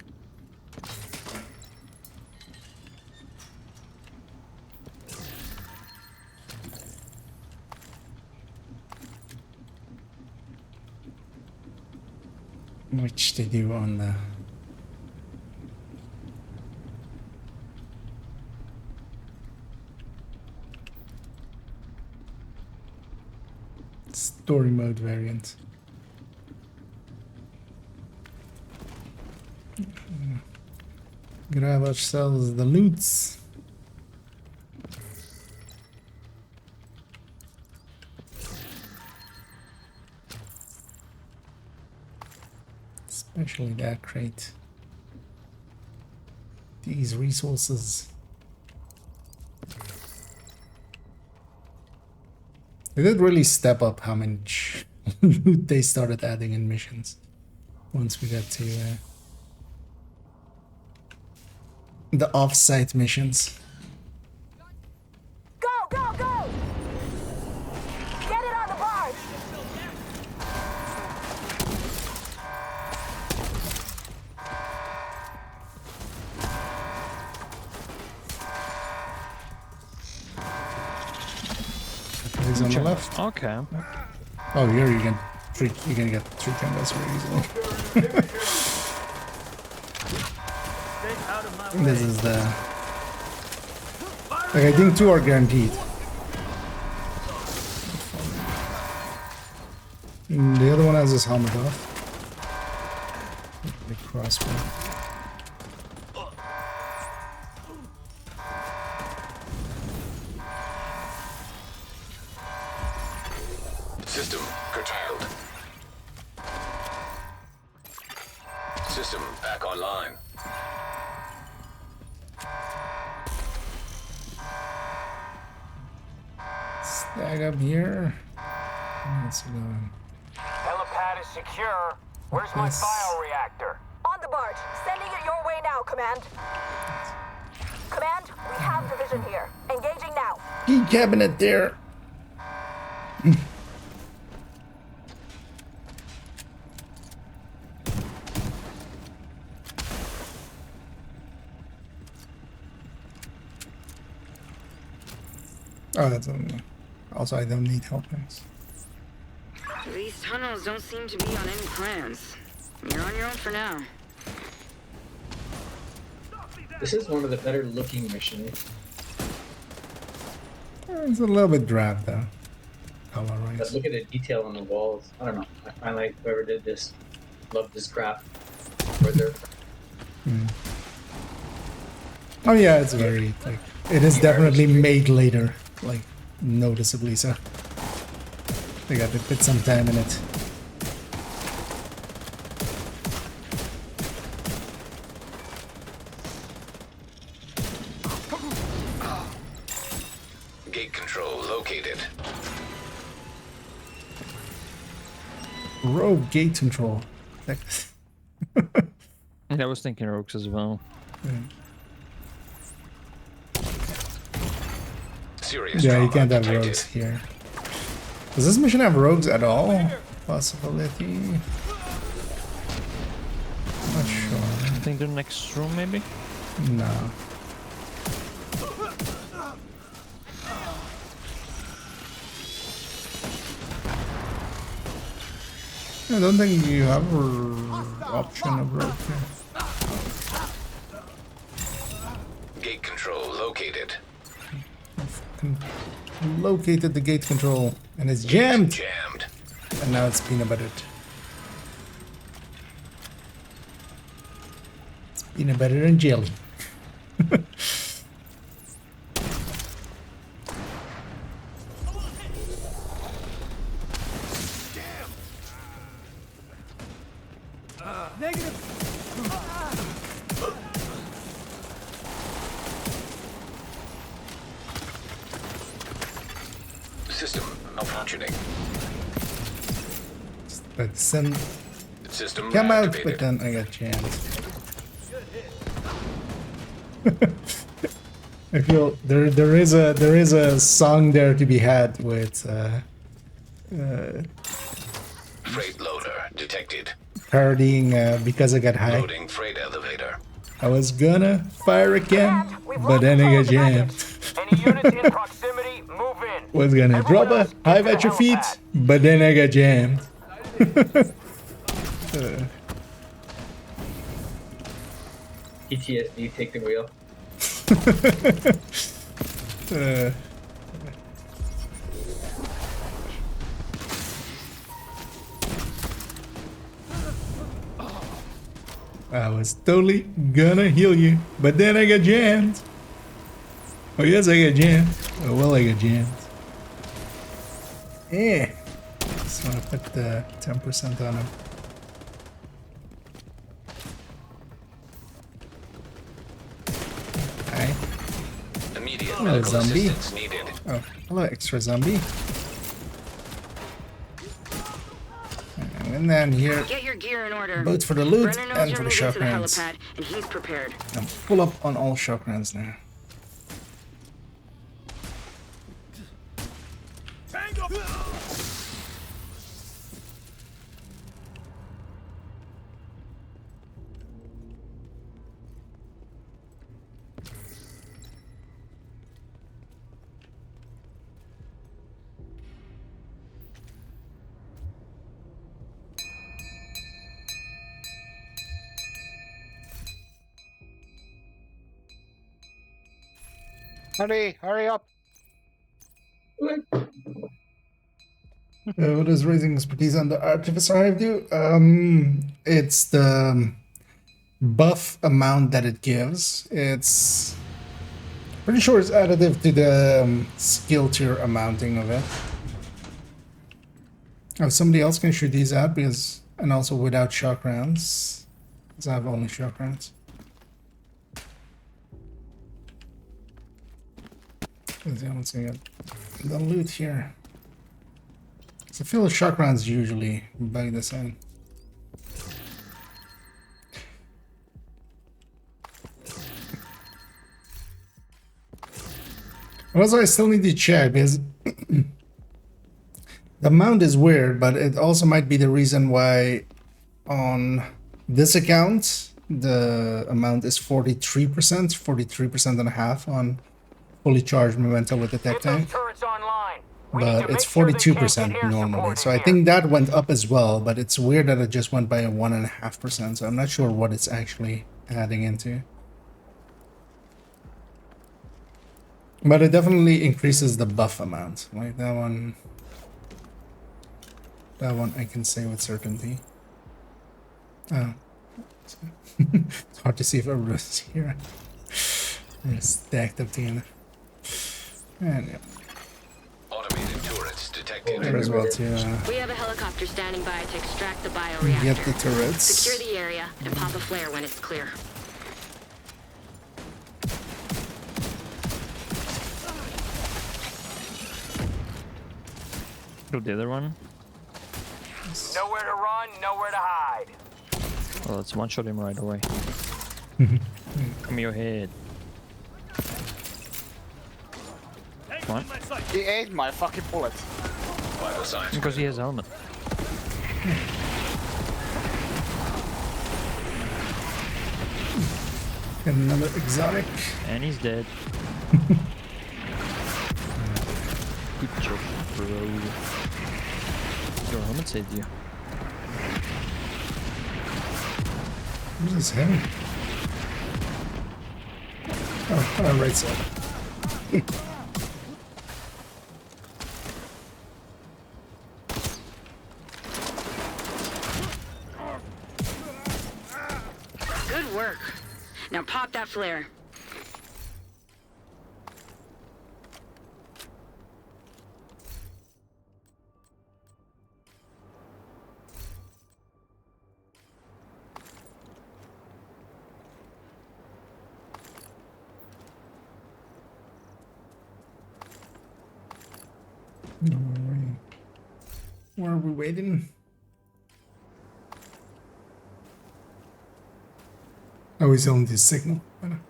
Which they do on the story mode variant. Grab ourselves the loots. Especially that crate. These resources. They did really step up how much loot they started adding in missions once we got to the off-site missions. Go, go, go! Get it on the barge! He's on the left. Okay. Oh, here you can you're gonna get 3 combos very easily. This is the like I think 2 are guaranteed. And the other one has his helmet off. The crossbow. System curtailed. System back online. Stag up here. What's going? Helipad is secure. Where's my bioreactor? On the barge. Sending it your way now, Command. Command, we have division here. Engaging now. Key cabinet there. Oh, that's also I don't need helpings. These tunnels don't seem to be on any plans. You're on your own for now. This is one of the better looking missions. It's a little bit drab though. Color-wise. But look at the detail on the walls. I don't know. I find like whoever did this loved this craft. Oh yeah, it's very like it is definitely made later, like noticeably so. They got to put some time in it. Gate control located. Rogue gate control. I was thinking rogues as well. Serious Yeah, you trauma can't have detected. rogues here. Does this mission have rogues at all? Possibility? Not sure. I think the next room maybe? No. I don't think you have an option of rogue here. Gate control located. Located the gate control and it's jammed. Jammed. And now it's peanut buttered. It's peanut butter and jelly. Negative. System malfunctioning. But some System come out, activated. but then I got jammed. I feel there is a song there to be had with Freight loader detected. parodying because I got high. Loading freight elevator. I was gonna fire again, but then I got jammed. Any units in proximity, move in. Was gonna drop a hive at your feet, but then I got jammed. PTSD, take the wheel. I was totally gonna heal you, but then I got jammed. Oh yes, I got jammed. Oh well, I got jammed. Yeah. Just wanna put the 10% on him. Hi. Immediate Hello, medical zombie. assistance needed. Oh, hello, extra zombie. And then here, Get your gear in order. both for the loot Brenner knows and you're for the moving to the shotguns. helipad, and he's prepared. I'm full up on all shotguns now. Hurry up! What does raising expertise on the Artificer Hive do? It's the buff amount that it gives. It's pretty sure it's additive to the skill tier amounting of it. Oh, somebody else can shoot these out because, and also without shock rounds, because I have only shock rounds. Let's see, let's see the loot here. So I feel the shock rounds usually bug this in. Also, I still need to check because the amount is weird, but it also might be the reason why on this account the amount is 43%, 43% and a half on fully charged memento with the tech tank. But it's 42% normally, so I think that went up as well, but it's weird that it just went by a 1.5%, so I'm not sure what it's actually adding into. But it definitely increases the buff amount, like that one I can say with certainty. Oh. It's hard to see if everyone's here. They're stacked up together. And yeah. Automated turrets detected. There as well too. We have a helicopter standing by to extract the bioreactor. Get the turrets. Secure the area and pop a flare when it's clear. Go the other one. Nowhere to run, nowhere to hide. Oh, let's one-shot him right away. Come your head. Come on. He ate my fucking bullet. Because he has a helmet. And another exotic. And he's dead. Good job, bro. Your helmet saved you. What is this heavy? Oh, right side. Good work. Now pop that flare. Where are we waiting? Oh, he's on this signal. Roger.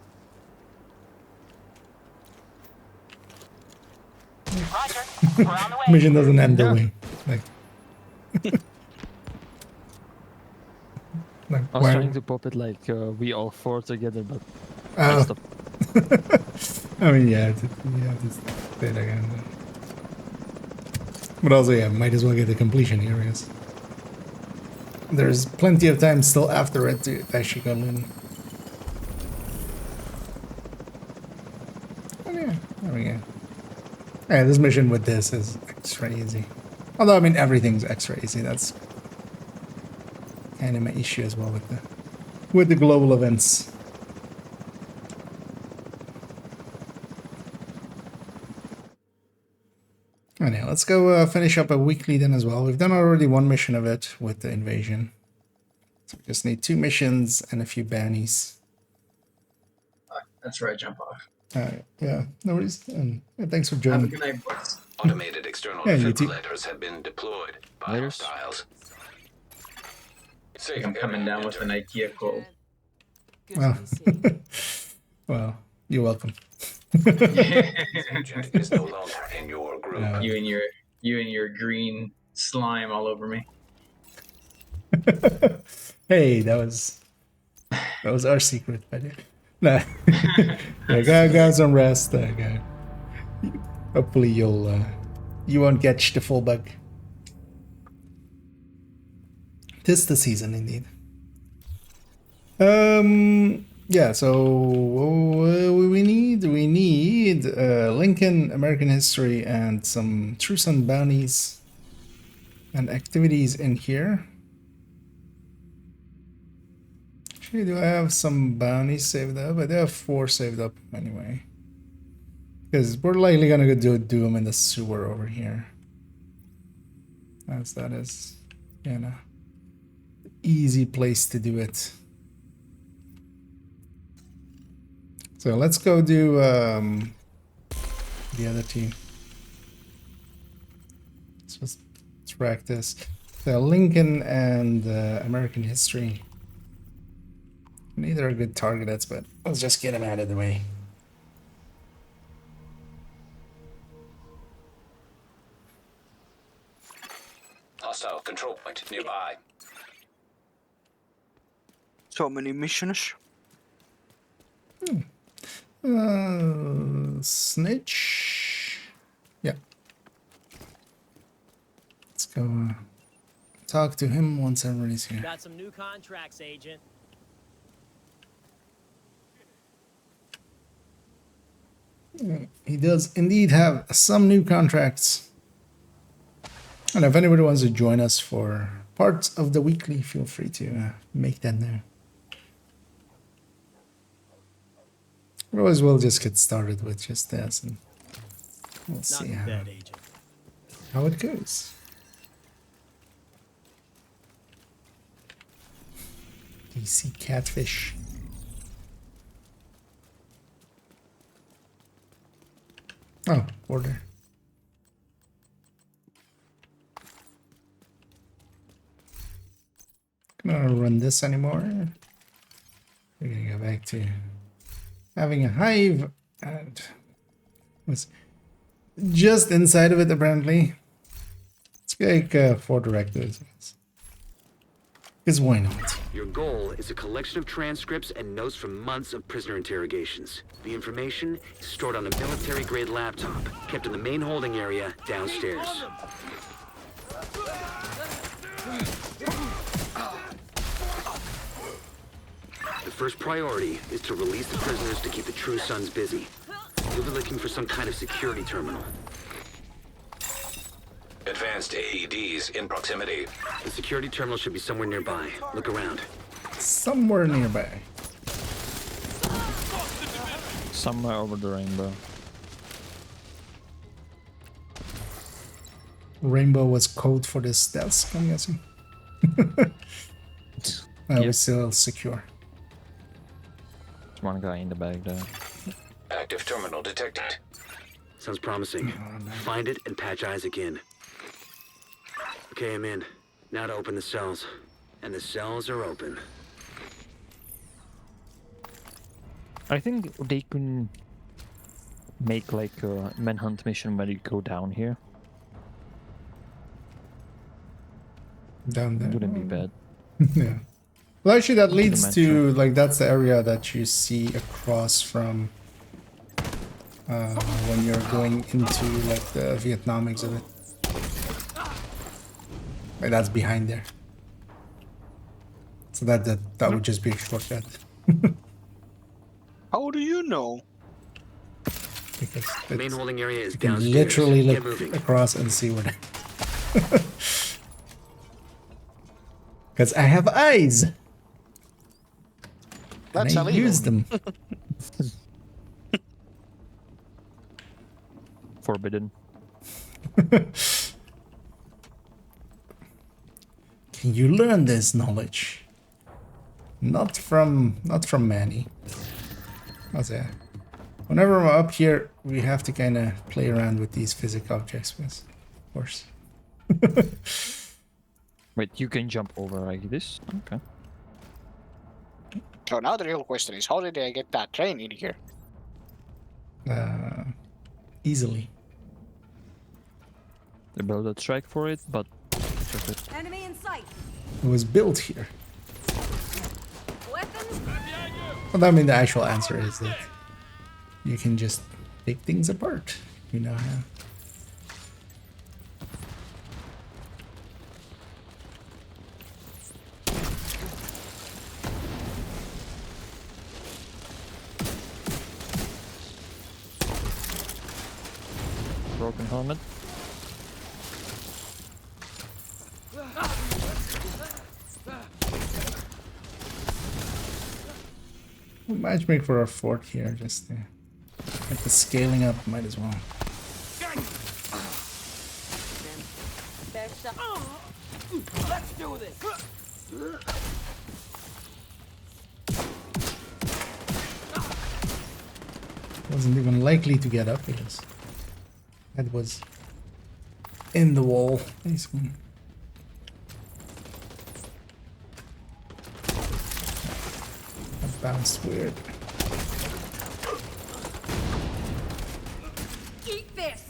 We're on the way. Mission doesn't end the way. Like, I was trying to pop it like we all four together, but I oh. stopped. I mean, yeah, just say it again. But also, yeah, might as well get the completion here, I guess. There's plenty of time still after it to actually go in. Oh, yeah, there we go. Yeah, this mission with this is extra easy. Although, I mean, everything's extra easy. That's kind of my issue as well with the global events. Anyhow, let's go finish up a weekly then as well. We've done already one mission of it with the invasion. So we just need 2 missions and a few bounties. That's where I jump off. Yeah, no worries. And thanks for joining. Have a good night, boys. Automated external defibrillators have been deployed by hostiles. I'm coming down with an IKEA cold. Well, well, you're welcome. Agent is no longer in your group. You and your green slime all over me. Hey, that was our secret, by the way. Nah. Yeah, go some rest. Go. Hopefully you won't catch the full bug. 'Tis the season indeed. Yeah, so we need Lincoln, American history, and some Truson bounties and activities in here. Actually, do I have some bounties saved up? I do have 4 saved up anyway. Because we're likely gonna go do them in the sewer over here. As that is, you know, easy place to do it. So let's go do the other team. Let's just track this. So Lincoln and American history. Neither are good targets, but let's just get them out of the way. Hostile control point nearby. So many missions. snitch. Yeah. Let's go talk to him once everybody's here. Got some new contracts, Agent. He does indeed have some new contracts. And if anybody wants to join us for parts of the weekly, feel free to make that known. Otherwise, we'll just get started with just this and we'll see how it goes. DC catfish. Oh, order. I'm not gonna run this anymore. We're gonna go back to having a hive, and was just inside of it apparently. Let's take 4 directives. Because why not? Your goal is a collection of transcripts and notes from months of prisoner interrogations. The information is stored on a military-grade laptop, kept in the main holding area downstairs. The first priority is to release the prisoners to keep the True Sons busy. You'll be looking for some kind of security terminal. Advanced AEDs in proximity. The security terminal should be somewhere nearby. Look around. Somewhere nearby. Somewhere over the rainbow. Rainbow was code for this desk, I'm guessing. We're still secure. There's one guy in the bag there. Active terminal detected. Sounds promising. Find it and patch Isaac in. Okay, I'm in. Now to open the cells. And the cells are open. I think they can make like a manhunt mission where you go down here. Down there. Wouldn't be bad. Yeah. Well, actually, that leads to, like, that's the area that you see across from when you're going into, like, the Vietnam exhibit. Like, that's behind there. So that would just be a shortcut. How do you know? Because the main holding area is you can downstairs. literally Get look moving. across and see where they Because I have eyes. That's and I use them. Forbidden. Can you learn this knowledge? Not from Manny. How's that? Whenever we're up here, we have to kind of play around with these physical objects, of course. Wait, you can jump over like this? Okay. So now the real question is, how did I get that train in here? Easily. They built a track for it, but Enemy in sight. It was built here. Weapons. Well, I mean, the actual answer is that you can just take things apart. You know how. broken helmet. We'll matchmake for our fort here, just to get the scaling up, might as well. Let's do this. Wasn't even likely to get up because that was in the wall, basically. That bounced weird. Eat this.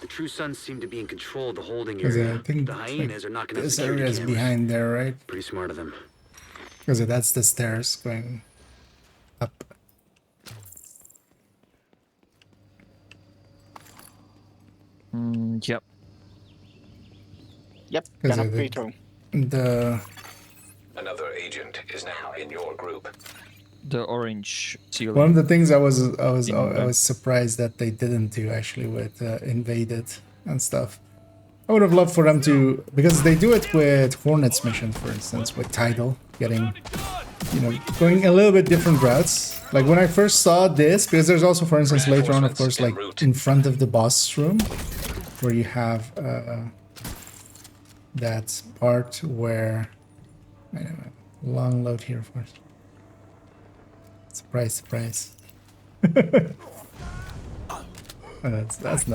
The True Sons seem to be in control of the holding Because area. I think The hyenas are knocking out this security area is cameras. behind there, right? Pretty smart of them. Because that's the stairs going up. Yep. Yep, Because cannot be true. The Another agent is now in your group. The orange ceiling. one of the things I was surprised that they didn't do actually with Invaded and stuff. I would have loved for them to, because they do it with Hornets mission, for instance, with Tidal, getting, you know, going a little bit different routes. Like when I first saw this, because there's also, for instance, later on, of course, like in front of the boss room, where you have that part where, anyway, long load here first. Surprise, surprise. that's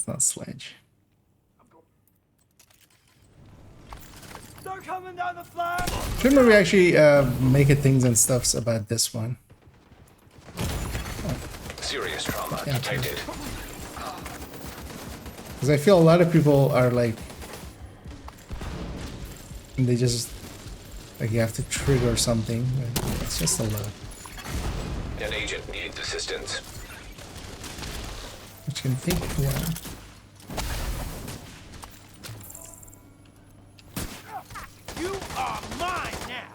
not Sledge. They're coming down the flag. Should maybe actually make it things and stuffs about this one. Serious trauma detected. Because I feel a lot of people are like, they just like you have to trigger something. It's just a lot. An agent needs assistance. Which can take a while. You are mine now.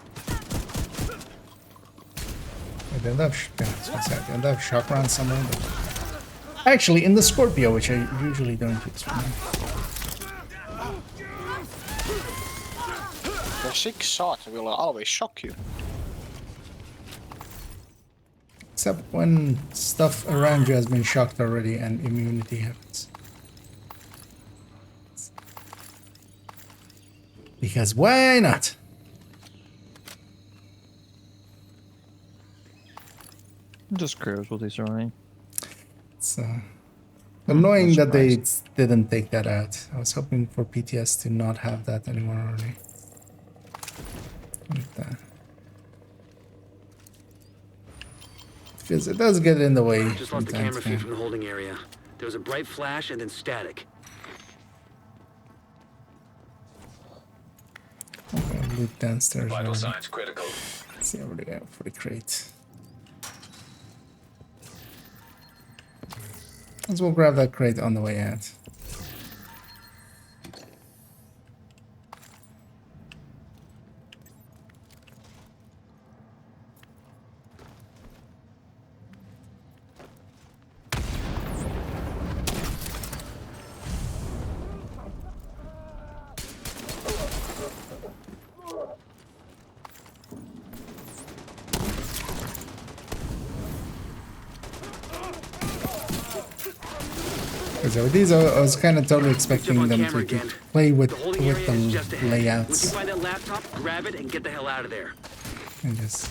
I don't have shock rounds somewhere. But actually, in the Scorpio, which I usually don't use. The 6 shot will always shock you. Except when stuff around you has been shocked already and immunity happens. Because why not? I'm just curious what he's running. It's annoying that they didn't take that out. I was hoping for PTS to not have that anymore already. Like that. Because it does get in the way. Just lost the camera feed from the holding area. There was a bright flash and then static. Okay, loot downstairs. Vital signs critical. Let's see what we got for the crate. Let's we'll grab that crate on the way out. So with these, I was kind of totally expecting them to play with the layouts. When you find that laptop, grab it and get the hell out of there. And just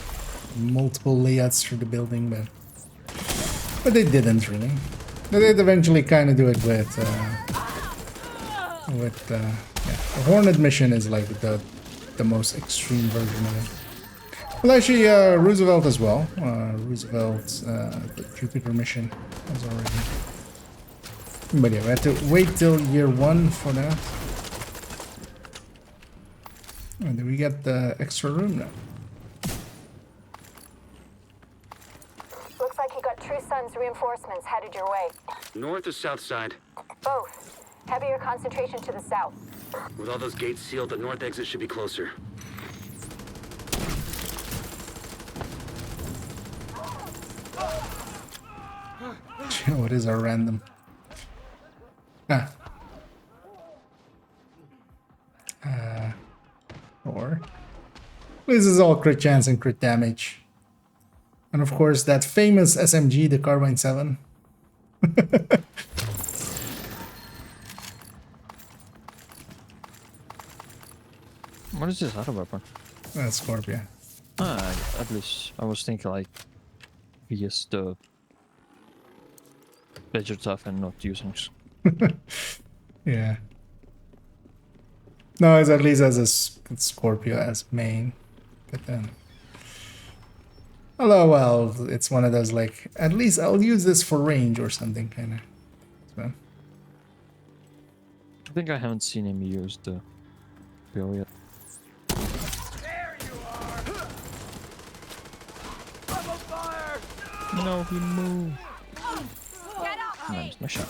multiple layouts through the building, but they didn't really. They did eventually kind of do it with yeah. The Hornet mission is like the most extreme version of it. Well, actually, Roosevelt as well. Roosevelt's the Jupiter mission was already. But yeah, we had to wait till year 1 for that. And then we get the extra room now. Looks like you got True Sons reinforcements headed your way. North or south side? Both. Heavier concentration to the south. With all those gates sealed, the north exit should be closer. What is our random? Ah. Or this is all crit chance and crit damage. And of course that famous SMG, the Carbine 7. What is this other weapon? That's Scorpio. At least I was thinking like he is the better tough and not using. Yeah. No, it's at least as a Scorpio as main, but then. Although, well, it's one of those like at least I'll use this for range or something kind of. So. I think I haven't seen him use the bill yet. There you are. I'm on fire. No, he moved. Get off me. Nice, my shot.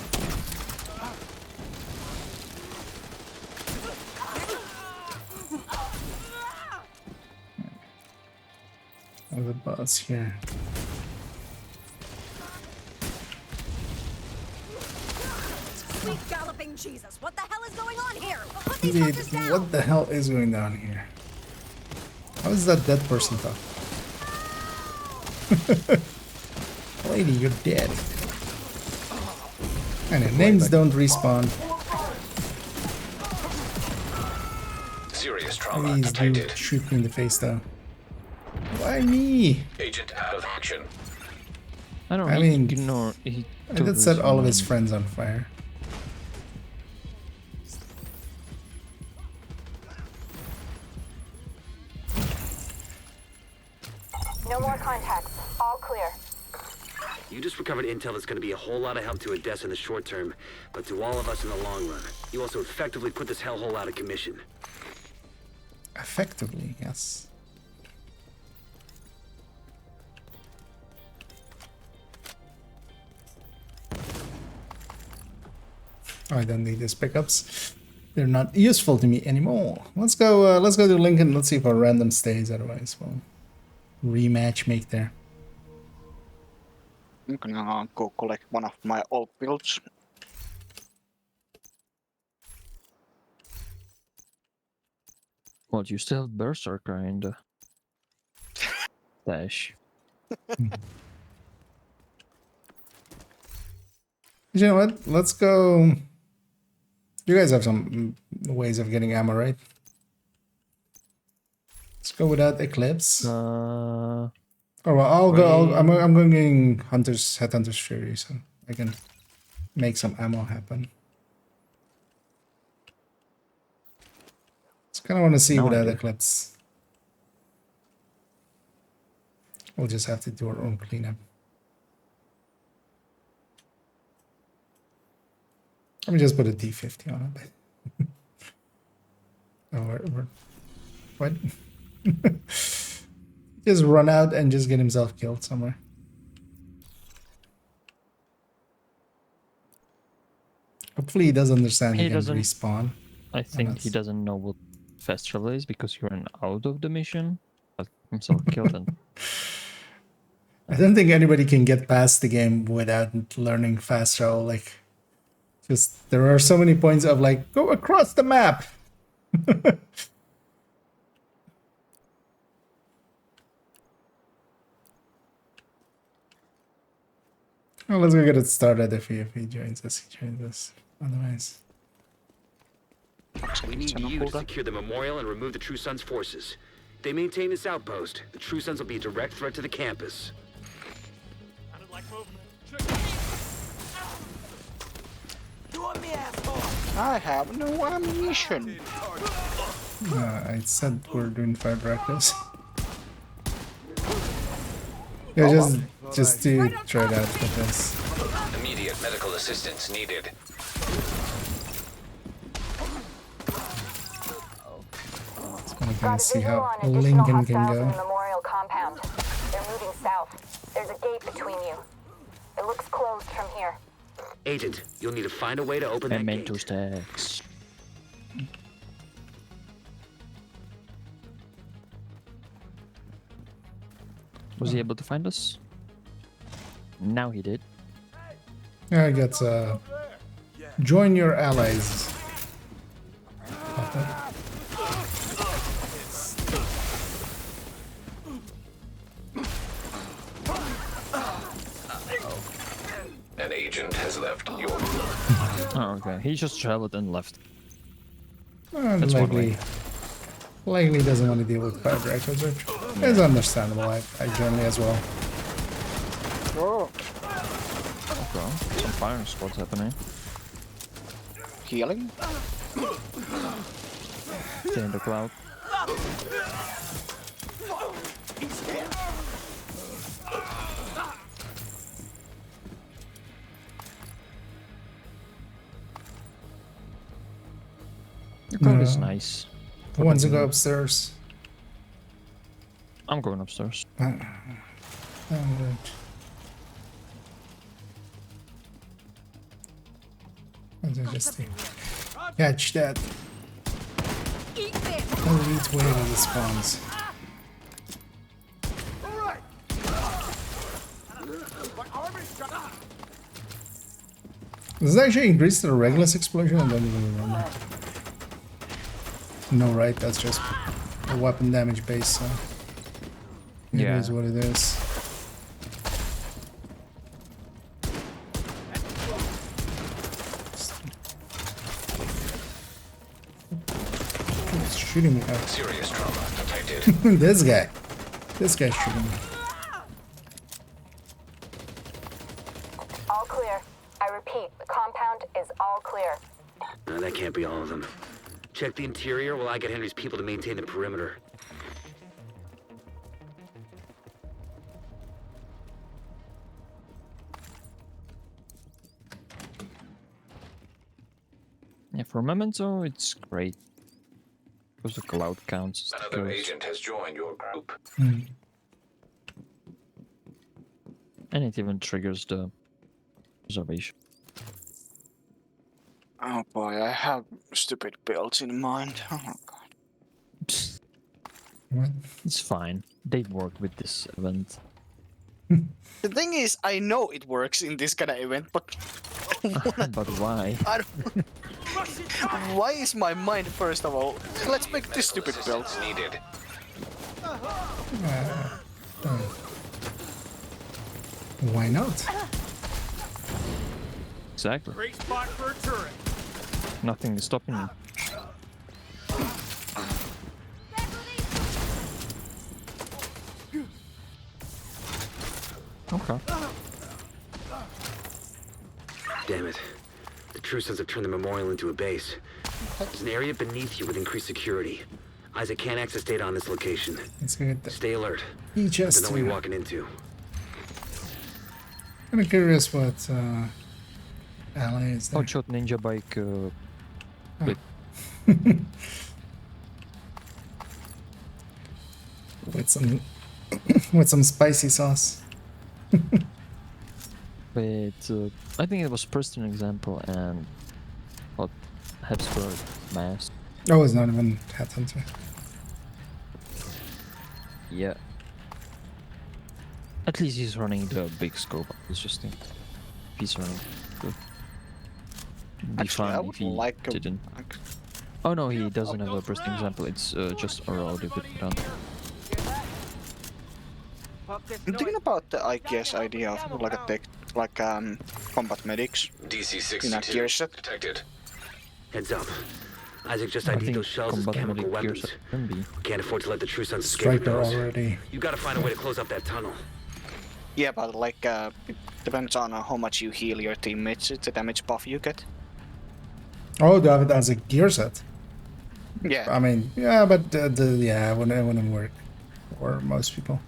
The boss here. Sweet galloping Jesus, what the hell is going on here? Put these Indeed, fuckers down. what the hell is going down here? How is that dead person talk? Lady, you're dead. And the names don't respawn. Serious trauma Please do detected. shoot me in the face though. Why me? Agent out of action. I don't I mean, ignore. He I did set all of his friends on fire. No more contacts. All clear. You just recovered intel that's going to be a whole lot of help to Odessa in the short term, but to all of us in the long run. You also effectively put this hellhole out of commission. Effectively, yes. I don't need these pickups. They're not useful to me anymore. Let's go to Lincoln. Let's see if our random stays. Otherwise, we'll rematch make there. I'm gonna go collect one of my old builds. Well, you still have Berserker in the dash. You know what? Let's go. You guys have some ways of getting ammo, right? Let's go without Eclipse. Oh well, I'll go. I'm going Hunter's Headhunter's Fury, so I can make some ammo happen. Just kind of want to see without Eclipse. We'll just have to do our own cleanup. Let me just put a D50 on it. Oh, what? Just run out and just get himself killed somewhere. Hopefully he does understand he can respawn. I think he doesn't know what fast travel is because you ran out of the mission. But himself killed and I don't think anybody can get past the game without learning fast travel. Like, just there are so many points of like, go across the map. Well, let's go get it started if he joins us. He joins us. Otherwise. We need you to secure the memorial and remove the True Sons' forces. If they maintain this outpost, the True Sons will be a direct threat to the campus. I have no ammunition. I said we're doing fire practice. Yeah, just to try it out with this. Immediate medical assistance needed. I'm gonna see how Lincoln can go. Memorial compound. They're moving south. There's a gate between you. It looks closed from here. Agent, you'll need to find a way to open that gate. Memento stacks. Was he able to find us? Now he did. Yeah, I get join your allies. An agent has left your group. Oh, okay. He just traveled and left. That's likely doesn't want to deal with fire directors, which is understandable. I generally as well. Oh. Bro, some fire squads happening. Healing? Stay in the cloud. The code is nice. Who wants to go upstairs? I'm going upstairs. Just catch that elite wave of the spawns. Does it actually increase the regular explosion? I don't even remember. No, right? That's just a weapon damage base, so it is what it is. Who's shooting me? Oh. Serious trauma detected. This guy. This guy's shooting me. All clear. I repeat, the compound is all clear. No, that can't be all of them. Check the interior while I get Henry's people to maintain the perimeter. Yeah, for Memento, it's great. Because the cloud counts. Another agent has joined your group. And it even triggers the observation. Oh boy, I have stupid builds in mind. Oh god. What? It's fine. They work with this event. The thing is, I know it works in this kind of event, but... But why? I don't... Why is my mind, first of all, let's make this stupid build. Needed. Why not? Exactly. Great spot for a turret. Nothing is stopping you. Okay. Damn it. The True Sons have turned the memorial into a base. There's an area beneath you with increased security. Isaac can't access data on this location. Stay alert. He just Don't know what you're walking into. I'm curious what ally is there. Hotshot ninja bike. With some with some spicy sauce. But I think it was Preston example and what Habsburg mask. Oh, it's not even Headhunter. Yeah. At least he's running the big scope. I was just thinking. If he's running. Good. Be Actually, I fine would if he like a... didn't. Oh no, he doesn't have a Preston example. It's just Aurora with it on. I'm thinking about the IKS idea of like a tech, like combat medics in a gear set. Detected. Heads up. Isaac just I ID'd think those shells as combat chemical medic gear weapons. set can be. We can't afford to let the True Sons escape with Striker those. already. You gotta find a way to close up that tunnel. Yeah, but like it depends on how much you heal your teammates. It's a damage buff you get. Oh, they have it as a gear set. Yeah. I mean, yeah, but yeah, it wouldn't work for most people.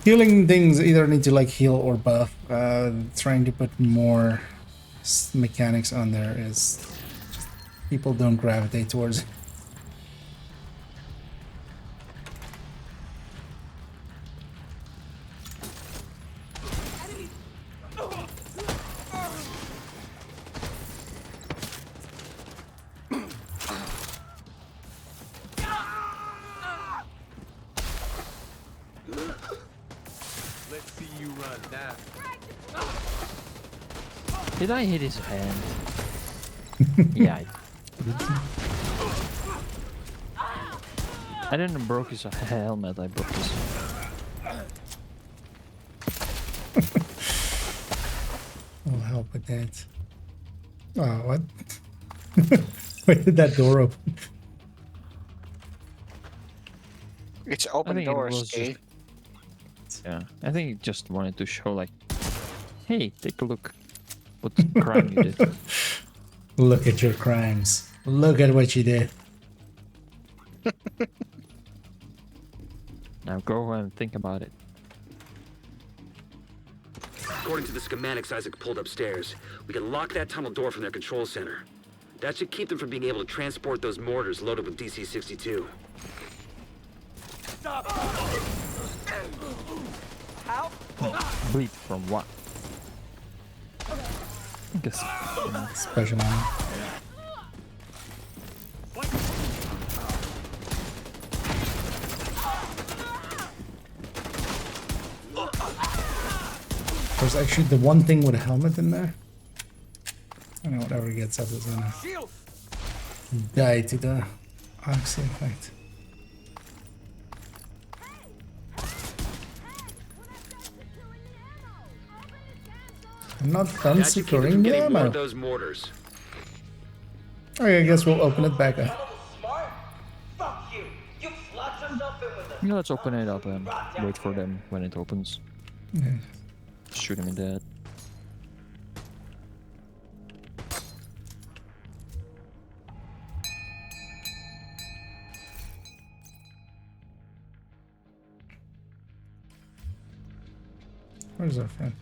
Healing things either need to like heal or buff. Trying to put more mechanics on there is just, people don't gravitate towards it. Let's see you run now. Did I hit his hand? Yeah. I didn't broke his helmet, I broke his... I'll help with that. Oh, what? Why did that door open? It's I open think it doors, was eh? Yeah, I think he just wanted to show like, hey, take a look what crime you did. Look at your crimes. Look at what you did. Now go and think about it. According to the schematics Isaac pulled upstairs, we can lock that tunnel door from their control center. That should keep them from being able to transport those mortars loaded with DC-62. Stop! How? Bleed from what? I guess. Special ammo. There's actually the one thing with a helmet in there. I know whatever gets up is gonna die to the oxy effect. I'm not done securing the ammo. Those mortars. Okay, I guess we'll open it back up. Yeah, let's open it up and wait for them when it opens. Yeah. Shoot him in the head. Where's our friend?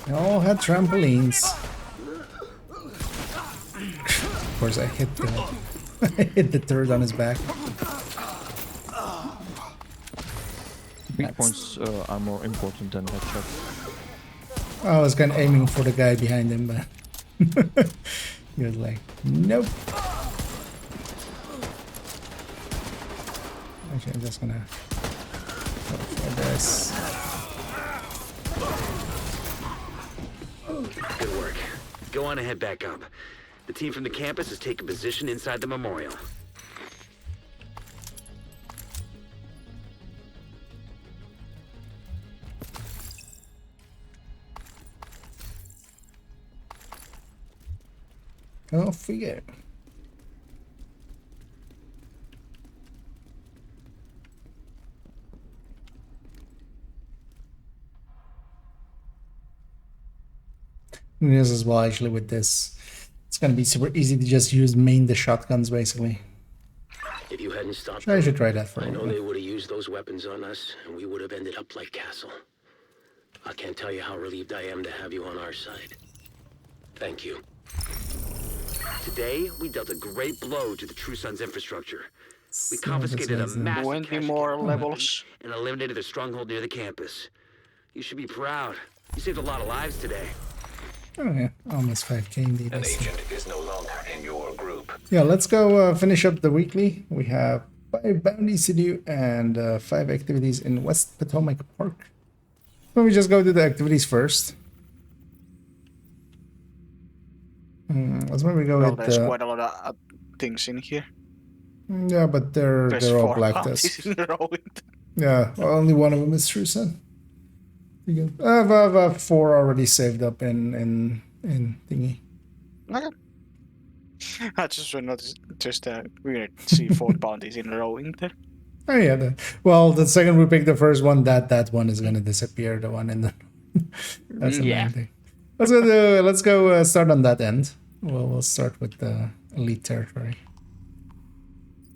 They all had trampolines. Of course, I hit the I hit the turret on his back. Weak points are more important than headshot. I was kind of aiming for the guy behind him, but he was like, nope. Actually, I'm just gonna go for this. Good work. Go on and head back up. The team from the campus has taken position inside the memorial. Go figure. This as well, actually, with this. It's gonna be super easy to just use the shotguns, basically. If you hadn't stopped, I should try that for a I know while. they would have used those weapons on us, and we would have ended up like Castle. I can't tell you how relieved I am to have you on our side. Thank you. Today, we dealt a great blow to the True Sons infrastructure. We confiscated a massive 20 more levels and eliminated a stronghold near the campus. You should be proud. You saved a lot of lives today. Oh yeah, almost 5k indeed. An agent is no longer in your group. Yeah, let's go finish up the weekly. We have 5 bounties to do and 5 activities in West Potomac Park. Let me just go to the activities first. Let's maybe go with there's quite a lot of things in here. Yeah, but they're all black discs. Yeah, well, only one of them is True Son. I have 4 already saved up in thingy. Okay. I just noticed just weird see 4 bounties in a row in there. Oh yeah, well, the second we pick the first one, that one is gonna disappear. The one in the that's the main thing. Let's go start on that end. We'll start with the elite territory.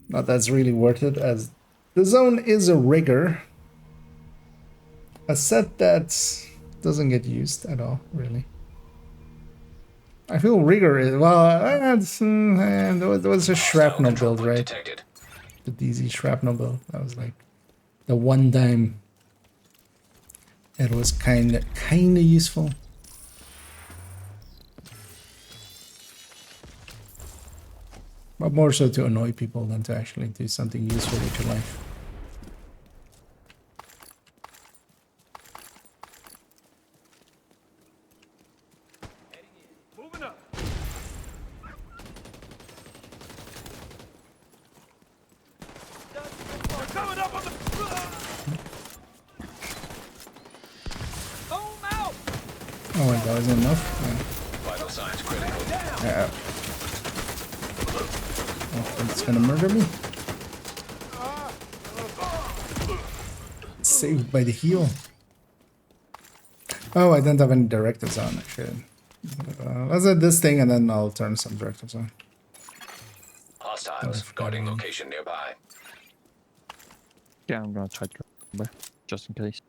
Not that's really worth it, as the zone is a rigger. A set that doesn't get used at all, really. I feel rigor is, well, there was a shrapnel build, right? Detected. The DZ shrapnel build. That was like the one time it was kinda useful. But more so to annoy people than to actually do something useful with your life. Moving up. They're coming up on the. Oh, out. Oh wait, that was enough. Vital signs critical. Yeah. Oh, it's gonna murder me. Saved by the heel. Oh, I don't have any directives on. Actually, let's add this thing and then I'll turn some directives on. Hostiles guarding location nearby. Yeah, I'm gonna try to remember, just in case.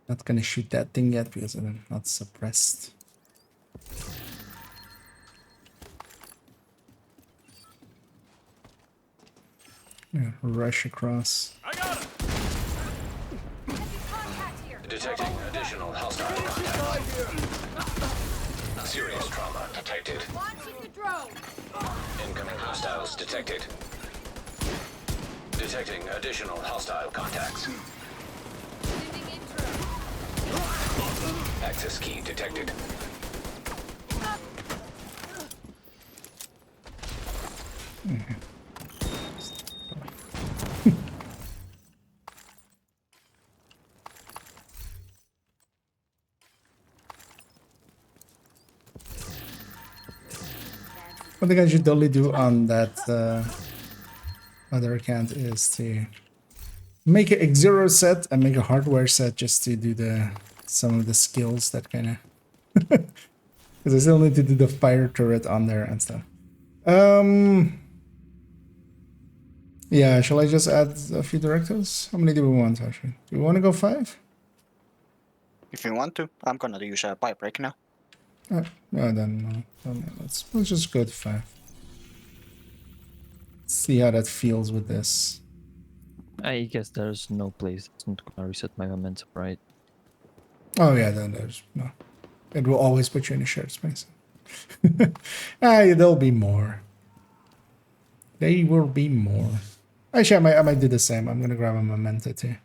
Not gonna shoot that thing yet because I'm not suppressed. Yeah, rush across. Detecting additional hostile contacts. Serious trauma detected. Incoming hostiles detected. Detecting additional hostile contacts. Access key detected. One thing I should totally do on that other account is to make an X0 set and make a hardware set just to do some of the skills that kind of because I still need to do the fire turret on there and stuff. Yeah, shall I just add a few directives? How many do we want actually? Do we want to go 5? If you want to, I'm gonna use a pipe break now. No, then let's just go to 5. See how that feels with this. I guess there's no place that's not gonna reset my momentum, right? Oh yeah, then there's no. It will always put you in a shared space. There'll be more. There will be more. Actually, I might do the same. I'm gonna grab a memento too.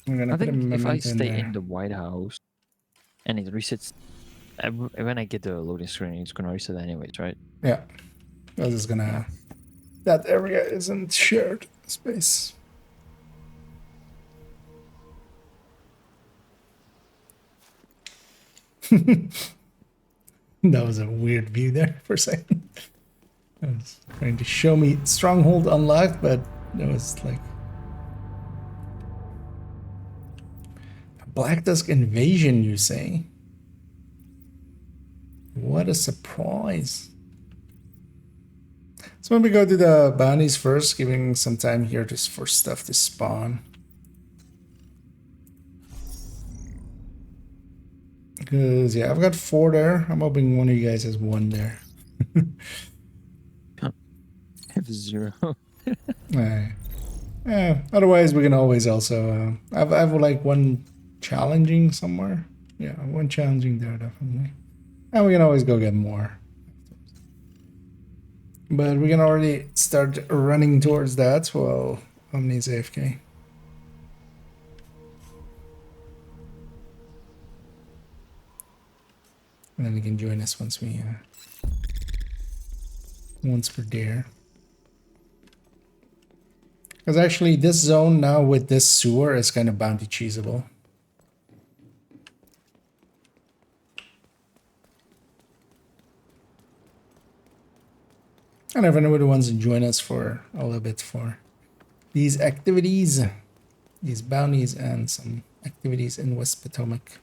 I'm gonna I put a think if I memento in stay there. in the White House and it resets, when I get the loading screen, it's gonna reset anyways, right? Yeah, I was just gonna. That area isn't shared space. That was a weird view there for a second. I was trying to show me stronghold unlocked, but it was like Black Dusk invasion, you say? What a surprise. So maybe go to the bounties first, giving some time here just for stuff to spawn. Because, yeah, I've got 4 there. I'm hoping one of you guys has 1 there. I have 0. Yeah, otherwise we can always also... I have like 1 challenging somewhere. Yeah, 1 challenging there, definitely. And we can always go get more. But we can already start running towards that while Omni's AFK. And then we can join us once we're there. Because actually this zone now with this sewer is kind of bounty cheesable. And if anybody wants to join us for a little bit for these activities, these bounties and some activities in West Potomac,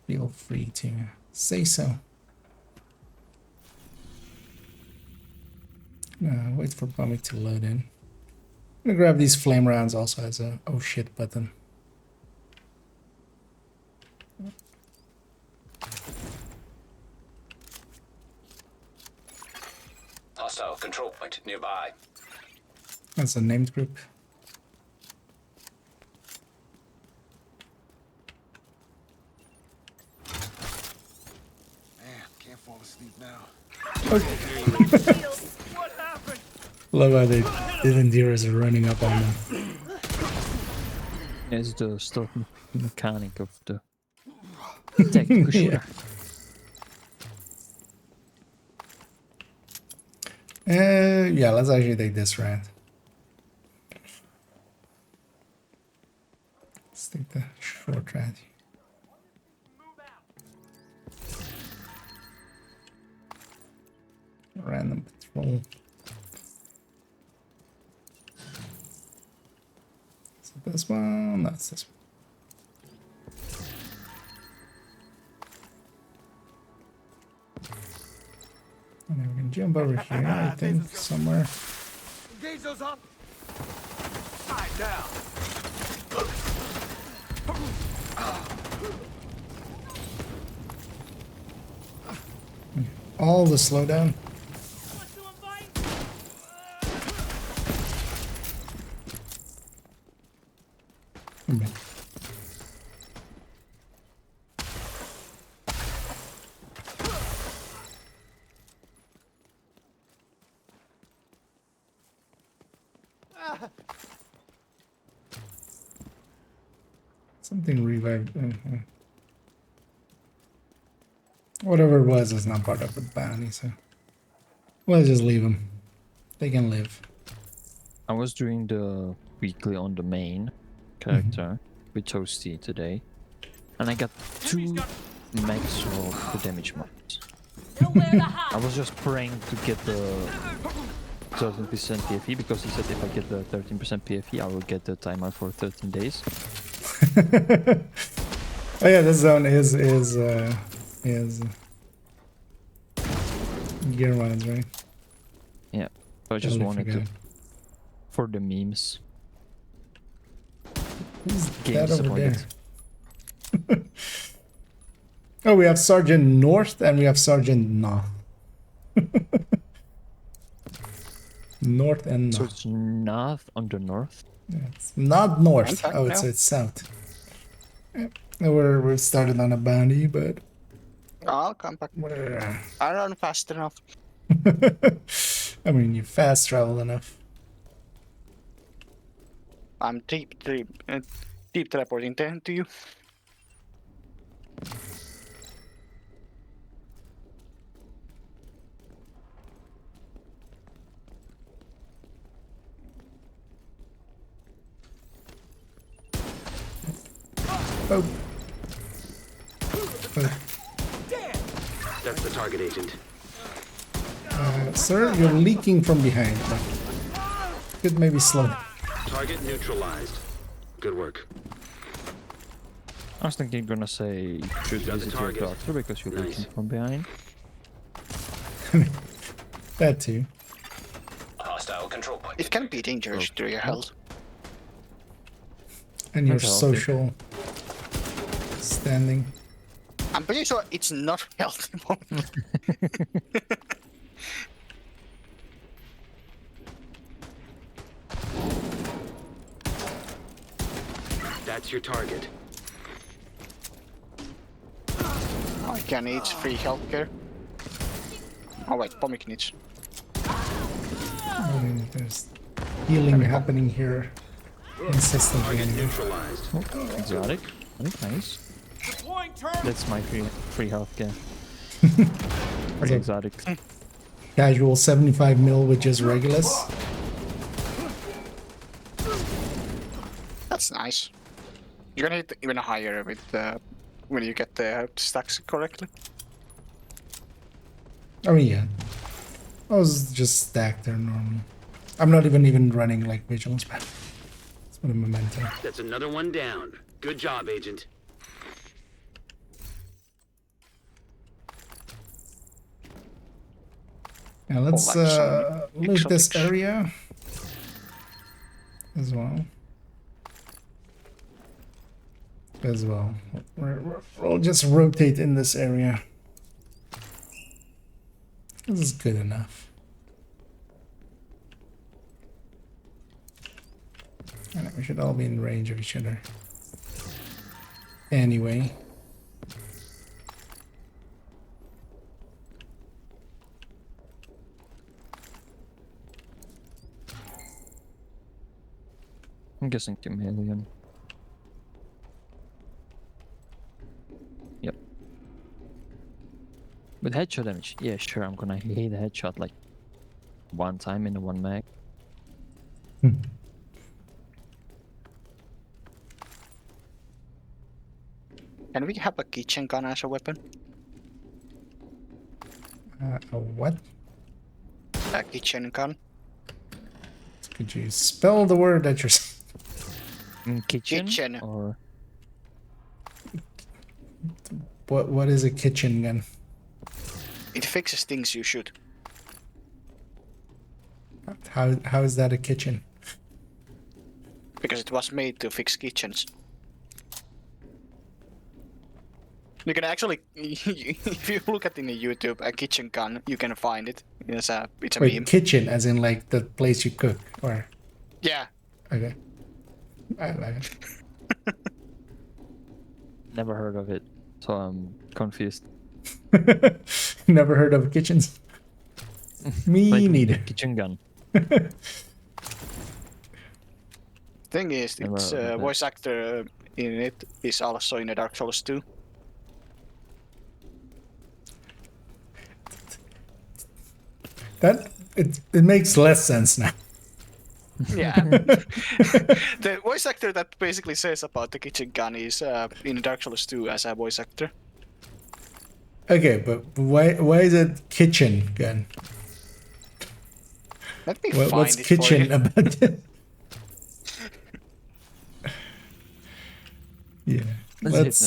feel free to say so. Wait for Potomac to load in. I'm gonna grab these flame rounds, also has a oh shit button. Hostile control point nearby. That's a named group. Man, can't fall asleep now. What happened? Love how the Deers are running up on them. It's the stealth mechanic of the tactical shooter. Yeah, let's actually take this round. Let's take the short round. random patrol. Is it this one? That's this one. And then we can jump over here, I think, somewhere. Engage those up. Right now. All the slowdown. Okay. Something revived. Whatever it was is not part of the bounty, so we'll just leave them. They can live. I was doing the weekly on the main character with Toasty today, and I got 2 max of the damage marks. I was just praying to get the 13% PFE because he said if I get the 13% PFE, I will get the timer for 13 days. Oh yeah, this zone is gear runs, right? Yeah, so I just wanted to for the memes. Who's Games that over about there? it. Oh, we have Sergeant North and we have Sergeant Na. North and Na. So it's north on the north? Yeah, it's not north, I would say it's south. Yeah. We're started on a bounty, but I'll come back. I run fast enough. I mean, you fast travel enough. I'm deep teleporting to you. Oh. That's the target, Agent. Sir, you're leaking from behind. Could maybe slow down. Target neutralized. Good work. I was thinking you're gonna say you should visit your doctor because you're leaking from behind. That too. Hostile control point. It can be dangerous to your health. And your social standing. I'm pretty sure it's not healthy. That's your target. I can eat free healthcare. Oh wait, Pomik needs. I mean, there's healing happening here consistently. Oh, exotic. Nice. That's my free healthcare. Pretty exotic. Casual 75 mil with just Regulus. That's nice. You're gonna hit even higher with when you get the stacks correctly. I mean, yeah. I was just stacked there normally. I'm not even running like vigilance, but it's what a memento. That's another one down. Good job, Agent. Now let's loot this area as well. We'll just rotate in this area. This is good enough. And we should all be in range of each other. Anyway. I'm guessing 2 million. Yep. With headshot damage, yeah, sure, I'm gonna hit a headshot like 1 time in the 1 mag. Can we have a kitchen gun as a weapon? A what? kitchen gun. Could you spell the word that you're saying? Kitchen? Or what is a kitchen gun? It fixes things you should. How is that a kitchen? Because it was made to fix kitchens. You can actually, if you look at in the YouTube a kitchen gun, you can find it. It's a Wait, meme. kitchen, as in like the place you cook, or? Yeah. Okay. I like it. never heard of it, so I'm confused. Never heard of kitchens? Me Like neither. Kitchen gun. Thing is, Never its heard of it. voice actor in it is also in the Dark Souls 2. That it makes less sense now. Yeah. The voice actor that basically says about the kitchen gun is in Dark Souls 2 as a voice actor. Okay, but why is it kitchen gun? Let me What's find it kitchen for you. about it? Yeah. Let's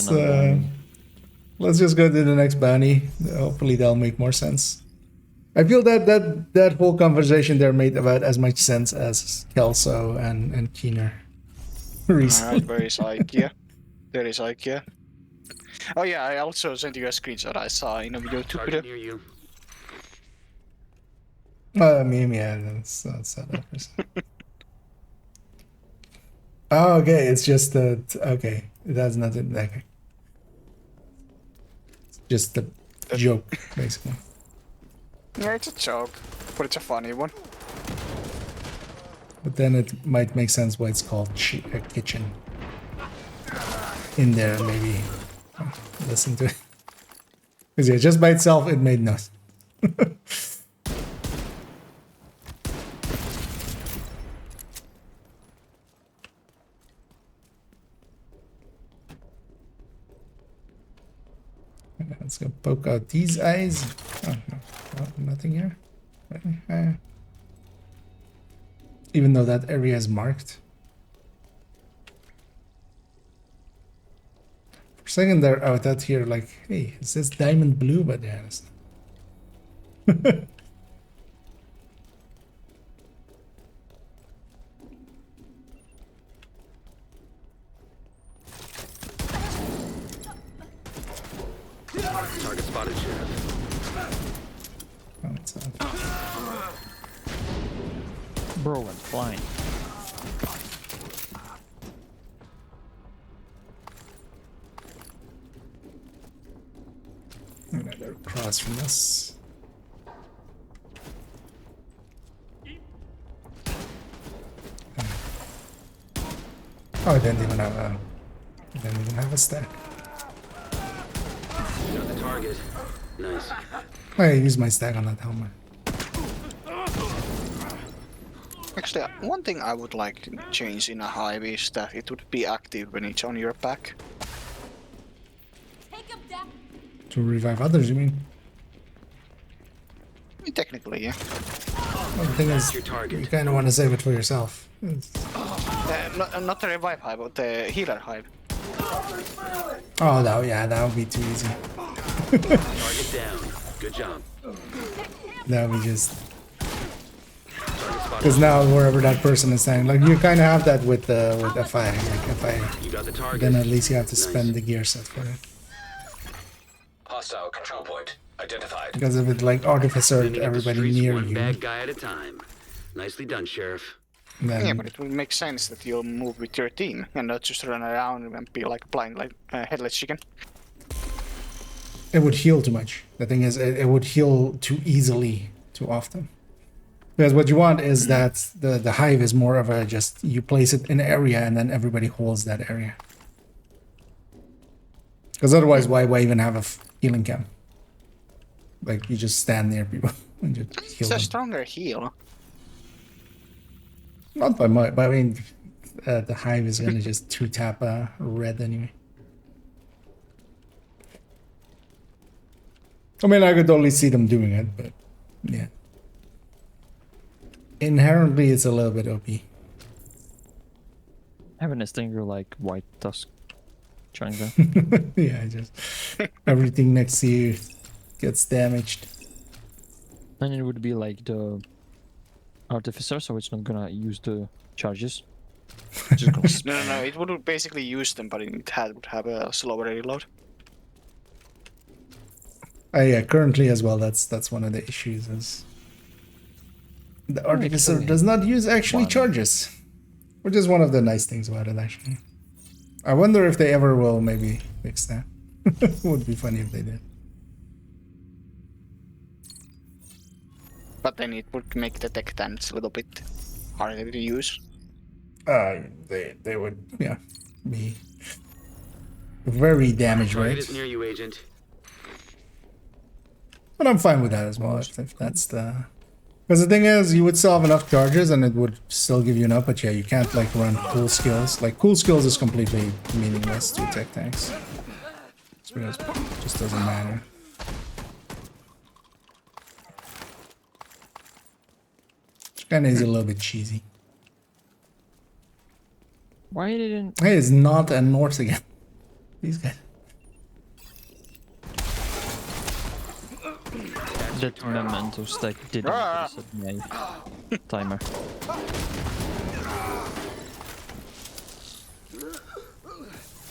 just go to the next bounty. Hopefully that'll make more sense. I feel that whole conversation there made about as much sense as Kelso and Keener recently. Alright, where is IKEA? There is IKEA. Oh yeah, I also sent you a screenshot I saw in a video too. Target near you. Meme, yeah, that's set up. Oh, okay, it's just that. Okay, that's nothing. Okay, it's just a joke, basically. Yeah, it's a joke, but it's a funny one. But then it might make sense why it's called a kitchen. In there, maybe listen to it. Because yeah, just by itself, it made no sense. Let's go poke out these eyes. Oh, no, nothing here. Even though that area is marked. For a second there, I thought here, like, hey, it says diamond blue, but yeah, it's Target spotted, Sheriff. oh, it's Bro went flying. another cross from us. Oh, I didn't even have a stack. Got the target. Nice. I used my stack on that helmet. Actually, one thing I would like to change in a hive is that it would be active when it's on your back. To revive others, you mean? Technically, yeah. Well, the thing is, you kind of want to save it for yourself. Not the revive hive, but the healer hive. Oh, no, yeah, that would be too easy. Target down. Good job. That would be just... Because now wherever that person is standing, like you kind of have that with FI. Like FI, then at least you have to spend the gear set for it. Hostile control point identified. Because if it like artificer everybody near one you, bad guy at a time. Nicely done, Sheriff. then Yeah, but it will make sense that you'll move with your team and not just run around and be like blind, like headless chicken. it would heal too much. The thing is, it would heal too easily, too often. Because what you want is that the hive is more of a just you place it in an area and then everybody holds that area. Because otherwise, why even have a healing camp? Like you just stand near people and just heal It's a them. stronger heal. Not by much, but I mean, the hive is gonna just two tap red anyway. I mean, I could only see them doing it, but yeah. inherently it's a little bit OP. Having a stinger like White Tusk Changa. Yeah, just everything next to you gets damaged. And it would be like the Artificer, so it's not gonna use the charges. Just gonna No, it would basically use them, but it would have a slower reload. Yeah, currently as well, that's one of the issues is the Artificer does not use actually charges, which is one of the nice things about it actually. I wonder if they ever will maybe fix that. Would be funny if they did. But then it would make the tech dance a little bit harder to use. They would be very damage Target rate. is near you, Agent. But I'm fine with that as well, if that's the... Because the thing is, you would still have enough charges and it would still give you enough, but yeah, you can't like run cool skills. Like, cool skills is completely meaningless to tech tanks. Because it just doesn't matter. Kinda is a little bit cheesy. Why didn't... Hey, it's not a Norse again. These guys. The tournamental stack didn't reset my timer.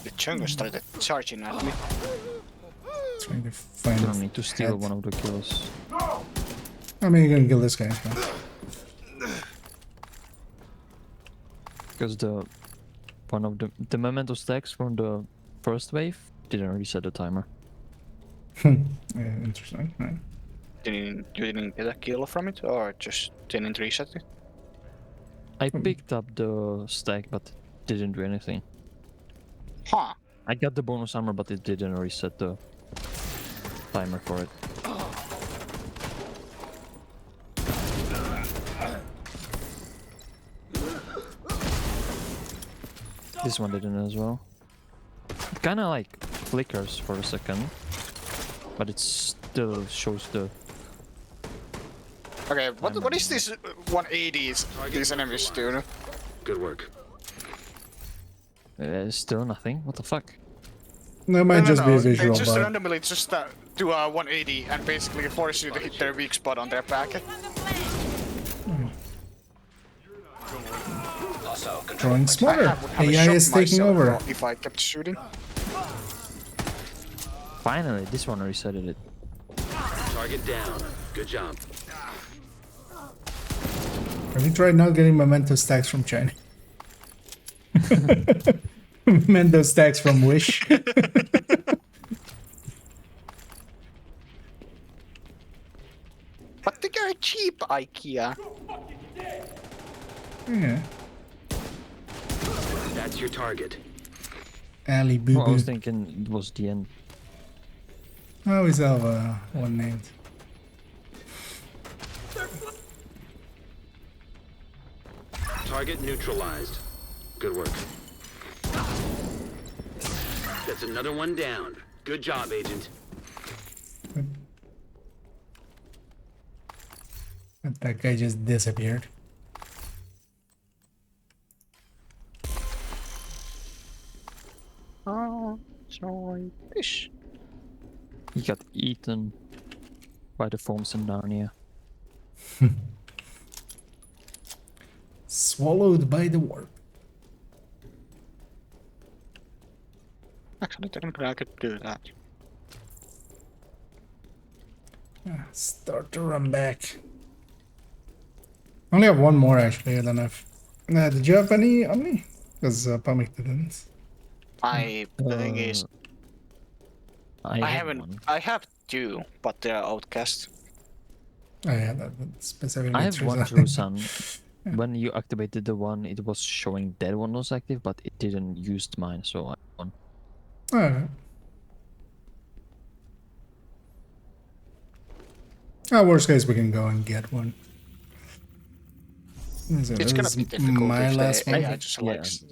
The Chungo started charging at me. Trying to find I need to steal one of the kills. I mean, you're gonna kill this guy. So. Because one of the memento stacks from the first wave didn't reset the timer. Yeah, interesting. Right. You didn't get a kill from it, or just didn't reset it? I picked up the stack, but didn't do anything. Huh. I got the bonus armor, but it didn't reset the timer for it. This one didn't as well. It kinda like flickers for a second, but it still shows the... Okay, what is this 180s these enemies doing? Good work. Still nothing? What the fuck? That might just be a They visual just bug. randomly just do a 180 and basically force you to hit their weak spot on their back. Drawing smarter. AI is taking over. If I kept shooting. Finally, this one resetted it. Target down. Good job. Have you tried not getting memento stacks from China? Memento stacks from Wish. But they are cheap, IKEA. Yeah. That's your target. Ali Boo Well, I Boo. was thinking it was the end. I always have one named. Target neutralized. Good work. That's another one down. Good job, Agent. That guy just disappeared. Oh, sorry. Fish. He got eaten by the forms in Narnia. Swallowed by the warp. Actually, technically I could do that. Start to run back. I only have one more actually, I don't know if... did you have any on me? Because Pamik didn't. The thing is, I have haven't. one. I have two, but they're outcast. Oh yeah, that specifically. I have true. one true sun. When you activated the one, it was showing that one was active, but it didn't use mine, so I won. Alright. Worst case, we can go and get one. It's gonna be difficult my if last the one. AI just likes.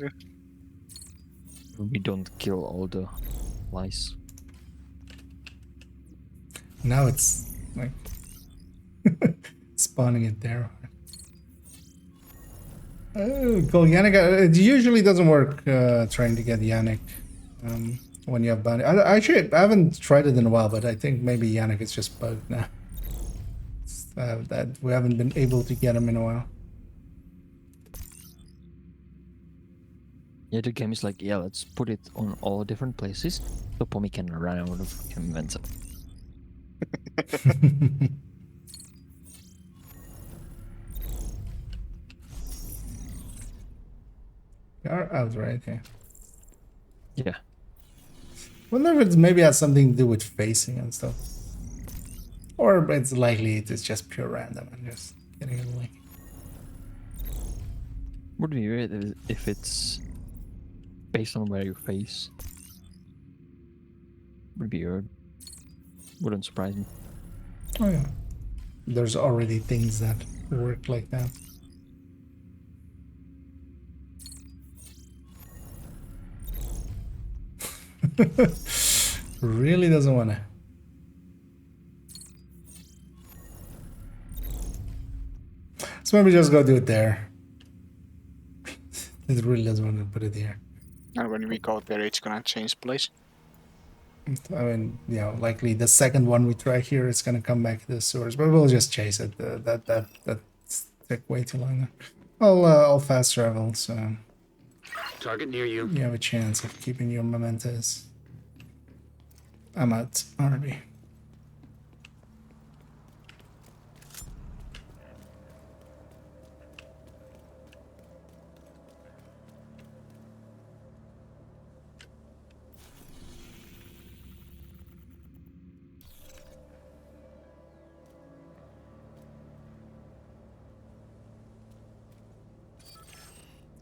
We don't kill all the lice. Now it's like spawning it there. Oh, cool. Yannick, it usually doesn't work trying to get Yannick when you have bounty. Actually, I haven't tried it in a while, but I think maybe Yannick is just bugged now. That we haven't been able to get him in a while. Yeah, the game is like, yeah, let's put it on all different places so Pommy can run out of inventor. We are out right here. Yeah. Wonder if it maybe has something to do with facing and stuff. Or it's likely it's just pure random and just getting a link. Would be weird if it's based on where you face. Would be weird. Wouldn't surprise me. Oh yeah. There's already things that work like that. Really doesn't want to. So maybe just go do it there. It really doesn't want to put it here. And when we go there, it's gonna change place. I mean, you know, likely the second one we try here is gonna come back to the sewers, but we'll just chase it. That's take way too long. I'll fast travel, so Target near you. you have a chance of keeping your mementos. I'm out already.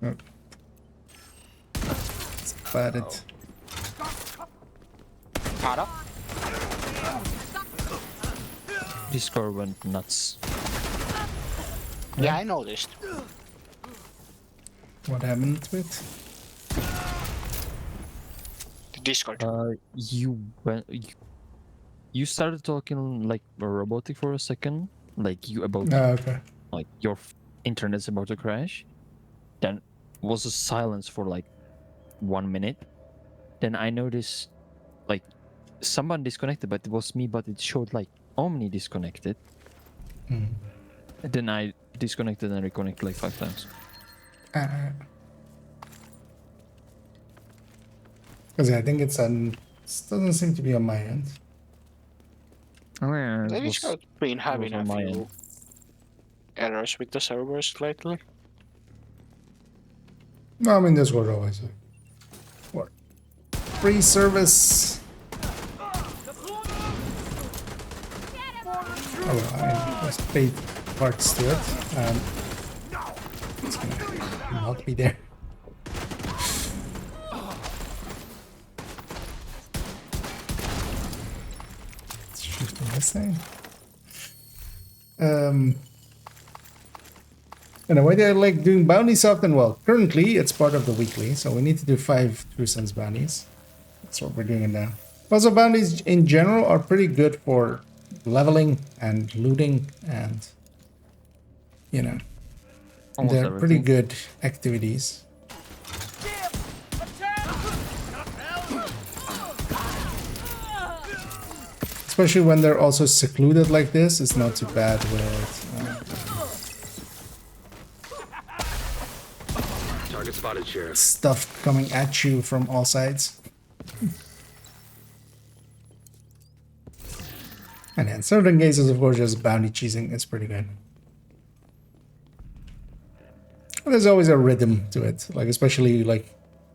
Oh. Spotted. Discord went nuts. Yeah, I noticed. What happened to it? The Discord. You started talking like robotic for a second, like you about okay. like your internet's about to crash. Then was a silence for like 1 minute. Then I noticed like someone disconnected, but it was me. But it showed like Omni disconnected. Mm. And then I disconnected and reconnected like 5 times. Because I think it doesn't seem to be on my end. Oh yeah, The Discord's been having a on my few end. errors with the servers lately. No, I mean this word always. What? Free service. Oh, I just paid parts to it. It's gonna not be there. Let's shift to this thing. And why do I like doing bounties often? Well, currently it's part of the weekly, so we need to do 5 True Sons bounties. That's what we're doing now. Also, bounties in general are pretty good for leveling and looting and, you know, Almost they're pretty everything. good activities. Especially when they're also secluded like this, it's not too bad with... Target spotted, Sheriff. stuff coming at you from all sides. And in certain cases, of course, just bounty cheesing is pretty good. There's always a rhythm to it, like especially like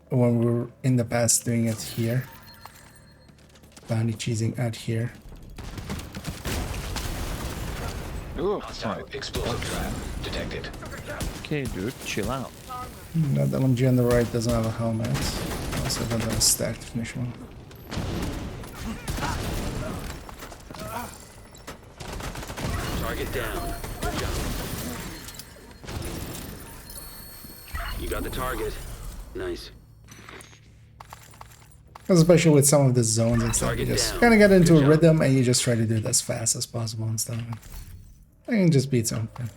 when we were in the past doing it here. Bounty cheesing out here. Ooh, Hostile explosive trap detected. Okay, dude, chill out. That LMG on the right doesn't have a helmet. Also don't have a stack to finish one. Target down. Good job. You got the target. Nice. Especially with some of the zones and stuff, you Target just down. kind of get into Good a job. rhythm and you just try to do it as fast as possible and stuff. I can just beat something.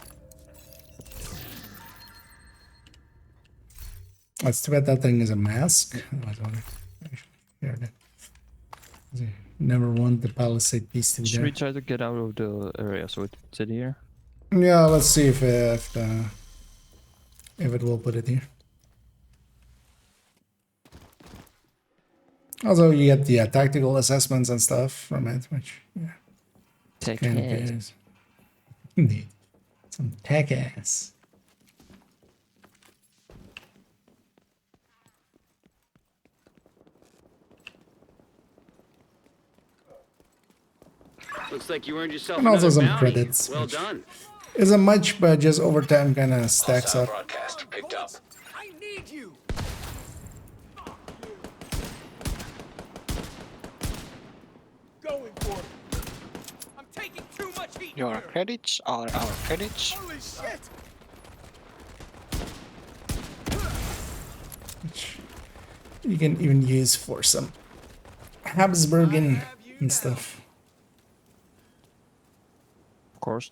Let's too bad that thing is a mask. Here it is. Never want the palisade piece to be Should there. we try to get out of the area so it's in here? Yeah, let's see if it will put it here. Also, you get the tactical assessments and stuff from it, which Tech kind of head. is. Indeed, some tech ass. Looks like you earned yourself And also another some bounty. credits. Well which done. isn't much, but just over time kind of stacks Hostile up. broadcast picked up. I need you. Going for it. I'm taking too much heat. Your here. credits are our credits. Holy shit. Which you can even use for some Habsburgen and stuff. Of course.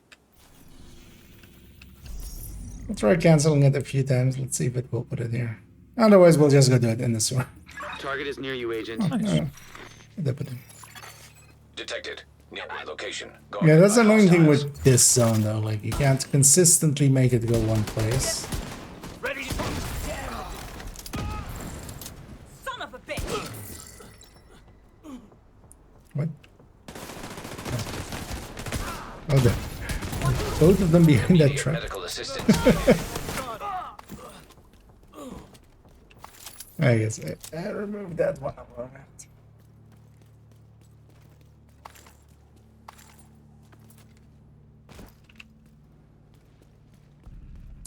I'll try canceling it a few times. Let's see if it will put it here. Otherwise, we'll just go do it in the sewer. Target is near you, Agent. Detected. Nearby location. Yeah, that's the annoying thing with this zone, though. Like, you can't consistently make it go one place. Ready to son of a bitch. What? Oh, there. Both of them behind that truck. Medical assistance. I guess I removed that one.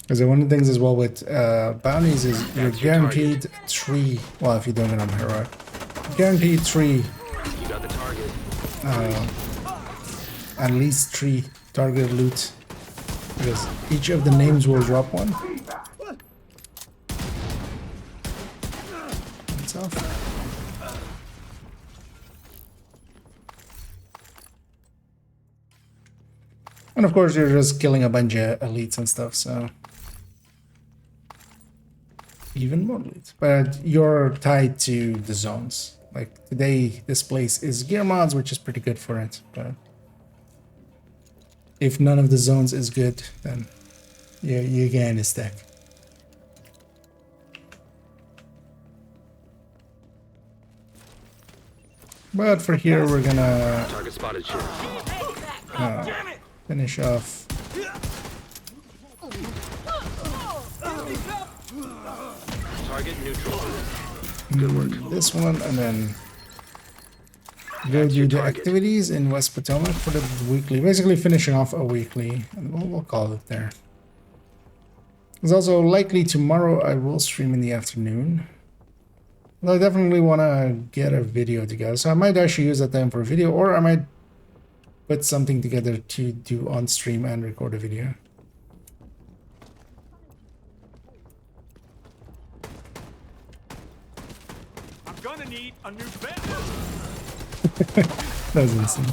Because one of the things as well with bounties is you're guaranteed 3. Well, if you don't get on heroic, guaranteed 3. You got the target. At least 3 target loot. Because each of the names will drop one. That's off. And of course, you're just killing a bunch of elites and stuff, so even more loot. But you're tied to the zones. Like today, this place is gear mods, which is pretty good for it. But if none of the zones is good, then you gain a stack. But for here, we're gonna Target spotted, finish off. Target neutral. Good work. This one, and then go do the activities in West Potomac for the weekly. Basically finishing off a weekly, and we'll call it there. It's also likely tomorrow I will stream in the afternoon. Well, I definitely want to get a video together, so I might actually use that time for a video, or I might put something together to do on stream and record a video. I'm gonna need a new bed. That was insane.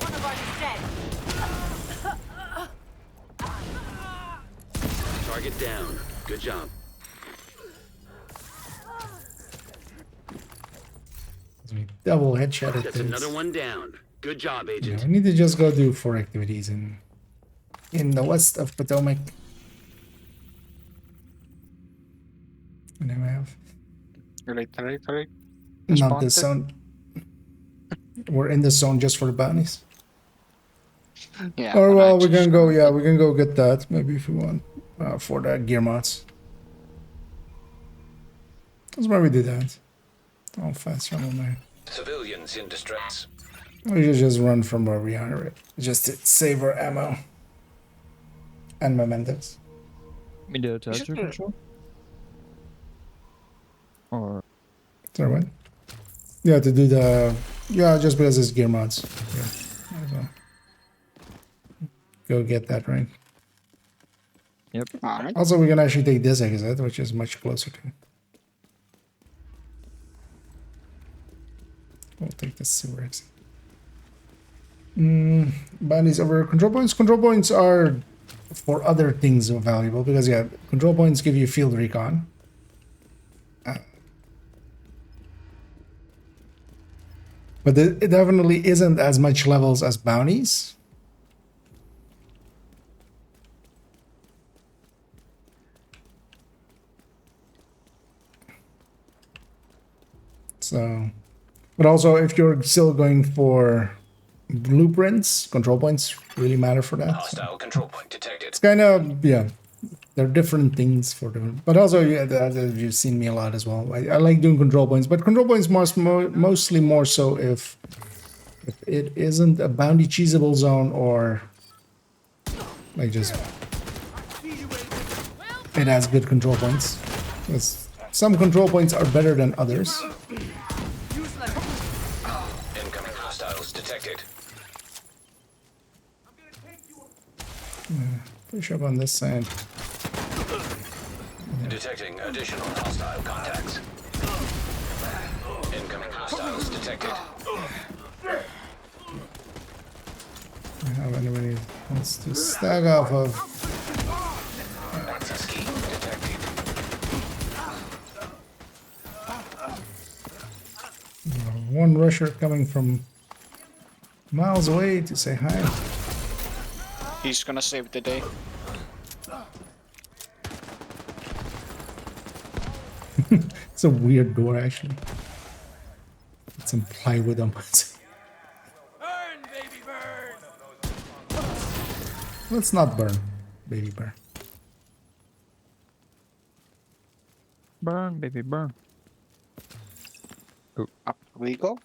Target down. Good job. Double headshot at That's things. another one down. Good job, Agent. Yeah, we need to just go do 4 activities in the west of Potomac. And then we have not this zone. We're in the zone just for the bounties. Yeah. Or well, we can go. Yeah, we can go get that maybe if we want for the gear mods. That's why we do that. Oh, fast run on there. Civilians in distress. We should just run from where we are, right? Just to save our ammo and mementos. Media temperature control? Or Sorry, what? Yeah, to do the just because it's gear mods. Yeah. So, go get that right. Yep. Alright. Also, we can actually take this exit, which is much closer to. We'll take the sewer exit. Bounties over control points. Control points are for other things valuable because yeah, control points give you field recon. But it definitely isn't as much levels as bounties. So, but also if you're still going for blueprints, control points really matter for that. Hostile control point detected. It's kind of, yeah, there are different things for them. But also, yeah, you've seen me a lot as well. I like doing control points, but control points mostly more so if it isn't a bounty cheesable zone or like just it has good control points. Because some control points are better than others. Incoming hostiles detected. Push up on this side. Detecting additional hostile contacts. Incoming hostiles detected. How anybody wants to stag off of? Access key detected. One rusher coming from miles away to say hi. He's gonna save the day. It's a weird door actually. It's some plywood on my side. Burn, baby, burn! Let's not burn, baby burn. Burn, baby, burn. Oh. Up we go.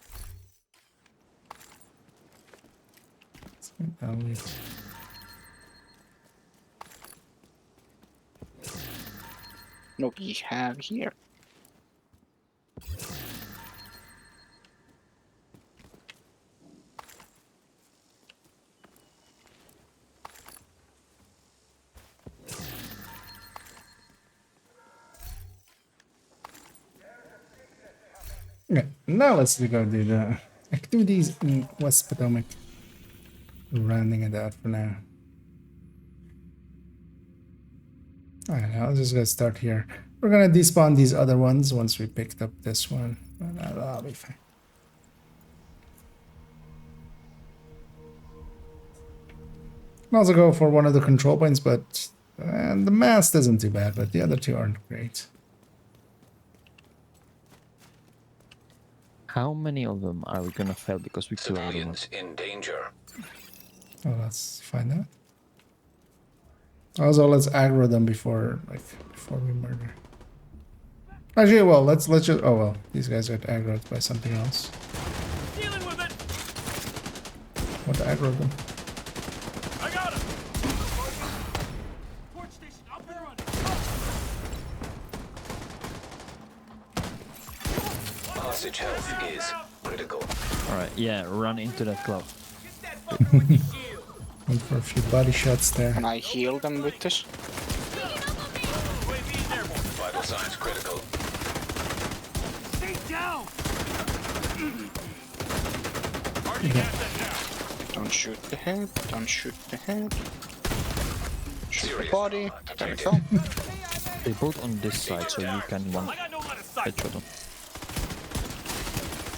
No, we have here. Okay, now let's go do the activities in West Potomac. Rounding it out for now. Alright, I'll just gonna start here. We're gonna despawn these other ones once we picked up this one. That'll be fine. I'll also go for one of the control points, but the mast isn't too bad, but the other two aren't great. How many of them are we gonna fail because we kill everyone? Civilians in danger. Oh, let's find out. Also, let's aggro them before we murder. Actually, well, let's just. Oh well, these guys got aggroed by something else. Dealing with it. Want to aggro them? I got him. Port station up and running. Hostage health is critical. Alright, yeah, run into that cloud. Went for a few body shots there. Can I heal them with this? Vital signs critical. Stay down. Don't shoot the head. Don't shoot the head. Shoot the body. There we go. They're both on this side, so you can one headshot them.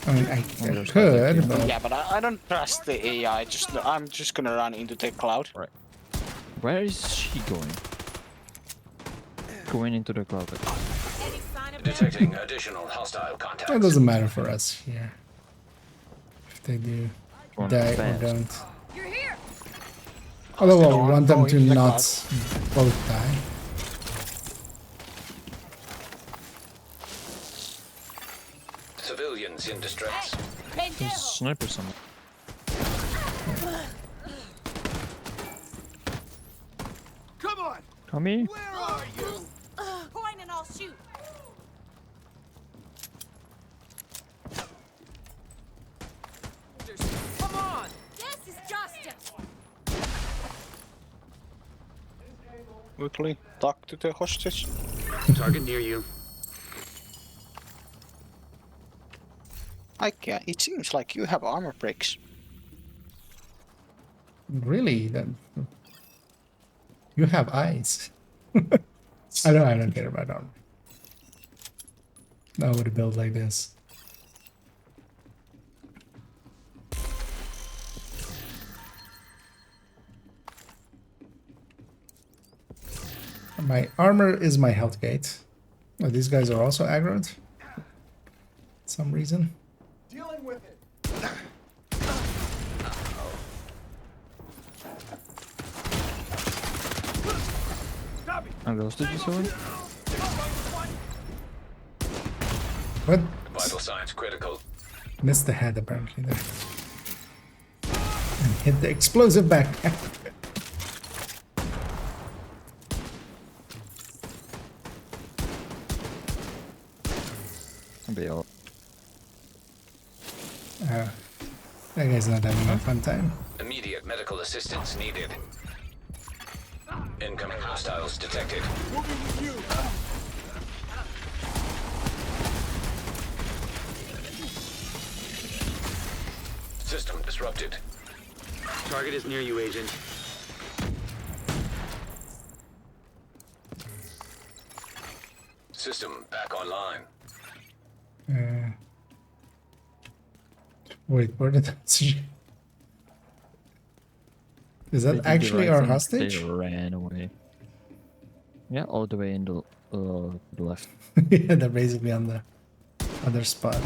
I mean, I could, but... Yeah, but I don't trust the AI. I'm just gonna run into the cloud. Right. Where is she going? Going into the cloud. Detecting additional hostile contacts. It doesn't matter for us here. If they do die or don't. Although well, we want them to not both die. Civilians in distress. There's snipers somewhere. Come on. Come here. Where are you? Point and I'll shoot. Come on. This is justice. Quickly, talk to the hostage. Target near you. Yeah, it seems like you have armor breaks. Really? Then you have eyes. I don't care about armor. I would build like this. My armor is my health gate. Oh, these guys are also aggroed. Some reason. Dealing with it. How close did you saw it? What? Vital signs critical. Missed the head apparently there. And hit the explosive backpack. Be all. That guy's not having a fun time. Immediate medical assistance needed. Incoming hostiles detected. System disrupted. Target is near you, Agent. System back online. Wait, where did that see? Is that They actually did the right our thing. hostage? They ran away. Yeah, all the way in the left. Yeah, they're basically on the other spot.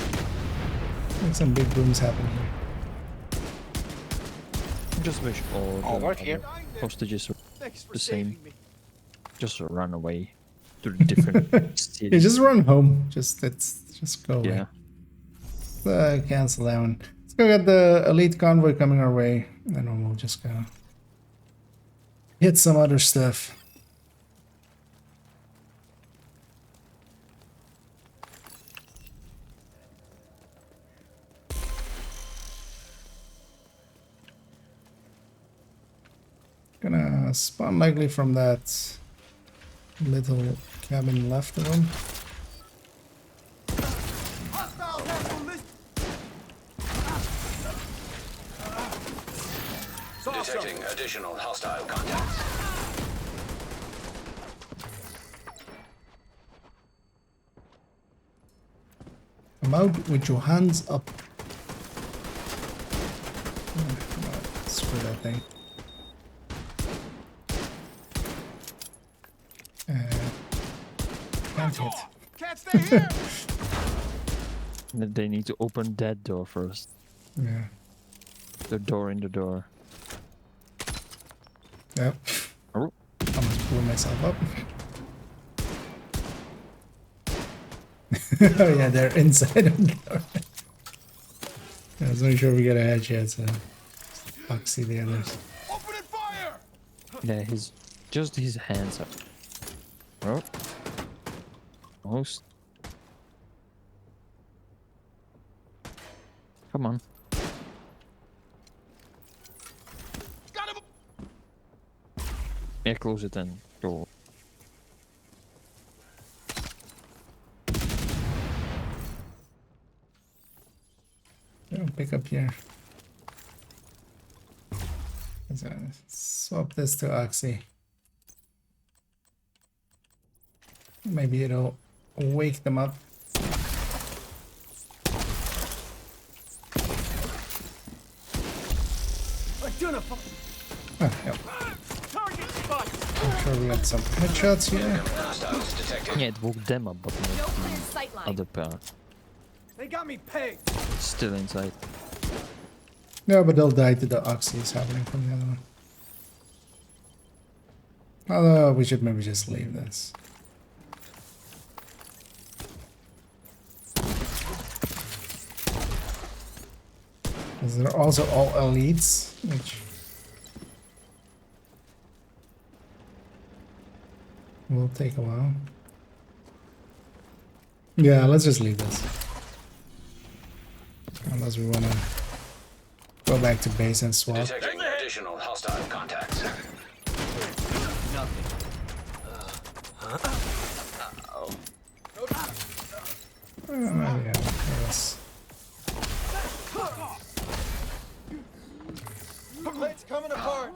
Like some big booms happening here. Just wish all the right here. hostages were the same. Just run away to the different Yeah, cities. just run home. Just go away. Yeah. Cancel that one. Let's go get the elite convoy coming our way, and then we'll just go hit some other stuff. Gonna spawn likely from that little cabin left of them. Detecting additional hostile contacts. Come out with your hands up. Screw that thing. Can't hit. Can't stay here. They need to open that door first. Yeah. The door in the door. Yep. Oh. Almost blew myself up. Oh yeah, they're inside of the door. I was not sure we get a headshot, so foxy the others. Opening fire. Yeah, just his hands up. Oh. Almost. Come on. Yeah, close it and go. Oh, pick up here. Let's swap this to Oxy. Maybe it'll wake them up. Oh, yep. I'm sure we got some headshots here. Yeah, it woke them up, but not the other pair. They got me pegged. Still inside. No, but they'll die to the Oxys happening from the other one. Although we should maybe just leave this. Because they're also all elites, which will take a while. Yeah, let's just leave this. Unless we want to go back to base and swap. Detecting additional hostile contacts. Yeah, yes. Plate's coming apart.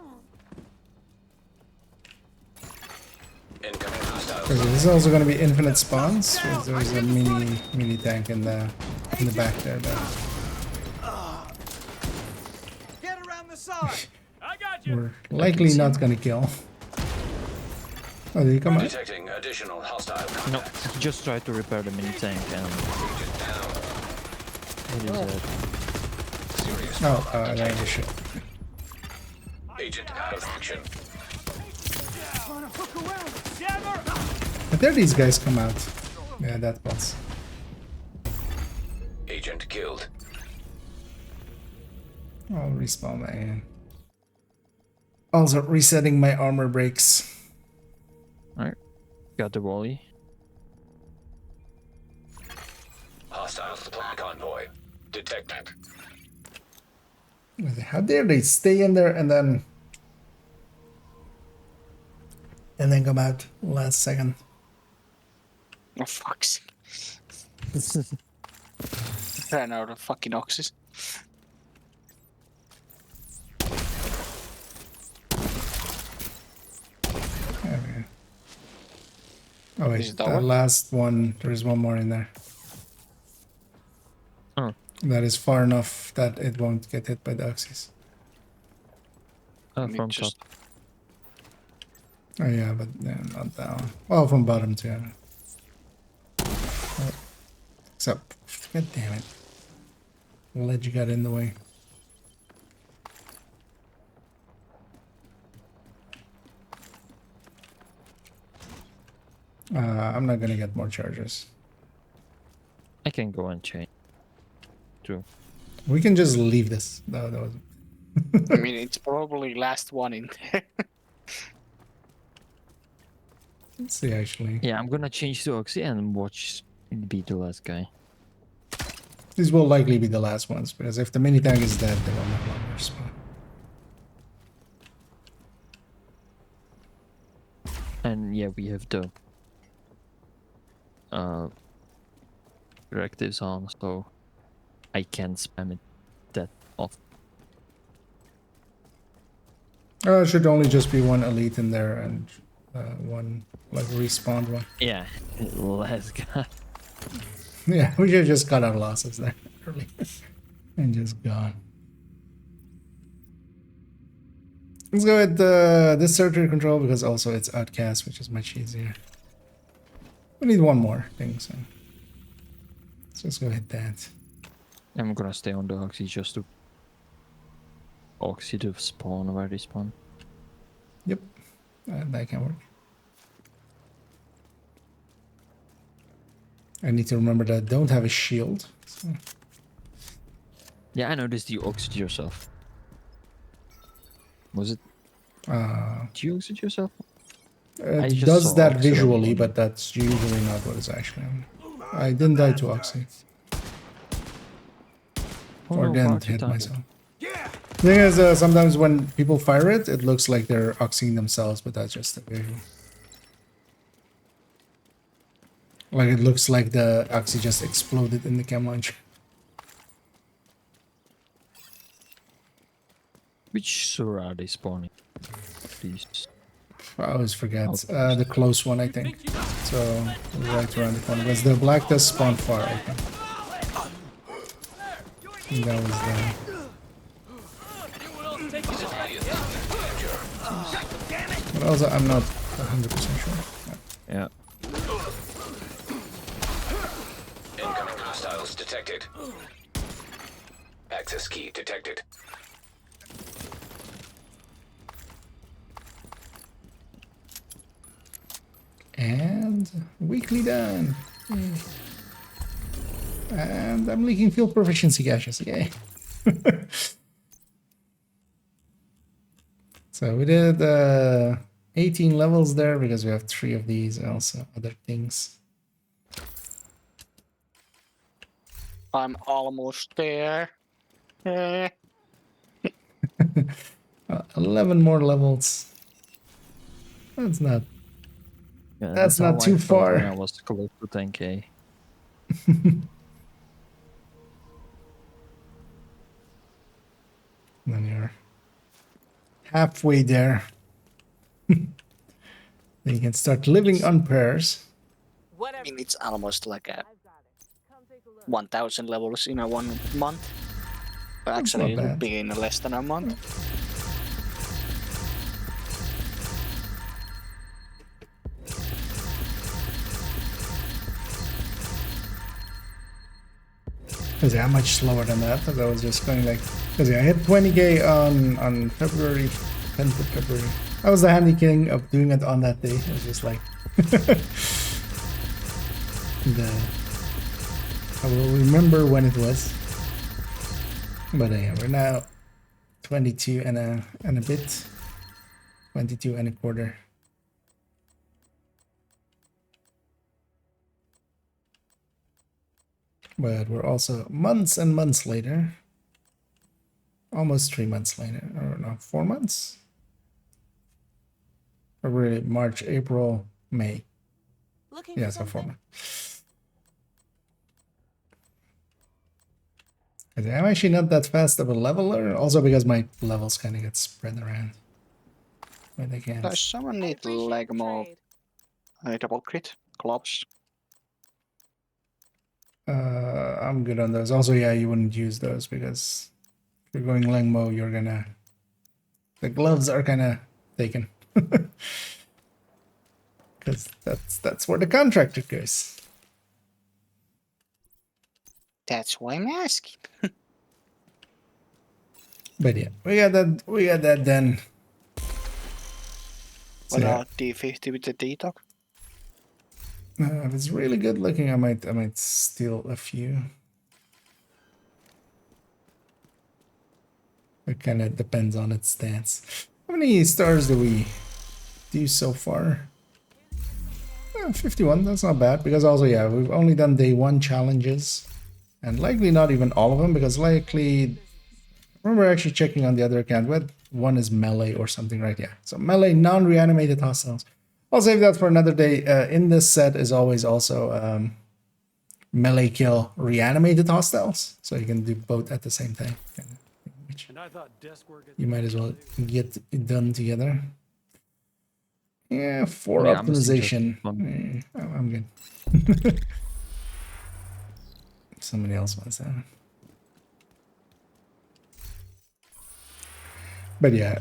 Incoming hostiles. This is also going to be infinite spawns. There's a mini tank in the back there. Get around the side. We're likely not going to kill. Oh, did he come out? Detecting additional hostile No, contacts. he just tried to repair the mini tank and hit his head. Serious Oh, that is shit. agent out of action. But there these guys come out. Yeah, that was. Agent killed. I'll respawn my hand. Also resetting my armor breaks. Alright. Got the volley. Hostile supply convoy detected. How dare they stay in there and then come out last second. Oh, fuck's sake. Ran out of fucking oxys. Okay. Oh wait, Is that that one? last one, there's one more in there. Oh. That is far enough that it won't get hit by the oxys. From top. Oh yeah, but yeah, not down. Well, from bottom too. Oh. Except, god damn it. The ledge got in the way. I'm not gonna get more charges. I can go and change. True. We can just leave this. That was... I mean, it's probably last one in there. Let's see, actually. Yeah, I'm gonna change to Oxy and watch it be the last guy. These will likely be the last ones, because if the mini tank is dead, they will no longer spawn. And yeah, we have the directives on, so I can't spam it that often. It should only just be one elite in there and one like respawned one. Yeah, last guy. Yeah, we should have just cut our losses there early and just gone. Let's go with this territory control because also it's outcast, which is much easier. We need one more thing, so let's just go hit that. I'm gonna stay on the Oxy just to Oxy to spawn where they spawn. Yep, that can work. I need to remember that I don't have a shield. So. Yeah, I noticed you oxyed yourself. Was it? Did you oxygen yourself? It does that visually, but that's usually not what it's actually. I didn't die to Oxy. Or didn't hit myself. The thing is, sometimes when people fire it, it looks like they're oxying themselves, but that's just a visual. Like it looks like the oxy just exploded in the cam launcher. Which Sura are they spawning? Please. I always forget. The close one, I think. So, right around the corner. Because the black does spawn far, I think. And that was the... But also, I'm not 100% sure. Yeah. Incoming hostiles detected. Access key detected. And weekly done. And I'm leaking field proficiency caches. Yay. So we did 18 levels there because we have 3 of these and also other things. I'm almost there. 11 more levels. That's not. Yeah, that's not too far. When I was close to 10k. Then you're halfway there. Then you can start living on prayers. I mean, it's almost like a 1,000 levels in a 1 month. But actually, it would be in less than a month. Because yeah, I'm much slower than that. Because I was just going like, because yeah, I hit 20k on February 10th of February. I was the handy king of doing it on that day. It was just like I will remember when it was. But yeah, we're now 22 and a bit, 22 and a quarter. But we're also months and months later. Almost 3 months later. I don't know, 4 months? February, March, April, May. Yeah, so 4 months. I'm actually not that fast of a leveler, also because my levels kind of get spread around. But I can't. Does someone need Legmo double crit gloves? I'm good on those. Also, yeah, you wouldn't use those because if you're going Lengmo, you're gonna... The gloves are kind of taken. Because that's where the contractor goes. That's why I'm asking. But yeah, we got that done. What about D50 with the detox? If it's really good looking, I might steal a few. It kind of depends on its stance. How many stars do we do so far? 51, that's not bad, because also, yeah, we've only done day 1 challenges, and likely not even all of them, because likely, I remember actually checking on the other account, but one is melee or something, right? Yeah, so melee, non-reanimated hostiles. I'll save that for another day. In this set is always also melee kill reanimated hostiles, so you can do both at the same time. You might as well get it done together. Yeah, 4 optimization. I'm good. Somebody else wants that. But yeah,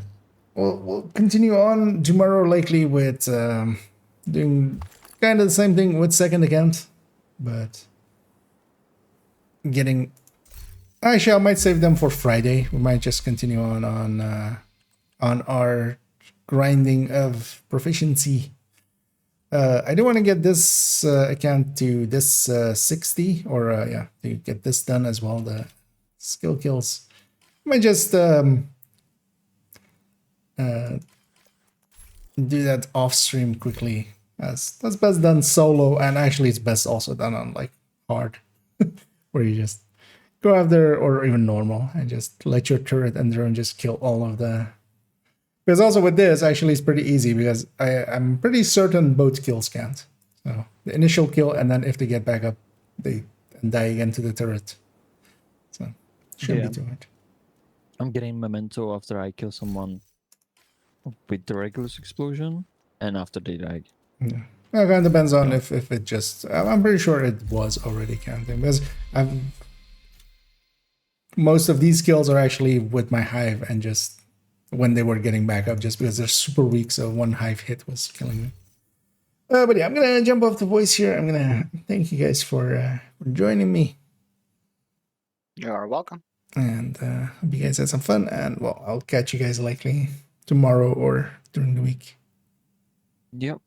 we'll continue on tomorrow, likely with doing kind of the same thing with second account, but getting... Actually, I might save them for Friday. We might just continue on our grinding of proficiency. I do want to get this account to this 60, or yeah, to get this done as well, the skill kills. I might just do that off stream quickly, as that's best done solo, and actually it's best also done on like hard, where you just go after, or even normal, and just let your turret and drone just kill all of the... Because also with this, actually, it's pretty easy, because I'm pretty certain both kills count. So the initial kill, and then if they get back up, they die again to the turret. So shouldn't be too hard. I'm getting memento after I kill someone with the regular explosion, and after they die. Yeah. It kind of depends on if it just... I'm pretty sure it was already counting, because most of these kills are actually with my hive, and just when they were getting back up, just because they're super weak, so one hive hit was killing me. But yeah, I'm gonna jump off the voice here. I'm gonna thank you guys for joining me. You're welcome. And hope you guys had some fun, and well, I'll catch you guys likely tomorrow or during the week. Yep.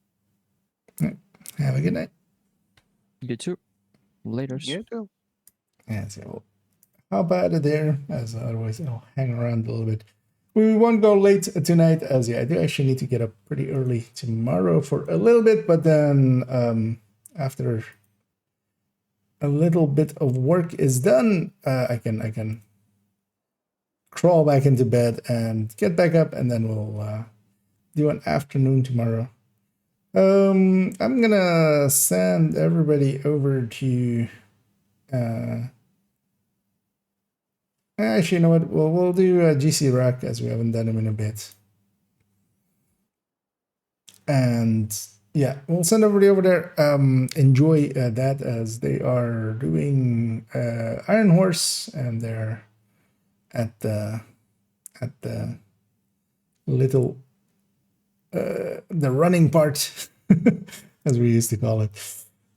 Right. Have a good night. You too. Later. You too. Yeah, so how about it there? As otherwise, I'll hang around a little bit. We won't go late tonight, as yeah, I do actually need to get up pretty early tomorrow for a little bit, but then after a little bit of work is done, I can crawl back into bed and get back up, and then we'll do an afternoon tomorrow. I'm gonna send everybody over to actually, you know what? We'll do GC Rock, as we haven't done them in a bit. And yeah, we'll send everybody over there. Enjoy that, as they are doing Iron Horse, and they're at the little the running part, as we used to call it.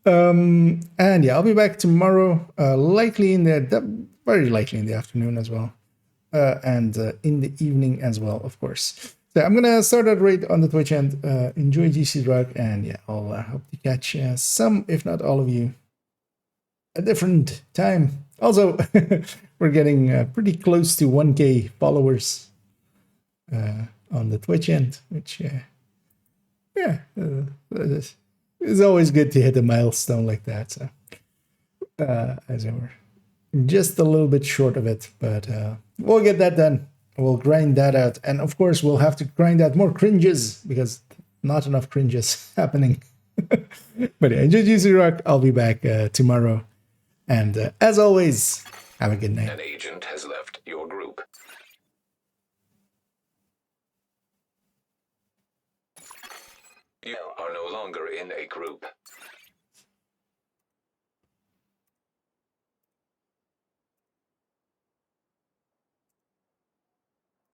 And yeah, I'll be back tomorrow, likely in very likely in the afternoon as well, and in the evening as well, of course. So I'm gonna start that raid on the Twitch and enjoy GC Rock, and yeah, I'll hope to catch some, if not all of you, a different time. Also, we're getting pretty close to 1K followers on the Twitch end, which yeah, it's always good to hit a milestone like that. So as we're just a little bit short of it, but we'll get that done. We'll grind that out, and of course we'll have to grind out more cringes because not enough cringes happening. But yeah, enjoy GC Rock. I'll be back tomorrow, and as always, have a good night. An agent has left your group. You are no longer in a group.